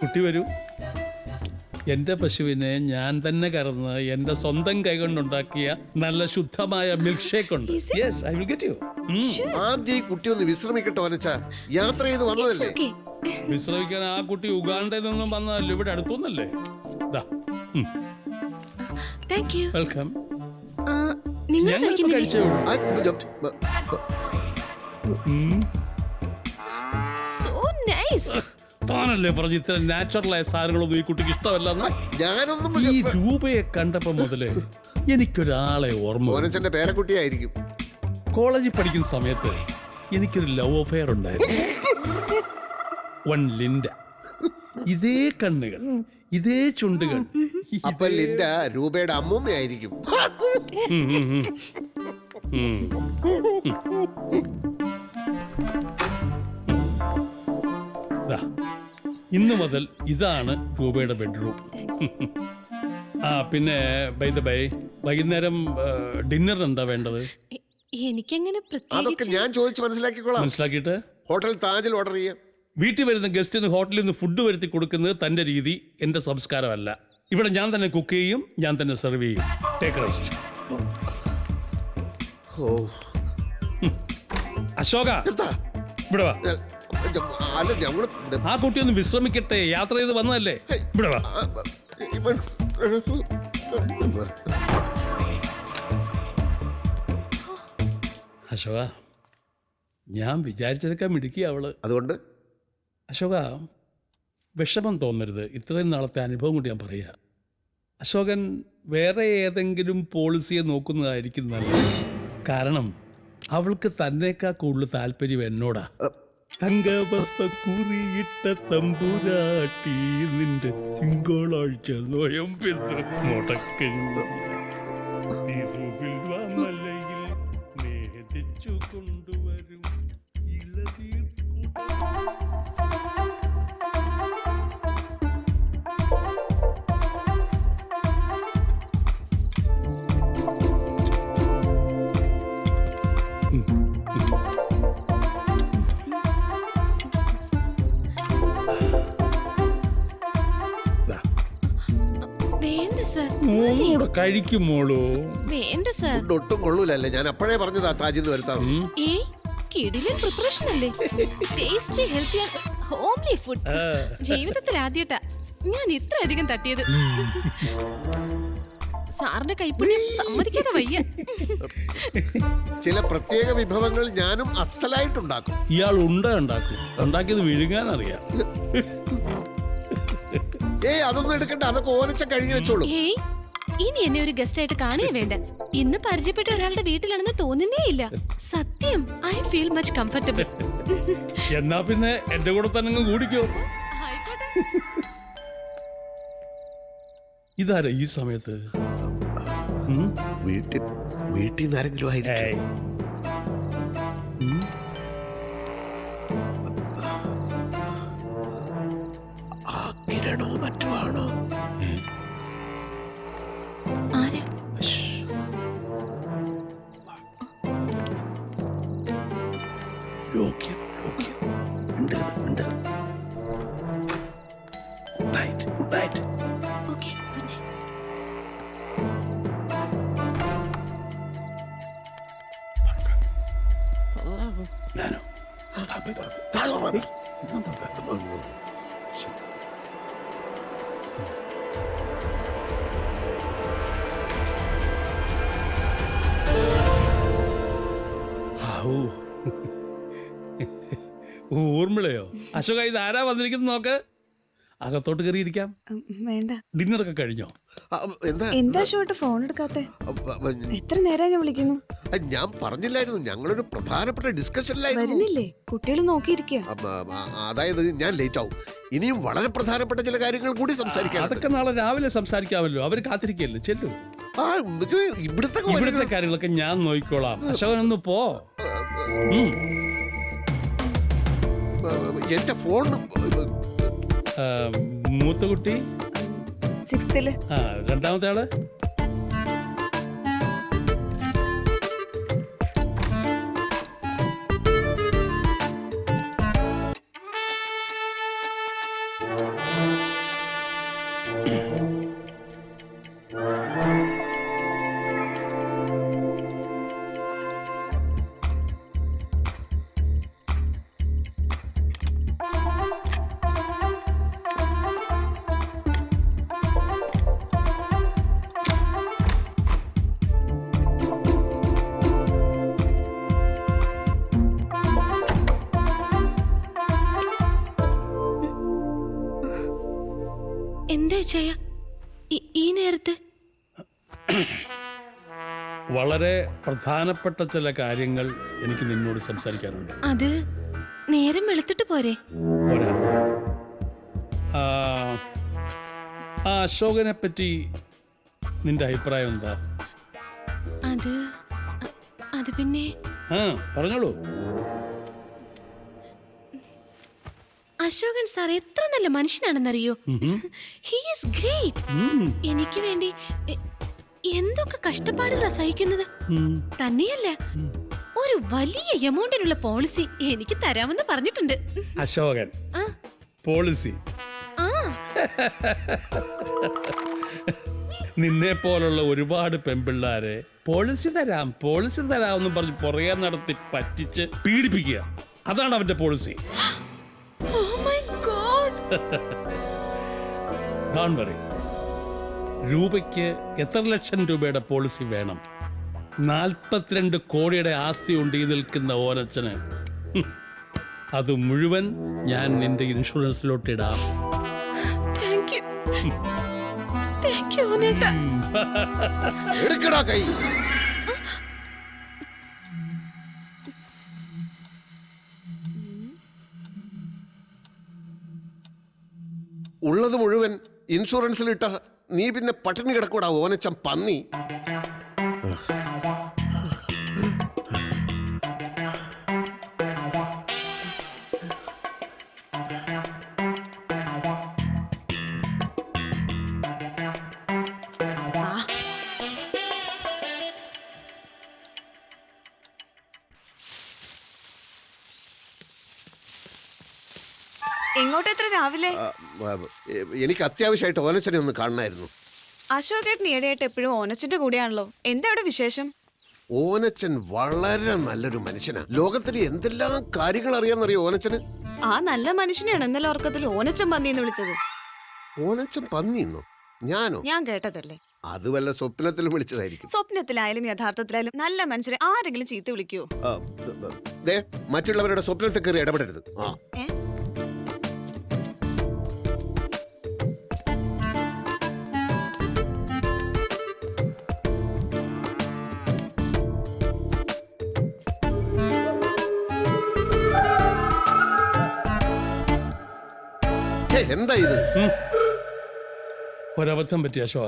കുട്ടി വരൂ. എന്റെ പശുവിനെ ഞാൻ തന്നെ കറന്ന് എന്റെ സ്വന്തം കൈകൊണ്ടുണ്ടാക്കിയ നല്ല ശുദ്ധമായ മിൽക്ക് ഷേക്ക് ഉണ്ട്. Yes, I will get you. ആദ്യം ഈ കുട്ടി ഒന്ന് വിശ്രമിക്കട്ടെ വനച്ചാ. യാത്ര ചെയ്ത് വന്നതല്ലേ. വിശ്രമിക്കാൻ ആ കുട്ടി ഉഗാണ്ടയിൽ നിന്നും വന്നതല്ലേ, ഇവിടെ അടുത്തൊന്നല്ലേ. വെൽക്കം. കഴിച്ചേ ഉള്ളൂ. So nice. താനല്ലേ പറഞ്ഞു ഇത്ര നാച്ചുറലായ സാധനങ്ങളൊന്നും ഈ കുട്ടിക്ക് ഇഷ്ടമല്ലെന്ന്. ഈ രൂപയെ കണ്ടപ്പോ മുതലേ എനിക്കൊരാളെ ഓർമ്മ. പേരക്കുട്ടിയായിരിക്കും. കോളേജിൽ പഠിക്കുന്ന സമയത്ത് എനിക്കൊരു ലവ് അഫെയർ ഉണ്ടായിരുന്നു. One Linda. ഇതേ കണ്ണുകൾ, ഇതേ ചുണ്ടുകൾ. അപ്പൊ ലിൻഡ രൂപയുടെ അമ്മൂമ്മയായിരിക്കും. ഇന്നു മുതൽ ഇതാണ് രൂപയുടെ ബെഡ്റൂം. പിന്നെ ബൈ ദ ബൈ, വൈകുന്നേരം ഡിന്നറിന് എന്താ വേണ്ടത്? എനിക്കങ്ങനെ അതൊക്കെ ഞാൻ ചോദിച്ചു മനസ്സിലാക്കിക്കോളാം. മനസ്സിലാക്കിയിട്ട് ഹോട്ടൽ താജിൽ ഓർഡർ ചെയ്യാം. വീട്ടിൽ വരുന്ന ഗസ്റ്റിന് ഹോട്ടലിൽ നിന്ന് ഫുഡ് വരുത്തി കൊടുക്കുന്നത് തന്റെ രീതി, എന്റെ സംസ്കാരമല്ല. ഇവിടെ ഞാൻ തന്നെ കുക്ക് ചെയ്യും, ഞാൻ തന്നെ സെർവ് ചെയ്യും. Take rest. അശോക, ഇവിടെ വാ. ആ കുട്ടി ഒന്ന് വിശ്രമിക്കട്ടെ, യാത്ര ചെയ്ത് വന്നതല്ലേ. ഇവിടെ വാ. അശോക, ഞാൻ വിചാരിച്ചതൊക്കെ മിടുക്കി അവള്. അതുകൊണ്ട് അശോക, വിഷമം തോന്നരുത്. ഇത്രയും നാളത്തെ അനുഭവം കൊണ്ട് ഞാൻ പറയാ. അശോകൻ വേറെ ഏതെങ്കിലും പോളിസിയെ നോക്കുന്നതായിരിക്കും നല്ലത്. കാരണം അവൾക്ക് തന്നേക്കാൾ കൂടുതൽ താല്പര്യം എന്നോടാ. തങ്കവസ്ത്ര കുറിയിട്ട തമ്പുരാട്ടി നിന്റെ തിങ്കളാഴ്ച നോയമ്പെന്ന് മുടക്കഞ്ഞ മലയിൽ നേദിച്ചു കൊണ്ടുവരും ഇളനീർ വേണ്ട സർ, മോളൂടെ കഴിക്കുമോളൂ. വേണ്ട സർ. ഒട്ടും കൊള്ളൂലല്ലേ, ഞാൻ അപ്പോഴേ പറഞ്ഞതാ താജിന്ന് വരുത്താം. ഏയ് കിടിലൻ പ്രിപ്പറേഷൻ അല്ലേ, ടേസ്റ്റി ഹെൽത്തി ഹോംലി ഫുഡ്. ജീവിതത്തിൽ ആദ്യമായിട്ടാ ഞാൻ ഇത്ര അധികം തട്ടിയത്. സാറിന്റെ കൈപ്പുണ്യം സമ്മതിക്കാതെ വയ്യ. ചില പ്രത്യേക വിഭവങ്ങൾ ഞാനും അസലായിട്ടുണ്ടാക്കും. ഇയാൾ ഉണ്ടാക്കും, ഉണ്ടാക്കിയത് വിഴുങ്ങാൻ അറിയാം. ഏയ് അതൊന്നും എടുക്കണ്ട, അതൊക്കെ ഓരച്ച കഴുകി വെച്ചോളൂ. ഏയ് ഇനി എന്നെ ഒരു ഗസ്റ്റ് ആയിട്ട് കാണുകയേ വേണ്ട. ഇന്ന് പരിചയപ്പെട്ട ഒരാളുടെ വീട്ടിലാണെന്ന് തോന്നുന്നേ ഇല്ല. സത്യം, ഐ ഫീൽ മച്ച് കംഫർട്ടബിൾ. എന്നാ പിന്നെ എന്റെ കൂടെ തന്നെ കൂടിക്കോ. ഇതാരാ ഈ സമയത്ത്? വീട്ടിൽ നിന്ന് ആരെങ്കിലും ആയിരിക്കും. കിരണോ മറ്റോ ആണോ? ഊർമിളയോ? അശോക, ഇത് ആരാ വന്നിരിക്കുന്നത് നോക്ക്. അകത്തോട്ട് കയറിയിരിക്കാം. വേണ്ട. ഡിന്നറൊക്കെ കഴിഞ്ഞോ? എന്താ ഷോട്ട് ഫോൺ എടുക്കാത്തെ? എത്ര നേരം ഞാൻ വിളിക്കുന്നു. ഞാൻ പറഞ്ഞില്ലായിരുന്നു, ഞങ്ങളൊരു പ്രധാനപ്പെട്ട ഡിസ്കഷനിലായിരുന്നു. വരുന്നില്ലേ? കുട്ടികൾ നോക്കിയിരിക്കുക. അതായത് ഞാൻ ലേറ്റ് ആവും. ഇനിയും വളരെ പ്രധാനപ്പെട്ട ചില കാര്യങ്ങൾ കൂടി സംസാരിക്കാം. അതൊക്കെ നാളെ രാവിലെ സംസാരിക്കാമല്ലോ, അവര് കാത്തിരിക്കല്ലേ. ചെല്ലു. ഇവിടുത്തെ കാര്യങ്ങളൊക്കെ ഞാൻ നോക്കിക്കോളാം. അശോകനൊന്ന് പോ. എന്റെ ഫോൺ മൂത്ത കുട്ടി 6th. രണ്ടാമത്തെ ആള് എന്താ ചെയ്യ ഈ നേരത്ത്? വളരെ പ്രധാനപ്പെട്ട ചില കാര്യങ്ങൾ എനിക്ക് നിന്നോട് സംസാരിക്കാനുണ്ട്. അത് നേരം വെളുത്തിട്ട് പോരെ? ആ അശോകനെ പറ്റി നിന്റെ അഭിപ്രായം എന്താ? അത് പിന്നെ പറഞ്ഞോളൂ. അശോകൻ സാർ എത്ര നല്ല മനുഷ്യനാണെന്നറിയോ? He is great. എനിക്ക് വേണ്ടി എന്തൊക്കെ കഷ്ടപ്പാടുകളാ സഹിക്കുന്നത്. തന്നെയല്ല, ഒരു വലിയ എമൗണ്ടിനുള്ള പോളിസി എനിക്ക് തരാമെന്ന് പറഞ്ഞിട്ടുണ്ട്. അശോകൻ പോളിസി? നിന്നെ പോലുള്ള ഒരുപാട് പെൺപിള്ളാരെ പോളിസി തരാം എന്ന് പറഞ്ഞ് പുറകെ നടത്തി പറ്റിച്ച് പീഡിപ്പിക്കുക, അതാണ് അവന്റെ പോളിസി. Don't worry. രൂപയ്ക്ക് എത്ര ലക്ഷം രൂപയുടെ പോളിസി വേണം? 42 കോടിയുടെ ആസ്തി ഉണ്ട് ഈ നിൽക്കുന്ന ഓരച്ചന്. അത് മുഴുവൻ ഞാൻ നിന്റെ ഇൻഷുറൻസിലോട്ട് ഇടാം. എടുക്കടാ കൈ. ഉള്ളത് മുഴുവൻ ഇൻഷുറൻസിലിട്ട നീ പിന്നെ പട്ടിണി കിടക്കൂടാ ഓനച്ചം പന്നി. എങ്ങോട്ട് എത്ര രാവിലെ? എനിക്ക് അത്യാവശ്യമായിട്ട് ഓനച്ചനെ ഒന്ന് കാണണമായിരുന്നു. അശോകേട്ടൻ ഈയിടെയായിട്ട് എപ്പോഴും ഓനച്ചന്റെ കൂടെയാണല്ലോ. എന്താ അവിടെ വിശേഷം? ഓനച്ചൻ വളരെ നല്ലൊരു മനുഷ്യനാ. ലോകത്തിലെ എന്തെല്ലാം കാര്യങ്ങൾ അറിയാമെന്നറിയോ ഓനച്ചന്? ആ നല്ല മനുഷ്യനെയാണ് ഇന്നലെ ഉറക്കത്തിൽ ഓനച്ചൻ പന്നിന്ന് വിളിച്ചത്. ഓനച്ചൻ പന്നിന്നോ? ഞാനോ? ഞാൻ കേട്ടതല്ലേ. അത് വല്ല സ്വപ്നത്തിലും വിളിച്ചതായിരിക്കും. സ്വപ്നത്തിലായാലും യഥാർത്ഥത്തിലായാലും നല്ല മനുഷ്യരെ ആരെങ്കിലും ചീത്ത വിളിക്കുവോ? മറ്റുള്ളവരുടെ സ്വപ്നത്തിൽ കയറി ഇടപെടരുത്. എന്താ ഇത്? ഒരബദ്ധം പറ്റി അശോക.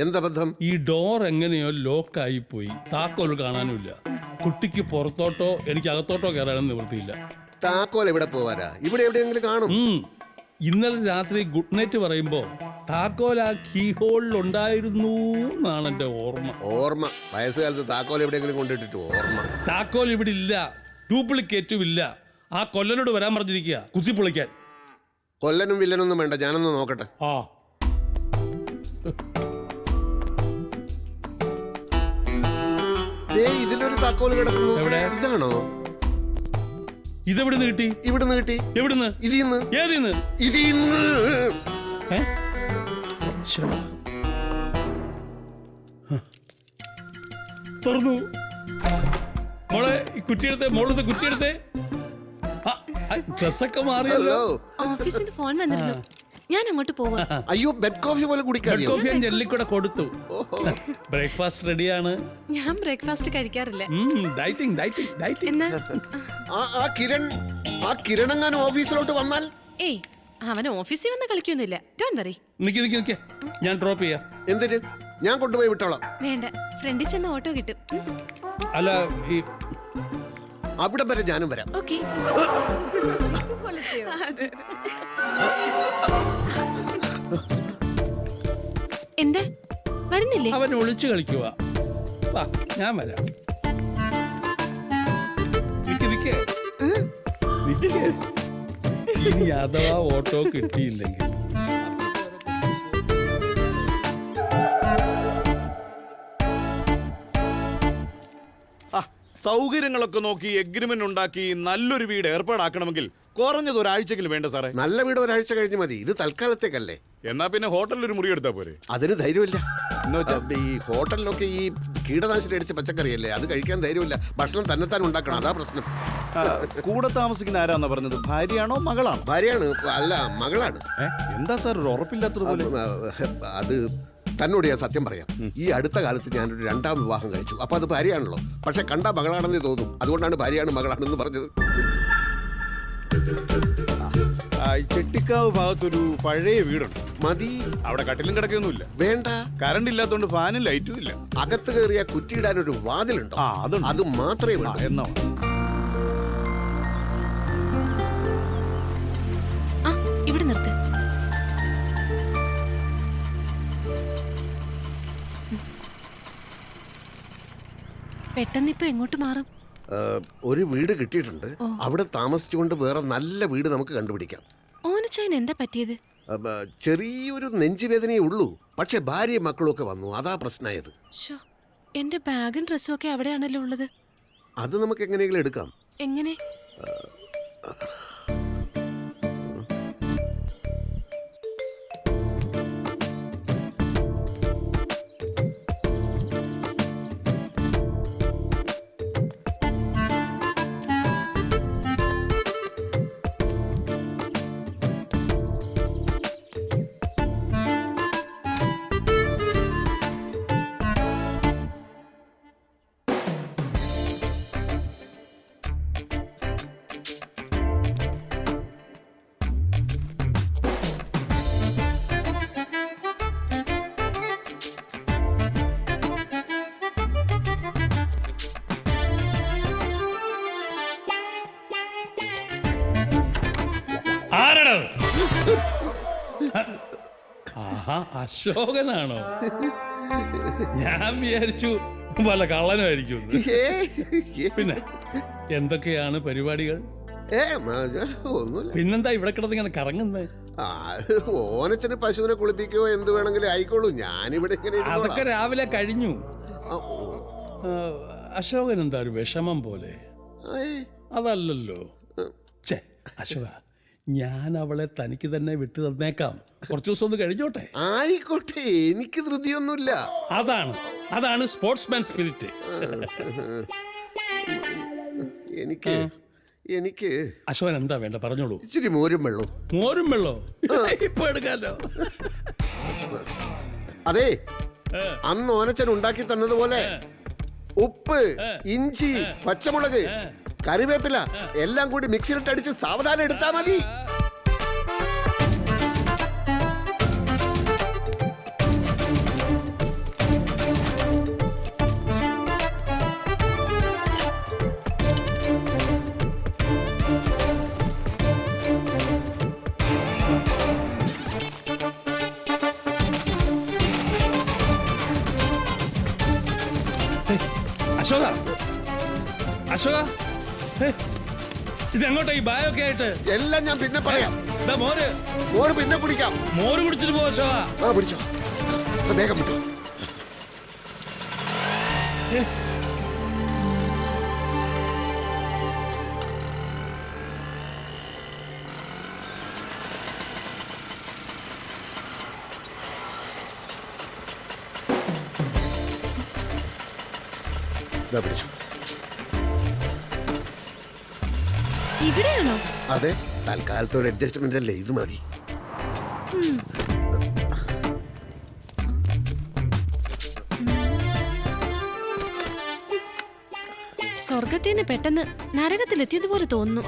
എന്തബദ്ധം? ഈ ഡോർ എങ്ങനെയോ ലോക്കായി പോയി. താക്കോൽ കാണാനുമില്ല. കുട്ടിക്ക് പുറത്തോട്ടോ എനിക്ക് അകത്തോട്ടോ കയറാനും നിവൃത്തിയില്ല. താക്കോൽ എവിടെ പോവാനാ? ഇവിടെ എവിടെയെങ്കിലും കാണും. ഇന്നലെ രാത്രി ഗുഡ് നൈറ്റ് പറയുമ്പോ താക്കോൽ ആ കീ ഹോളിൽ ഉണ്ടായിരുന്നു എന്നാണ് എന്റെ ഓർമ്മ. വയസ്സുകാലത്ത് താക്കോൽ എവിടെയെങ്കിലും കൊണ്ടിട്ടിട്ട് ഓർമ്മ. താക്കോൽ ഇവിടെ ഇല്ല, ഡ്യൂപ്ലിക്കേറ്റും ഇല്ല. ആ കൊല്ലനോട് വരാൻ പറഞ്ഞിരിക്കുക കുത്തിപ്പൊളിക്കാൻ. കൊല്ലനും വില്ലനൊന്നും വേണ്ട, ഞാനൊന്ന് നോക്കട്ടെ. ഇതിലൊരു താക്കോൽ കിടക്കുന്നു. ഇതാണോ? ഇതെവിടുന്ന് കിട്ടി? ഇവിടുന്ന് കിട്ടി. എവിടുന്ന്? ഇതിന്ന്. ഏതിന്ന്? ഇതിന്ന്. തുറന്നു. മോളെ കുറ്റിയെടുത്തേ, മോളത്തെ കുറ്റിയെടുത്തേ. ഡ്രസ്സൊക്കെ മാറിയല്ലോ. ഓഫീസിൽ നിന്ന് ഫോൺ വന്നിരുന്നു. ഞാൻ അങ്ങോട്ട് പോവാ. അയ്യോ, ബെഡ് കോഫി പോലെ കുടിക്കാതെ. ബെഡ് കോഫി ഞാൻ ജെല്ലിക്കൂടെ കൊടുത്തു. ബ്രേക്ക്ഫാസ്റ്റ് റെഡിയാണ്. ഞാൻ ബ്രേക്ക്ഫാസ്റ്റ് കഴിക്കാറില്ല. ഡയറ്റിംഗ്. ആ കിരണെങ്ങാനും ഓഫീസിലോട്ട് വന്നാൽ? ഏയ്, അവൻ ഓഫീസിൽ വന്ന് കളിക്കൊന്നുമില്ല. Don't worry. നിക്ക്, ഞാൻ ഡ്രോപ്പ് ചെയ്യാം. എന്തിന്? ഞാൻ കൊണ്ടുപോയി വിട്ടോളാം. വേണ്ട, ഫ്രണ്ടിൽ ചെന്ന് ഓട്ടോ കിട്ടും. അല്ല, അവിടെ വരെ ഞാനും വരാം. ഓക്കേ. എന്താ വരുന്നില്ലേ? അവൻ ഒളിച്ചു കളിക്കുക. ഞാൻ വരാം. നിക്ക്. ഇനി അഥവാ ഓട്ടോ കിട്ടിയില്ലെങ്കിൽ സൗകര്യങ്ങളൊക്കെ നോക്കി എഗ്രിമെന്റ് ഉണ്ടാക്കി നല്ലൊരു വീട് ഏർപ്പാടാക്കണമെങ്കിൽ കുറഞ്ഞത് ഒരാഴ്ചയെങ്കിലും വേണ്ട സാറേ. നല്ല വീട് ഒരാഴ്ച കഴിഞ്ഞ് മതി. ഇത് തൽക്കാലത്തേക്കല്ലേ. എന്നാ പിന്നെ ഹോട്ടലിൽ ഒരു മുറി എടുത്താ പോരെ? അതിന് ധൈര്യമില്ല. ഈ ഹോട്ടലിലൊക്കെ ഈ കീടനാശിനി അടിച്ച പച്ചക്കറിയല്ലേ, അത് കഴിക്കാൻ ധൈര്യമില്ല. ഭക്ഷണം തന്നെത്താൻ ഉണ്ടാക്കണം, അതാ പ്രശ്നം. കൂടെ താമസിക്കുന്ന ആരാന്നാ പറഞ്ഞത്? ഭാര്യയാണോ മകളാണോ? ഭാര്യയാണ്. അല്ല, മകളാണ്. എന്താ സാർ ഒരു ഉറപ്പില്ലാത്തതുപോലെ? അത് തന്നോട് ഞാൻ സത്യം പറയാം. ഈ അടുത്ത കാലത്ത് ഞാനൊരു 2ാം വിവാഹം കഴിച്ചു. അപ്പൊ അത് ഭാര്യയാണല്ലോ. പക്ഷെ കണ്ട മകളാണെന്നേ തോന്നും. അതുകൊണ്ടാണ് ഭാര്യയാണ് മകളാണെന്ന് പറഞ്ഞത്. ചെട്ടിക്കാവ് ഭാഗത്തൊരു പഴയ വീടുണ്ട്. മതി. അവിടെ കട്ടിലും കിടക്കൊന്നുമില്ല. വേണ്ട. കറണ്ട് ഇല്ലാത്തോണ്ട് ഫാനും ലൈറ്റും ഇല്ല. അകത്ത് കയറിയ കുറ്റിയിടാൻ ഒരു വാതിലുണ്ടോ? അത് മാത്രമേ വേണ്ട. എന്നോ ഇവിടെ നിർത്ത്. പെട്ടെന്ന് ഇപ്പൊ എങ്ങോട്ട് മാറും? ഒരു വീട് കിട്ടിയിട്ടുണ്ട്. അവിടെ താമസിച്ചുകൊണ്ട് വേറെ നല്ല വീട് നമുക്ക് കണ്ടുപിടിക്കാം. ഓനച്ചായൻ എന്താ പറ്റിയത്? ചെറിയൊരു നെഞ്ചുവേദനയേ ഉള്ളൂ. പക്ഷെ ഭാര്യയും മക്കളും ഒക്കെ വന്നു, അതാ പ്രശ്നമായത്. എന്റെ ബാഗും ഡ്രസ്സും ഒക്കെ അവിടെയാണല്ലോ ഉള്ളത്. അത് നമുക്ക് എങ്ങനെയെങ്കിലും എടുക്കാം. എങ്ങനെ? ആരടത്? ആഹാ, അശോകനാണോ? ഞാൻ വിചാരിച്ചു വല്ല കള്ളനുമായിരിക്കും. പിന്നെ എന്തൊക്കെയാണ് പരിപാടികൾ? പിന്നെന്താ ഇവിടെ കിടന്ന് ഇങ്ങനെ കറങ്ങുന്നത്? ഓനച്ചന് പശുവിനെ കുളിപ്പിക്കുകയോ എന്ത് വേണമെങ്കിലും ആയിക്കോളൂ. ഞാനിവിടെ അതൊക്കെ രാവിലെ കഴിഞ്ഞു. അശോകൻ എന്താ ഒരു വിഷമം പോലെ? അതല്ലല്ലോ. ഛേ അശോക, ഞാൻ അവളെ തനിക്ക് തന്നെ വിട്ടു തന്നേക്കാം. കുറച്ചു ദിവസം ഒന്ന് കഴിഞ്ഞോട്ടെ. ആയിക്കോട്ടെ, എനിക്ക് ധൃതിയൊന്നുമില്ല. അതാണ് സ്പോർട്സ്മാൻ സ്പിരിറ്റ്. എനിക്ക് അശോകൻ എന്താ വേണ്ട പറഞ്ഞോളൂ. ഇച്ചിരി മോരും വെള്ളം. മോരും വെള്ളോ? ഇപ്പൊ എടുക്കാലോ. അതെ, അന്ന് ഓനച്ചൻ ഉണ്ടാക്കി തന്നതുപോലെ ഉപ്പ്, ഇഞ്ചി, പച്ചമുളക്, കറിവേപ്പില എല്ലാം കൂടി മിക്സിയിലിട്ട് അടിച്ച് സാവധാനം എടുത്താ മതി. അശോക, അശോക, ഇതെങ്ങോട്ടാ ഈ ബായൊക്കെ ആയിട്ട്? എല്ലാം ഞാൻ പിന്നെ പറയാം. മോര് പിന്നെ കുടിക്കാം. മോര് കുടിച്ചിട്ട് പോ അശോക. പിടിച്ചോ, വേഗം വിട്ടോ. പിടിച്ചോ. ഇവിടെയാണോ? അതെ, തൽക്കാലത്തെ ഒരു അഡ്ജസ്റ്റ്മെന്റ് അല്ലേ, ഇത് മതി. സ്വർഗത്തിന്ന് പെട്ടെന്ന് നരകത്തിലെത്തിയതുപോലെ തോന്നുന്നു.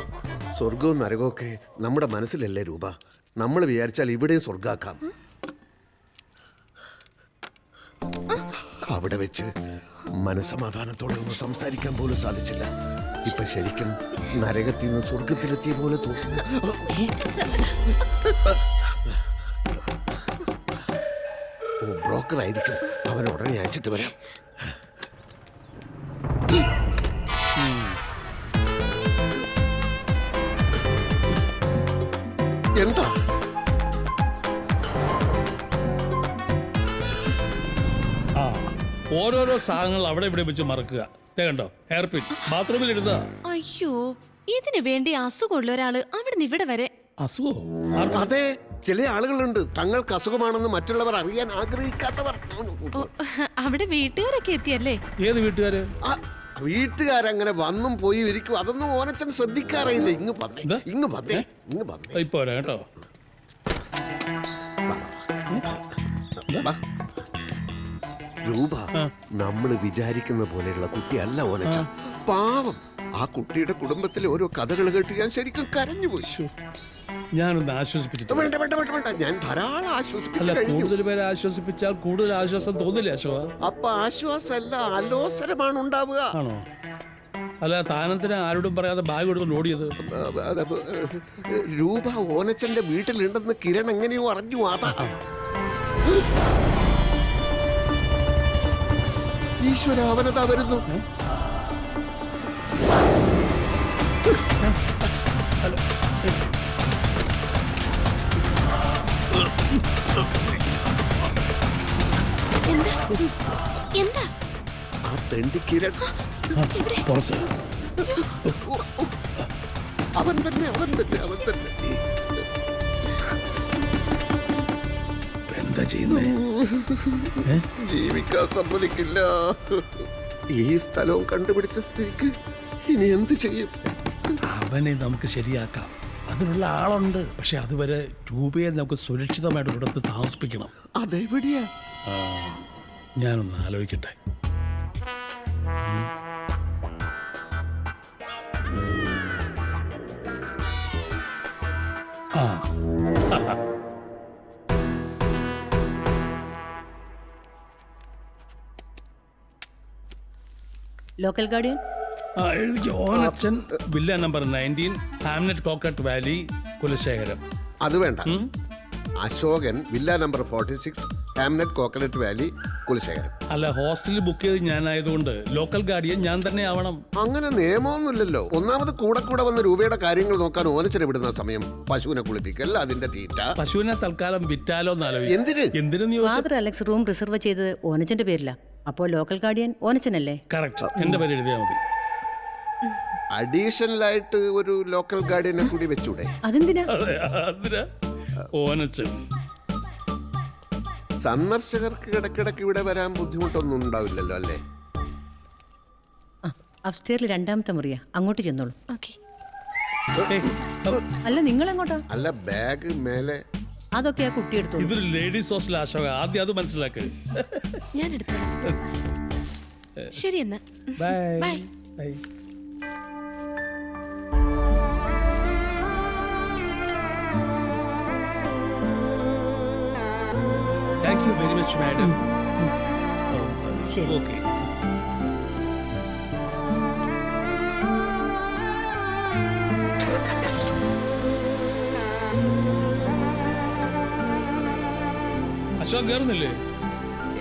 സ്വർഗവും നരകവും ഒക്കെ നമ്മുടെ മനസ്സിലല്ലേ രൂപ. നമ്മൾ വിചാരിച്ചാൽ ഇവിടെയും സ്വർഗാക്കാം. അവിടെ വെച്ച് മനസ്സമാധാനത്തോടെ ഒന്ന് സംസാരിക്കാൻ പോലും സാധിച്ചില്ല. ഇപ്പൊ ശരിക്കും നരകത്തിൽ നിന്ന് സ്വർഗത്തിലെത്തിയ പോലെ തോന്നുന്നു. ഓ, ബ്രോക്കർ ആയിരിക്കും. അവൻ ഉടനെ അയച്ചിട്ട് വരാം. എന്താ ഓരോരോ സാധനങ്ങൾ അവിടെ ഇവിടെ വെച്ച് മറക്കുക. കണ്ടോ, ഹെയർ പിൻ ബാത്റൂമിൽ ഇടുന്ന. അയ്യോ, ഇതിനു വേണ്ടി അസുഖമുള്ള ഒരാള് അവിടെ നിന്ന് ഇവിടെ വരെ. അസുഖം? അതെ, ചില ആളുകളുണ്ട് തങ്ങൾക്ക് അസുഖമാണെന്ന് മറ്റുള്ളവർ അറിയാൻ ആഗ്രഹിക്കാത്തവർ. അവിടെ വീട്ടുകാരൊക്കെ എത്തിയല്ലേ? ഏത് വീട്ടുകാര്? വീട്ടുകാരങ്ങനെ വന്നും പോയി ഇരിക്കും. അതൊന്നും ഓനച്ചൻ ശ്രദ്ധിക്കാറില്ല. ഇങ്ങ് വന്നേ. ഇപ്പൊ കേട്ടോ. രൂപ, നമ്മൾ വിചാരിക്കുന്ന പോലെയുള്ള കുട്ടിയല്ല ഓനച്ചൻ. പാവം. ആ കുട്ടിയുടെ കുടുംബത്തിലെ ഓരോ കഥകൾ കേട്ട് ഞാൻ ശരിക്കും കരഞ്ഞുപോയി. ഞാനൊന്ന് ആശ്വസിപ്പിച്ചിട്ട്. വേണ്ട, ഞാൻ ധാരാളം ആശ്വസിപ്പിച്ചു. കൂടുതൽ പേരെ ആശ്വസിപ്പിച്ചാൽ കൂടുതൽ ആശ്വാസം തോന്നില്ല അശോക? അപ്പൊ ആശ്വാസമല്ല, ആലോസരമാണ് ഉണ്ടാവുക. ആണോ? അല്ല, താനത്തിന് ആരോടും പറയാതെ ബാഗ് എടുത്ത് ഓടിയത്? രൂപ ഓനച്ചന്റെ വീട്ടിലുണ്ടെന്ന് കിരൺ എങ്ങനെയോ അറിഞ്ഞു. അതാ. ഈശ്വര, അവനതാ വരുന്നു. എന്താ? ആ തെണ്ടി കിരൺ. അവൻ തന്നെ. എന്താ ചെയ്യുന്നേ? ജീവിക്കാൻ സമ്മതിക്കില്ല. ഈ സ്ഥലവും കണ്ടുപിടിച്ച സ്ഥിതിക്ക് ഇനി എന്ത് ചെയ്യും? അവനെ നമുക്ക് ശരിയാക്കാം. അതിനുള്ള ആളുണ്ട്. പക്ഷെ അതുവരെ രൂപയെ നമുക്ക് സുരക്ഷിതമായിട്ട് ഇവിടുത്തെ താമസിപ്പിക്കണം. അതെവിടെയാ? ഞാനൊന്ന് ആലോചിക്കട്ടെ. ലോക്കൽ ഗാർഡിയൻ എഴുതിക്കോ. Onachan, villa number 19, Hamlet Coconut Valley, Kulasekharam. അത് വേണ്ട. Ashokan, villa number 46, Hamnet, Coconut Valley, Kulasekharam. അല്ല, ഹോസ്റ്റലിൽ ബുക്ക് ചെയ്ത് ഞാനായതുകൊണ്ട് ലോക്കൽ ഗാർഡിയൻ ഞാൻ തന്നെ ആവണം. അങ്ങനെ നിയമമൊന്നുമില്ലല്ലോ. ഒന്നാമത് കൂടെ വന്ന രൂപയുടെ കാര്യങ്ങൾ നോക്കാൻ ഓനച്ചനെ വിടുന്ന സമയം പശുവിനെ കുളിപ്പിക്കൽ, അതിന്റെ തീറ്റ. പശുവിനെ തൽക്കാലം വിറ്റാലോ എന്തിന്? ഫാദർ അലക്സ് റൂം റിസർവ് ചെയ്തത് ഓനച്ചന്റെ പേരില. അപ്പോ ലോക്കൽ ഗാർഡിയൻ ഓനച്ചനല്ലേ? കറക്റ്റ്. എന്റെ പേര് എഴുതിയാൽ മതി. അഡീഷണൽ ആയിട്ട് ഒരു ലോക്കൽ ഗാർഡിയനെ കൂടി വെച്ചൂടെ? അതെന്തിനാ? ഓനച്ചൻ. സന്ദർശകർക്ക് ഇടയ്ക്കിടയ്ക്ക് ഇവിടെ വരാൻ ബുദ്ധിമുട്ടൊന്നും ഉണ്ടാവില്ലല്ലോ അല്ലേ? അപ്സ്റ്റേറിൽ 2ാമത്തെ മുറിയാ, അങ്ങോട്ട് ചെന്നോളൂ. അല്ല, നിങ്ങൾ എങ്ങോട്ടാ? അല്ല, ബാഗ് മേലെ. അതൊക്കെ ആ കുട്ടി എടുത്തോളൂ. ഇതൊരു ലേഡീസ് ഹോസ്റ്റൽ അശോക, ആദ്യം അത് മനസ്സിലാക്ക്. ഞാൻ എടുത്തു. ശരി എന്നാ. Bye. Thank you very much, madam. Okay. Ashok കയറുന്നില്ലേ?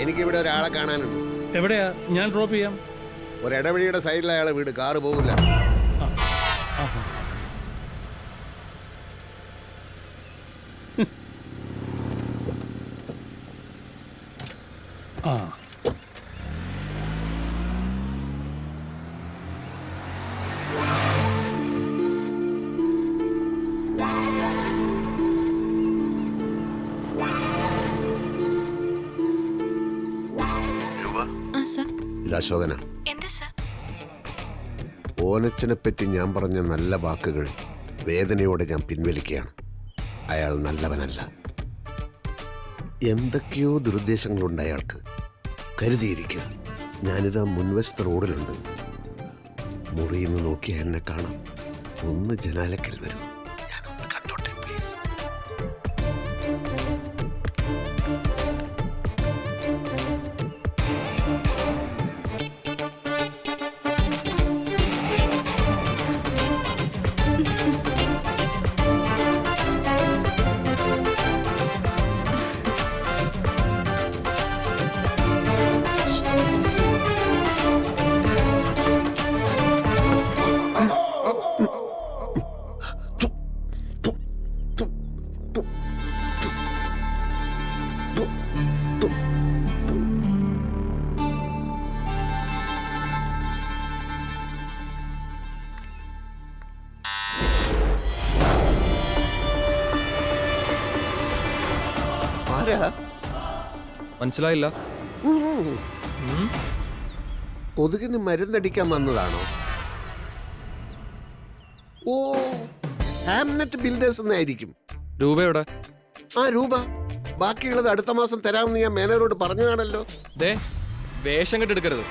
എനിക്കിവിടെ ഒരാളെ കാണാനുണ്ട്. എവിടെയാ? ഞാൻ ഡ്രോപ്പ് ചെയ്യാം. ഒരു ഇടവഴിയുടെ സൈഡിൽ അയാളെ വീട്, കാറ് പോകില്ല. ഇത് അശോകന. ഓനച്ചനെ പറ്റി ഞാൻ പറഞ്ഞ നല്ല വാക്കുകൾ വേദനയോടെ ഞാൻ പിൻവലിക്കുകയാണ്. അയാൾ നല്ലവനല്ല. എന്തൊക്കെയോ ദുരുദ്ദേശങ്ങളുണ്ട് അയാൾക്ക്. കരുതിയിരിക്കുക. ഞാനിതാ മുൻവശത്തെ റോഡിലുണ്ട്. മുറിയിൽ നിന്ന് നോക്കിയാൽ എന്നെ കാണാം. ഒന്ന് ജനാലക്കൽ വരൂ, ഞാനൊന്ന് കണ്ടോട്ടെ പ്ലീസ്. മനസ്സിലായില്ല. കൊതുകിന് മരുന്നടിക്കാൻ വന്നതാണോ? ഓ, ഹാംനെറ്റ് ബിൽഡേഴ്സ് എന്നായിരിക്കും. രൂപയുടെ രൂപ ബാക്കിയുള്ളത് അടുത്ത മാസം തരാമെന്ന് ഞാൻ മാനേജറോട് പറഞ്ഞതാണല്ലോ. വേഷം കെട്ടെടുക്കരുത്.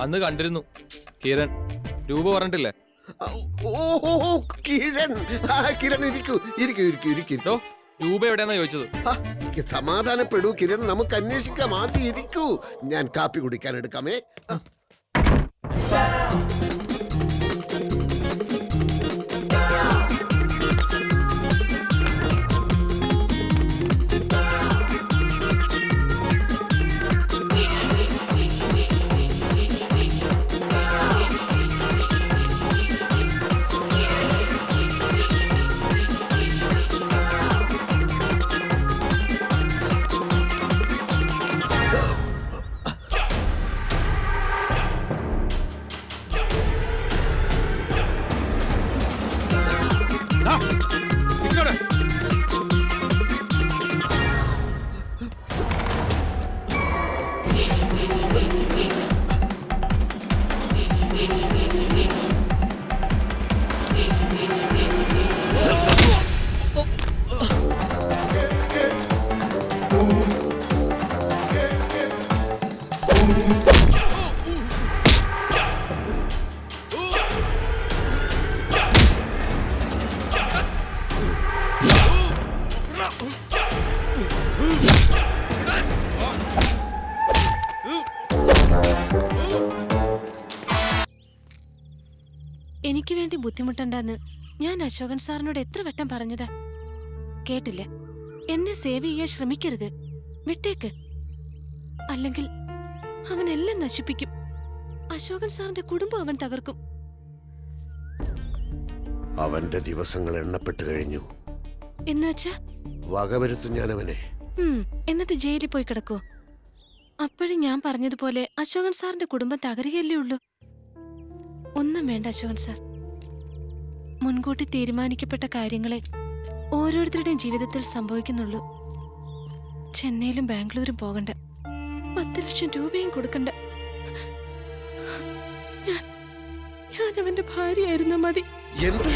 അന്ന് കണ്ടിരുന്നു കിരൺ. രൂപ പറഞ്ഞിട്ടില്ലേ? ഓ കിരൺ, കിരൺ ഇരിക്കൂ. രൂപ എവിടെയാന്നാ ചോദിച്ചത്. സമാധാനപ്പെടൂ കിരൺ, നമുക്ക് അന്വേഷിക്കാം. ആദ്യം ഇരിക്കൂ, ഞാൻ കാപ്പി കുടിക്കാൻ എടുക്കാമേ. എനിക്ക് വേണ്ടി ബുദ്ധിമുട്ടണ്ടെന്ന് ഞാൻ അശോകൻ സാറിനോട് എത്ര വട്ടം പറഞ്ഞതാ, കേട്ടില്ല. എന്നെ സേവ് ചെയ്യാൻ ശ്രമിക്കരുത്, വിട്ടേക്ക്. അല്ലെങ്കിൽ അവനെല്ലാം നശിപ്പിക്കും. അശോകൻ സാറിന്റെ കുടുംബം അവൻ തകർക്കും. അവന്റെ ദിവസങ്ങൾ എണ്ണപ്പെട്ടു കഴിഞ്ഞു. എന്നുവെച്ചാ വകവരുത്തും ഞാൻ അവനെ. എന്നിട്ട് ജയിലിൽ പോയി കിടക്കോ? അപ്പോഴും ഞാൻ പറഞ്ഞതുപോലെ അശോകൻ സാറിന്റെ കുടുംബം തകരുകയല്ലേ ഉള്ളൂ. ഒന്നും വേണ്ട അശോകൻ സാർ. മുൻകൂട്ടി തീരുമാനിക്കപ്പെട്ട കാര്യങ്ങളെ ഓരോരുത്തരുടെയും ജീവിതത്തിൽ സംഭവിക്കുന്നുള്ളൂ. ചെന്നൈയിലും ബാംഗ്ലൂരും പോകണ്ട, 10 ലക്ഷം രൂപയും കൊടുക്കണ്ട. ഞാൻ അവന്റെ ഭാര്യയായിരുന്ന മതി. എന്ത്?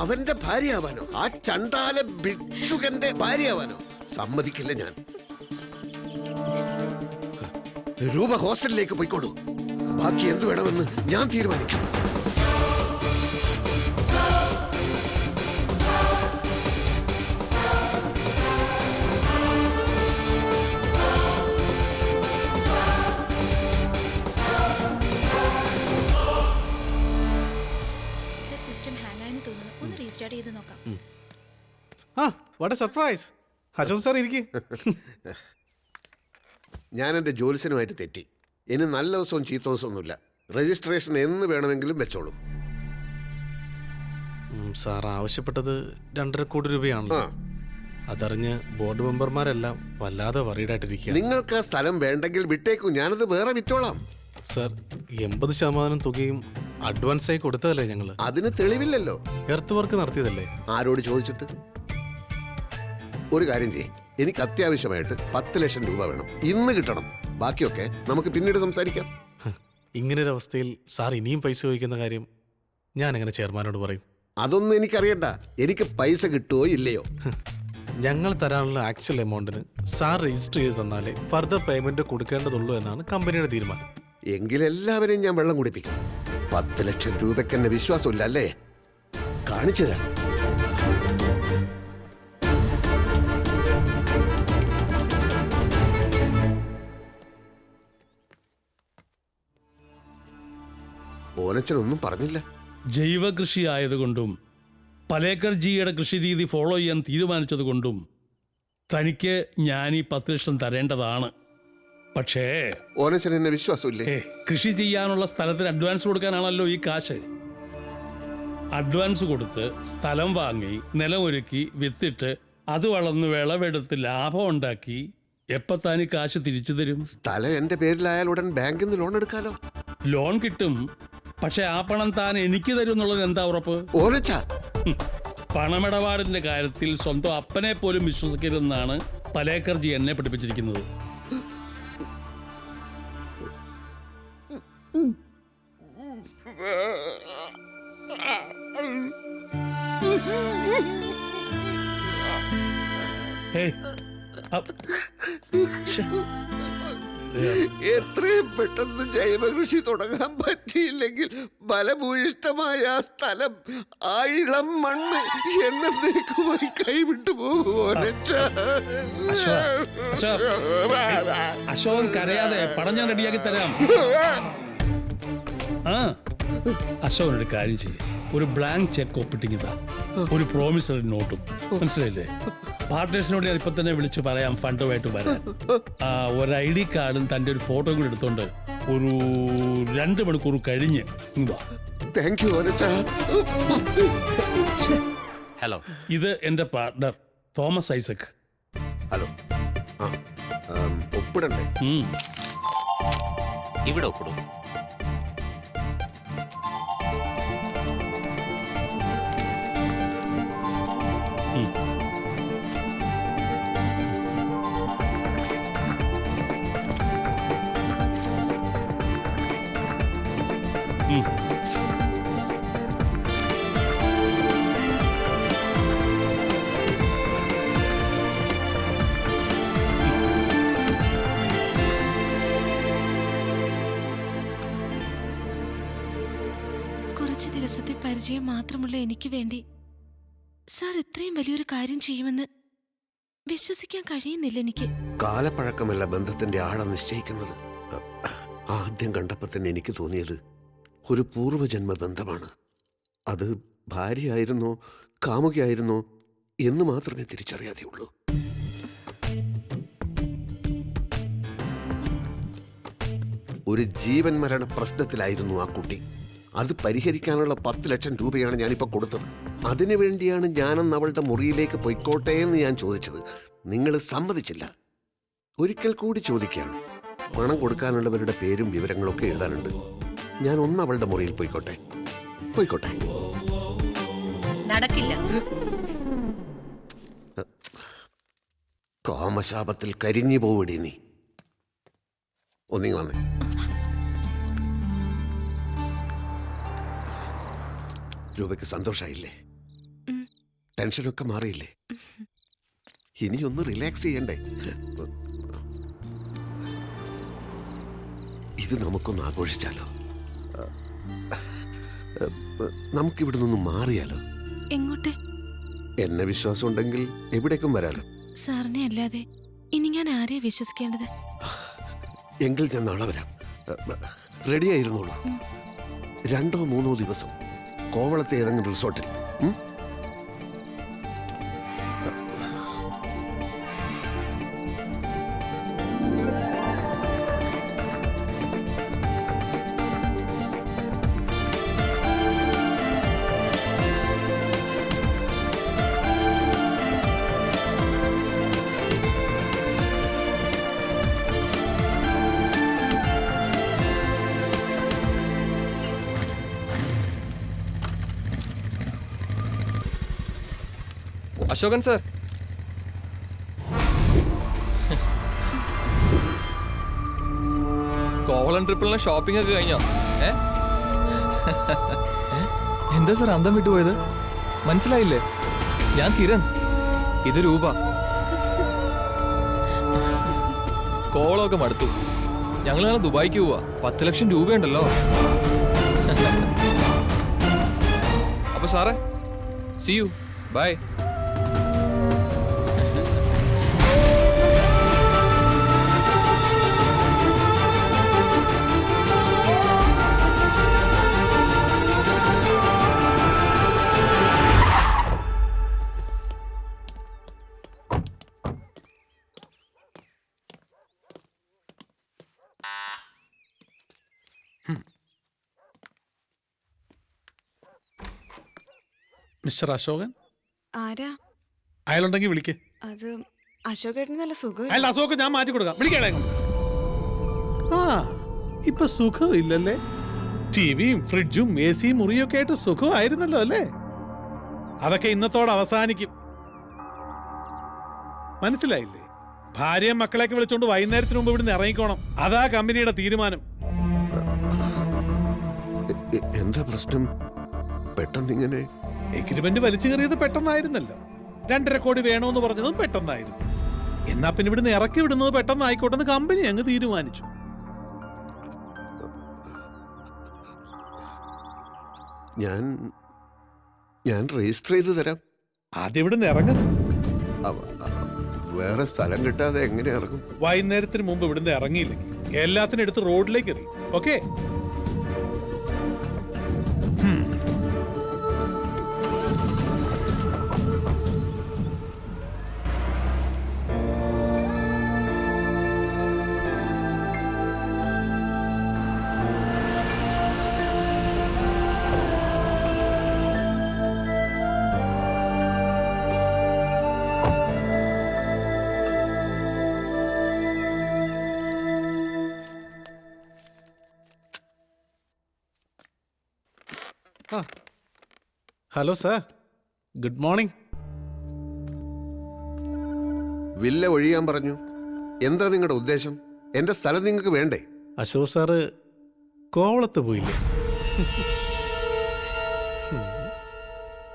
അവന്റെ ഭാര്യയാവാനോ? ആ ചണ്ടാല ഭിക്ഷുകന്റെ ഭാര്യയാവാനോ? സമ്മതിക്കില്ല ഞാൻ. രൂപ ഹോസ്റ്റലിലേക്ക് പോയിക്കോളൂ. ബാക്കി എന്ത് വേണമെന്ന് ഞാൻ തീരുമാനിക്കും. സിസ്റ്റം ഹാങ് ആയെന്ന് തോന്നുന്നു. ഒന്ന് റീസ്റ്റാർട്ട് ചെയ്ത് നോക്കാം. What A surprise. Ashokan sir ഇരിക്കും. ഞാൻ എൻ്റെ ജോലിസിനുമായിട്ട് തെറ്റി. ഇനി നല്ല ദിവസവും ചീത്ത ദിവസമൊന്നുമില്ല. രജിസ്ട്രേഷൻ എന്ന് വേണമെങ്കിലും വെച്ചോളൂ. സാർ ആവശ്യപ്പെട്ടത് 2.5 കോടി രൂപയാണല്ലോ. അതറിഞ്ഞ് ബോർഡ് മെമ്പർമാരെല്ലാം വല്ലാതെ വറീഡായിട്ടിരിക്കുക. നിങ്ങൾക്ക് ആ സ്ഥലം വേണ്ടെങ്കിൽ വിട്ടേക്കൂ, ഞാനത് വേറെ വിറ്റോളാം. സാർ 80% തുകയും അഡ്വാൻസായി കൊടുത്തതല്ലേ ഞങ്ങൾ? അതിന് തെളിവില്ലല്ലോ. Earth work നടത്തിയതല്ലേ? ആരോട് ചോദിച്ചിട്ട്? ഒരു കാര്യം ചെയ്യേ, എനിക്ക് അത്യാവശ്യമായിട്ട് 10 ലക്ഷം രൂപ വേണം. ഇന്ന് കിട്ടണം. ബാക്കിയൊക്കെ നമുക്ക് പിന്നീട് സംസാരിക്കാം. ഇങ്ങനൊരവസ്ഥയിൽ സാർ ഇനിയും പൈസ ചോദിക്കുന്ന കാര്യം ഞാൻ എങ്ങനെ ചെയർമാനോട് പറയും? അതൊന്നും എനിക്കറിയണ്ട. എനിക്ക് പൈസ കിട്ടുമോ ഇല്ലയോ? ഞങ്ങൾ തരാനുള്ള ആക്ച്വൽ എമൗണ്ടിന് സാർ രജിസ്റ്റർ ചെയ്ത് തന്നാലേ ഫർദർ പേയ്മെന്റ് കൊടുക്കേണ്ടതുള്ളൂ എന്നാണ് കമ്പനിയുടെ തീരുമാനം. എങ്കിലെല്ലാവരെയും ഞാൻ വെള്ളം കുടിപ്പിക്കും. 10 ലക്ഷം രൂപയ്ക്ക് എന്നെ വിശ്വാസമില്ല അല്ലേ? കാണിച്ചു തരാം. ഓനച്ചനൊന്നും പറഞ്ഞില്ല. ജൈവ കൃഷി ആയതുകൊണ്ടും പലേക്കർജിയുടെ കൃഷി രീതി ഫോളോ ചെയ്യാൻ തീരുമാനിച്ചതുകൊണ്ടും തനിക്ക് ഞാൻ ഈ 10 ലക്ഷം തരേണ്ടതാണ്. പക്ഷേ ഓനച്ചൻ എന്നെ വിശ്വാസമില്ലേ? കൃഷി ചെയ്യാനുള്ള സ്ഥലത്തിന് അഡ്വാൻസ് കൊടുക്കാനാണല്ലോ ഈ കാശ്. അഡ്വാൻസ് കൊടുത്ത് സ്ഥലം വാങ്ങി നിലമൊരുക്കി വിത്തിട്ട് അത് വളർന്ന് വിളവെടുത്ത് ലാഭം ഉണ്ടാക്കി എപ്പത്താനി കാശ് തിരിച്ചു തരും? സ്ഥലം എന്റെ പേരിലായാൽ ഉടൻ ബാങ്കിൽ നിന്ന് ലോൺ എടുക്കാലോ. ലോൺ കിട്ടും, പക്ഷെ ആ പണം താൻ എനിക്ക് തരും എന്നുള്ളത് എന്താ ഉറപ്പ്? പണമിടപാടിന്റെ കാര്യത്തിൽ സ്വന്തം അപ്പനെ പോലും വിശ്വസിക്കരുതെന്നാണ് പലേക്കർജി എന്നെ പഠിപ്പിച്ചിരിക്കുന്നത്. എത്രയും പെട്ടെന്ന് ജൈവകൃഷി തുടങ്ങാൻ പറ്റിയില്ലെങ്കിൽ ബലഭൂയിഷ്ടമായ ആ സ്ഥലം, ആ ഇളം മണ്ണ് എന്നേക്കുമായി കൈവിട്ടു പോകുമോ? അശോകൻ കരയാതെ പണം ഞാൻ റെഡിയാക്കി തരാം. അശോകനൊരു കാര്യം ചെയ്യും, ഒരു ബ്ലാങ്ക് ചെക്ക് ഒപ്പിട്ടിങ്ങിതാ, ഒരു പ്രോമിസറി നോട്ടും. മനസ്സിലായില്ലേ? പാർട്ട്നേഴ്സിനോട് ഞാൻ ഇപ്പൊ തന്നെ വിളിച്ച് പറയാം ഫണ്ടുമായിട്ട് വരാൻ. ഒരു ID കാർഡും തന്റെ ഒരു ഫോട്ടോയും കൂടി എടുത്തോണ്ട് ഒരു 2 മണിക്കൂർ കഴിഞ്ഞ് വാ. ഹലോ, ഇത് എന്റെ പാർട്ട്ണർ തോമസ് ഐസക്. ഹലോ. ഒപ്പിടണ്ടേ? ഇവിടെ ഒപ്പിടും. കുറച്ച് ദിവസത്തെ പരിചയം മാത്രമുള്ള എനിക്ക് വേണ്ടി സാർ ഇത്രയും വലിയൊരു കാര്യം ചെയ്യുമെന്ന് വിശ്വസിക്കാൻ കഴിയുന്നില്ല എനിക്ക്. കാലപ്പഴക്കമല്ല ബന്ധത്തിന്റെ ആഴം നിശ്ചയിക്കുന്നത്. ആദ്യം കണ്ടപ്പോൾ തന്നെ എനിക്ക് തോന്നിയത് ഒരു പൂർവ്വജന്മ ബന്ധമാണ്. അത് ഭാര്യയായിരുന്നോ കാമുകയായിരുന്നോ എന്ന് മാത്രമേ തിരിച്ചറിയാതെ ഉള്ളൂ. ഒരു ജീവൻ മരണ പ്രശ്നത്തിലായിരുന്നു ആ കുട്ടി. അത് പരിഹരിക്കാനുള്ള 10 ലക്ഷം രൂപയാണ് ഞാനിപ്പോൾ കൊടുത്തത്. അതിനുവേണ്ടിയാണ് ഞാനന്ന് അവളുടെ മുറിയിലേക്ക് പൊയ്ക്കോട്ടെ എന്ന് ഞാൻ ചോദിച്ചത്. നിങ്ങൾ സമ്മതിച്ചില്ല. ഒരിക്കൽ കൂടി ചോദിക്കുകയാണ്. പണം കൊടുക്കാനുള്ളവരുടെ പേരും വിവരങ്ങളൊക്കെ എഴുതാനുണ്ട്. ഞാൻ ഒന്ന് അവളുടെ മുറിയിൽ പോയിക്കോട്ടെ. നടക്കില്ല. കാമശാപത്തിൽ കരിഞ്ഞു പോവിടി നീ. ഒന്നിങ്ങി വന്നേ. രൂപയ്ക്ക് സന്തോഷായില്ലേ? ടെൻഷനൊക്കെ മാറിയില്ലേ? ഇനി ഒന്ന് റിലാക്സ് ചെയ്യണ്ടേ? ഇത് നമുക്കൊന്ന് ആഘോഷിച്ചാലോ? നമുക്കിവിടെ നിന്ന് മാറിയാലോ? എങ്ങോട്ട്? എന്നെ വിശ്വാസം ഉണ്ടെങ്കിൽ എവിടേക്കും വരാലോ. സാറിനെ അല്ലാതെ ഇനി ഞാൻ ആരെയാ വിശ്വസിക്കേണ്ടത്? എങ്കിൽ ഞാൻ നാളെ വരാം. റെഡി ആയിരുന്നോളൂ. 2-3 ദിവസം കോവളത്തെ ഏതെങ്കിലും റിസോർട്ടിൽ. അശോകൻ സർ, കോവളം ട്രിപ്പിളിന് ഷോപ്പിംഗ് ഒക്കെ കഴിഞ്ഞോ? എന്താ സർ അന്തം വിട്ടുപോയത്? മനസ്സിലായില്ലേ? ഞാൻ കിരൺ, ഇത് രൂപ. കോവളമൊക്കെ മടുത്തു. ഞങ്ങൾ നാളെ ദുബായിക്ക് പോവാ. 10 ലക്ഷം രൂപയുണ്ടല്ലോ. അപ്പൊ സാറേ, see you, bye. Mister Ashokan ആരാ? അയാളുണ്ടെങ്കിൽ വിളിക്കേ. അത് അശോകേട്ടന് നല്ല സുഖം. അല്ല, അശോകൻ ഞാൻ മാറ്റി കൊടുക്കാം. വിളിക്കേ. ആ, ഇപ്പൊ സുഖമില്ലല്ലേ? ടിവിയും ഫ്രിഡ്ജും AC മുറിയും ഒക്കെ ആയിട്ട് സുഖമായിരുന്നല്ലോ അല്ലേ? അതൊക്കെ ഇന്നത്തോടെ അവസാനിക്കും. മനസ്സിലായില്ലേ? ഭാര്യയും മക്കളെയൊക്കെ വിളിച്ചോണ്ട് വൈകുന്നേരത്തിന് മുമ്പ് ഇവിടുന്ന് ഇറങ്ങിക്കോണം. അതാ കമ്പനിയുടെ തീരുമാനം. എന്താ പ്രശ്നം? പെട്ടെന്നിങ്ങനെ എഗ്രിമെന്റ് വലിച്ചു കയറിയത് പെട്ടെന്നായിരുന്നല്ലോ. 2.5 കോടി വേണമെന്ന് പറഞ്ഞതും പെട്ടെന്നായിരുന്നു. എന്നാ പിന്നെ ഇവിടുന്ന് ഇറക്കി വിടുന്നത് പെട്ടെന്നായിക്കോട്ടെന്ന് കമ്പനി അങ്ങ് തീരുമാനിച്ചു. ഞാൻ രജിസ്റ്റർ ചെയ്ത് തരാം. ആദ്യം ഇവിടുന്ന് ഇറങ്ങും. വേറെ സ്ഥലം കിട്ടാതെ എങ്ങനെ ഇറങ്ങും? വൈകുന്നേരത്തിന് മുമ്പ് ഇവിടുന്ന് ഇറങ്ങിയില്ലെങ്കിൽ എല്ലാത്തിനും എടുത്ത് റോഡിലേക്ക് എറിയും. Okay? Hello sir, good morning. Villa ഒഴിയാൻ പറഞ്ഞു. എന്താ നിങ്ങളുടെ ഉദ്ദേശം? എന്റെ സ്ഥലം നിങ്ങൾക്ക് വേണ്ടേ? അശോക് സാറ് കോവളത്ത് പോയില്ലേ?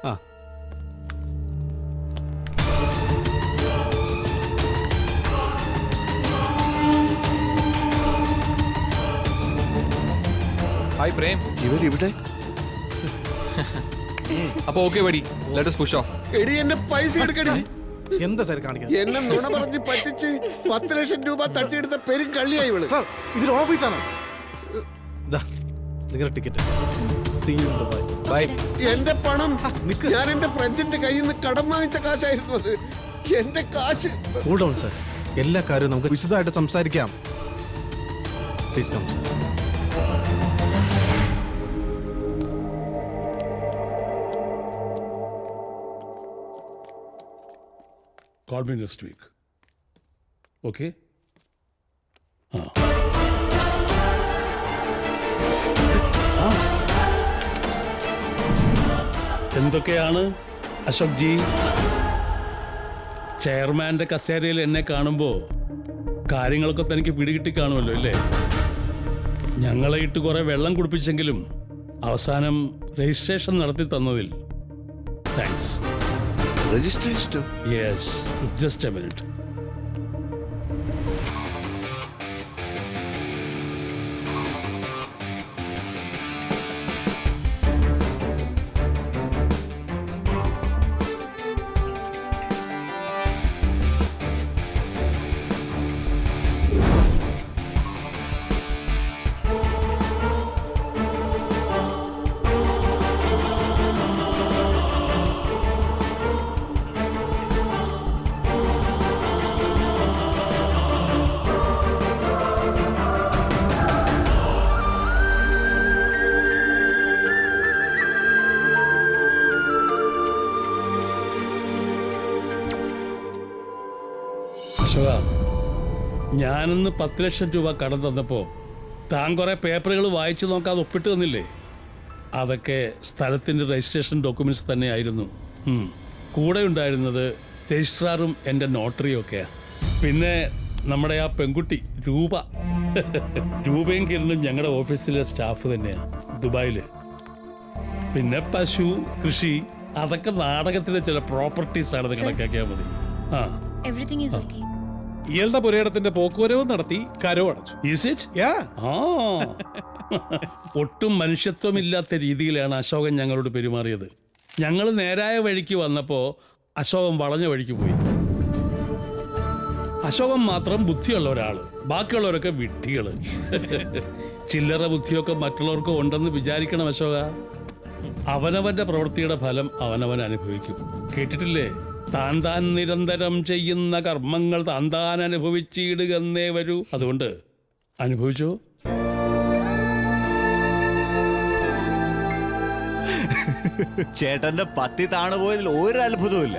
ആ, ഹായ് പ്രേം. ഇവരിവിടെ? അപ്പൊ okay buddy, let us push off. എടി, എന്റെ പൈസ എടുക്കടി. എന്താ സാർ കാണിക്കാൻ? എന്നെ നുണ പറഞ്ഞ് പറ്റിച്ച് 10 ലക്ഷം രൂപ തട്ടിയെടുത്ത പെരും കള്ളിയായി ഇവള്. സാർ, ഇതൊരു ഓഫീസാണ്. നിങ്ങളുടെ ticket. See you in Dubai. എന്റെ പണം ഞാൻ എന്റെ ഫ്രണ്ടിന്റെ കയ്യിൽ നിന്ന് കടം വാങ്ങിച്ച കാശായിരുന്നു അത്. എന്റെ കാശ്. കൂൾ ഡൗൺ സർ, എല്ലാ കാര്യവും നമുക്ക് വിശദമായിട്ട് സംസാരിക്കാം. Please come sir. Call me next week. Okay? എന്തൊക്കെയാണ് അശോക് ജി? ചെയർമാന്റെ കസേരയിൽ എന്നെ കാണുമ്പോൾ കാര്യങ്ങളൊക്കെ തനിക്ക് പിടികിട്ടി കാണുമല്ലോ അല്ലേ? ഞങ്ങളെ ഇട്ട് കുറെ വെള്ളം കുടിപ്പിച്ചെങ്കിലും അവസാനം രജിസ്ട്രേഷൻ നടത്തി തന്നതിൽ thanks. Registration? Yes, just a minute. Ashoka, ഞാനിന്ന് 10 ലക്ഷം രൂപ കടം തന്നപ്പോൾ താൻ കുറേ പേപ്പറുകൾ വായിച്ചു നോക്കാതെ ഒപ്പിട്ട് തന്നില്ലേ? അതൊക്കെ സ്ഥലത്തിൻ്റെ രജിസ്ട്രേഷൻ ഡോക്യുമെൻറ്റ്സ് തന്നെയായിരുന്നു. കൂടെ ഉണ്ടായിരുന്നത് രജിസ്ട്രാറും എൻ്റെ നോട്ടറിയും ഒക്കെയാണ്. പിന്നെ നമ്മുടെ ആ പെൺകുട്ടി രൂപയും കിരണും ഞങ്ങളുടെ ഓഫീസിലെ സ്റ്റാഫ് തന്നെയാണ് ദുബായിൽ. പിന്നെ പശു, കൃഷി, അതൊക്കെ നാടകത്തിലെ ചില പ്രോപ്പർട്ടീസ് ആണെന്ന് കണക്കാക്കിയാൽ മതി. Everything is okay. ഇയാളുടെ പുരയിടത്തിന്റെ പോക്കുവരവ് നടത്തി കരവ് അടച്ചു. ഒട്ടും മനുഷ്യത്വമില്ലാത്ത രീതിയിലാണ് അശോകൻ ഞങ്ങളോട് പെരുമാറിയത്. ഞങ്ങൾ നേരായ വഴിക്ക് വന്നപ്പോൾ അശോകൻ വളഞ്ഞ വഴിക്ക് പോയി. അശോകൻ മാത്രം ബുദ്ധിയുള്ള ഒരാള്, ബാക്കിയുള്ളവരൊക്കെ വിഡ്ഢികള്. ചില്ലറ ബുദ്ധിയൊക്കെ മറ്റുള്ളവർക്ക് ഉണ്ടെന്ന് വിചാരിക്കണം അശോക. അവനവന്റെ പ്രവൃത്തിയുടെ ഫലം അവനവൻ അനുഭവിക്കും. കേട്ടിട്ടില്ലേ? താൻ നിരന്തരം ചെയ്യുന്ന കർമ്മങ്ങൾ താൻ അനുഭവിച്ചിടുകന്നേ വരൂ. അതുകൊണ്ട് അനുഭവിച്ചോ. ചേട്ടന്റെ പത്തി താണുപോയതിൽ ഒരു അത്ഭുതവും.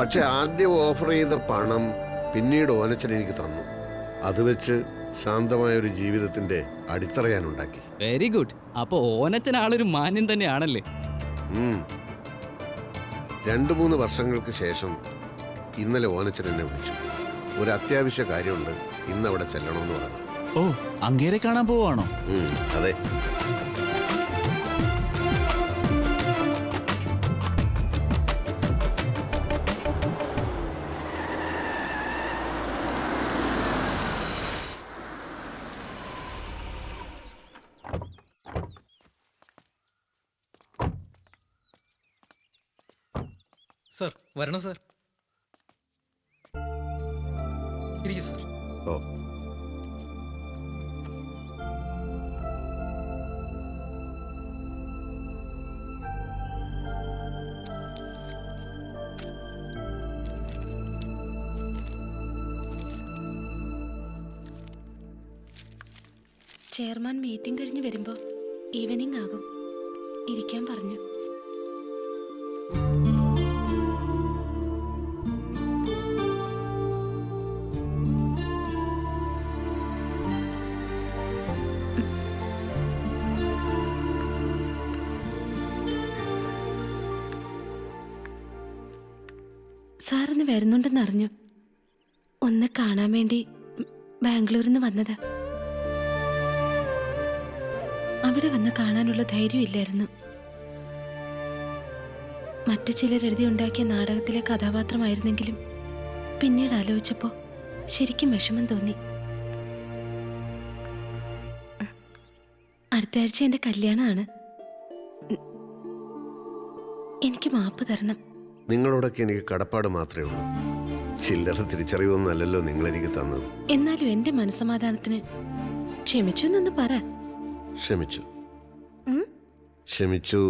പക്ഷെ ആദ്യം ഓഫർ ചെയ്ത പണം പിന്നീട് ഓനച്ചൻ എനിക്ക് തന്നു. അത് വെച്ച് ശാന്തമായ ഒരു ജീവിതത്തിന്റെ അടിത്തറ ഞാൻ ഉണ്ടാക്കി. Very good. അപ്പൊ ഓനച്ചൻ ആളൊരു മാന്യൻ തന്നെയാണല്ലേ? 2-3 വർഷങ്ങൾക്ക് ശേഷം ഇന്നലെ ഓനച്ചൻ എന്നെ വിളിച്ചു. ഒരു അത്യാവശ്യ കാര്യമുണ്ട്, ഇന്ന് അവിടെ ചെല്ലണമെന്ന് പറഞ്ഞു. ഓ, അങ്ങേരെ കാണാൻ പോവാണോ? അതെ. സർ, വരണം സർ. ഇരിക്കൂ സർ. ഓ, ചെയർമാൻ മീറ്റിംഗ് കഴിഞ്ഞ് വരുമ്പോൾ ഈവനിങ് ആകും. ഇരിക്കാൻ പറഞ്ഞു. സാറിന്ന് വരുന്നുണ്ടെന്ന് അറിഞ്ഞു. ഒന്ന് കാണാൻ വേണ്ടി ബാംഗ്ലൂരിൽ നിന്ന് വന്നതാ. അവിടെ വന്ന് കാണാനുള്ള ധൈര്യമില്ലായിരുന്നു. മറ്റു ചിലർ എഴുതിയുണ്ടാക്കിയ നാടകത്തിലെ കഥാപാത്രമായിരുന്നെങ്കിലും പിന്നീട് ആലോചിച്ചപ്പോൾ ശരിക്കും വിഷമം തോന്നി. അടുത്ത ആഴ്ച എൻ്റെ കല്യാണമാണ്. എനിക്ക് മാപ്പ് തരണം. നിങ്ങളോടൊക്കെ എനിക്ക് കടപ്പാട് മാത്രമേ ഉള്ളൂ. ചില്ലറ തിരിച്ചറിവൊന്നുമല്ലല്ലോ നിങ്ങൾ എനിക്ക് തന്നത്. എന്നാലും എൻ്റെ മനസ്സമാധാനത്തിന് ക്ഷമിച്ചു എന്നൊന്ന് പറ. ക്ഷമിച്ചു. ക്ഷമിച്ചു.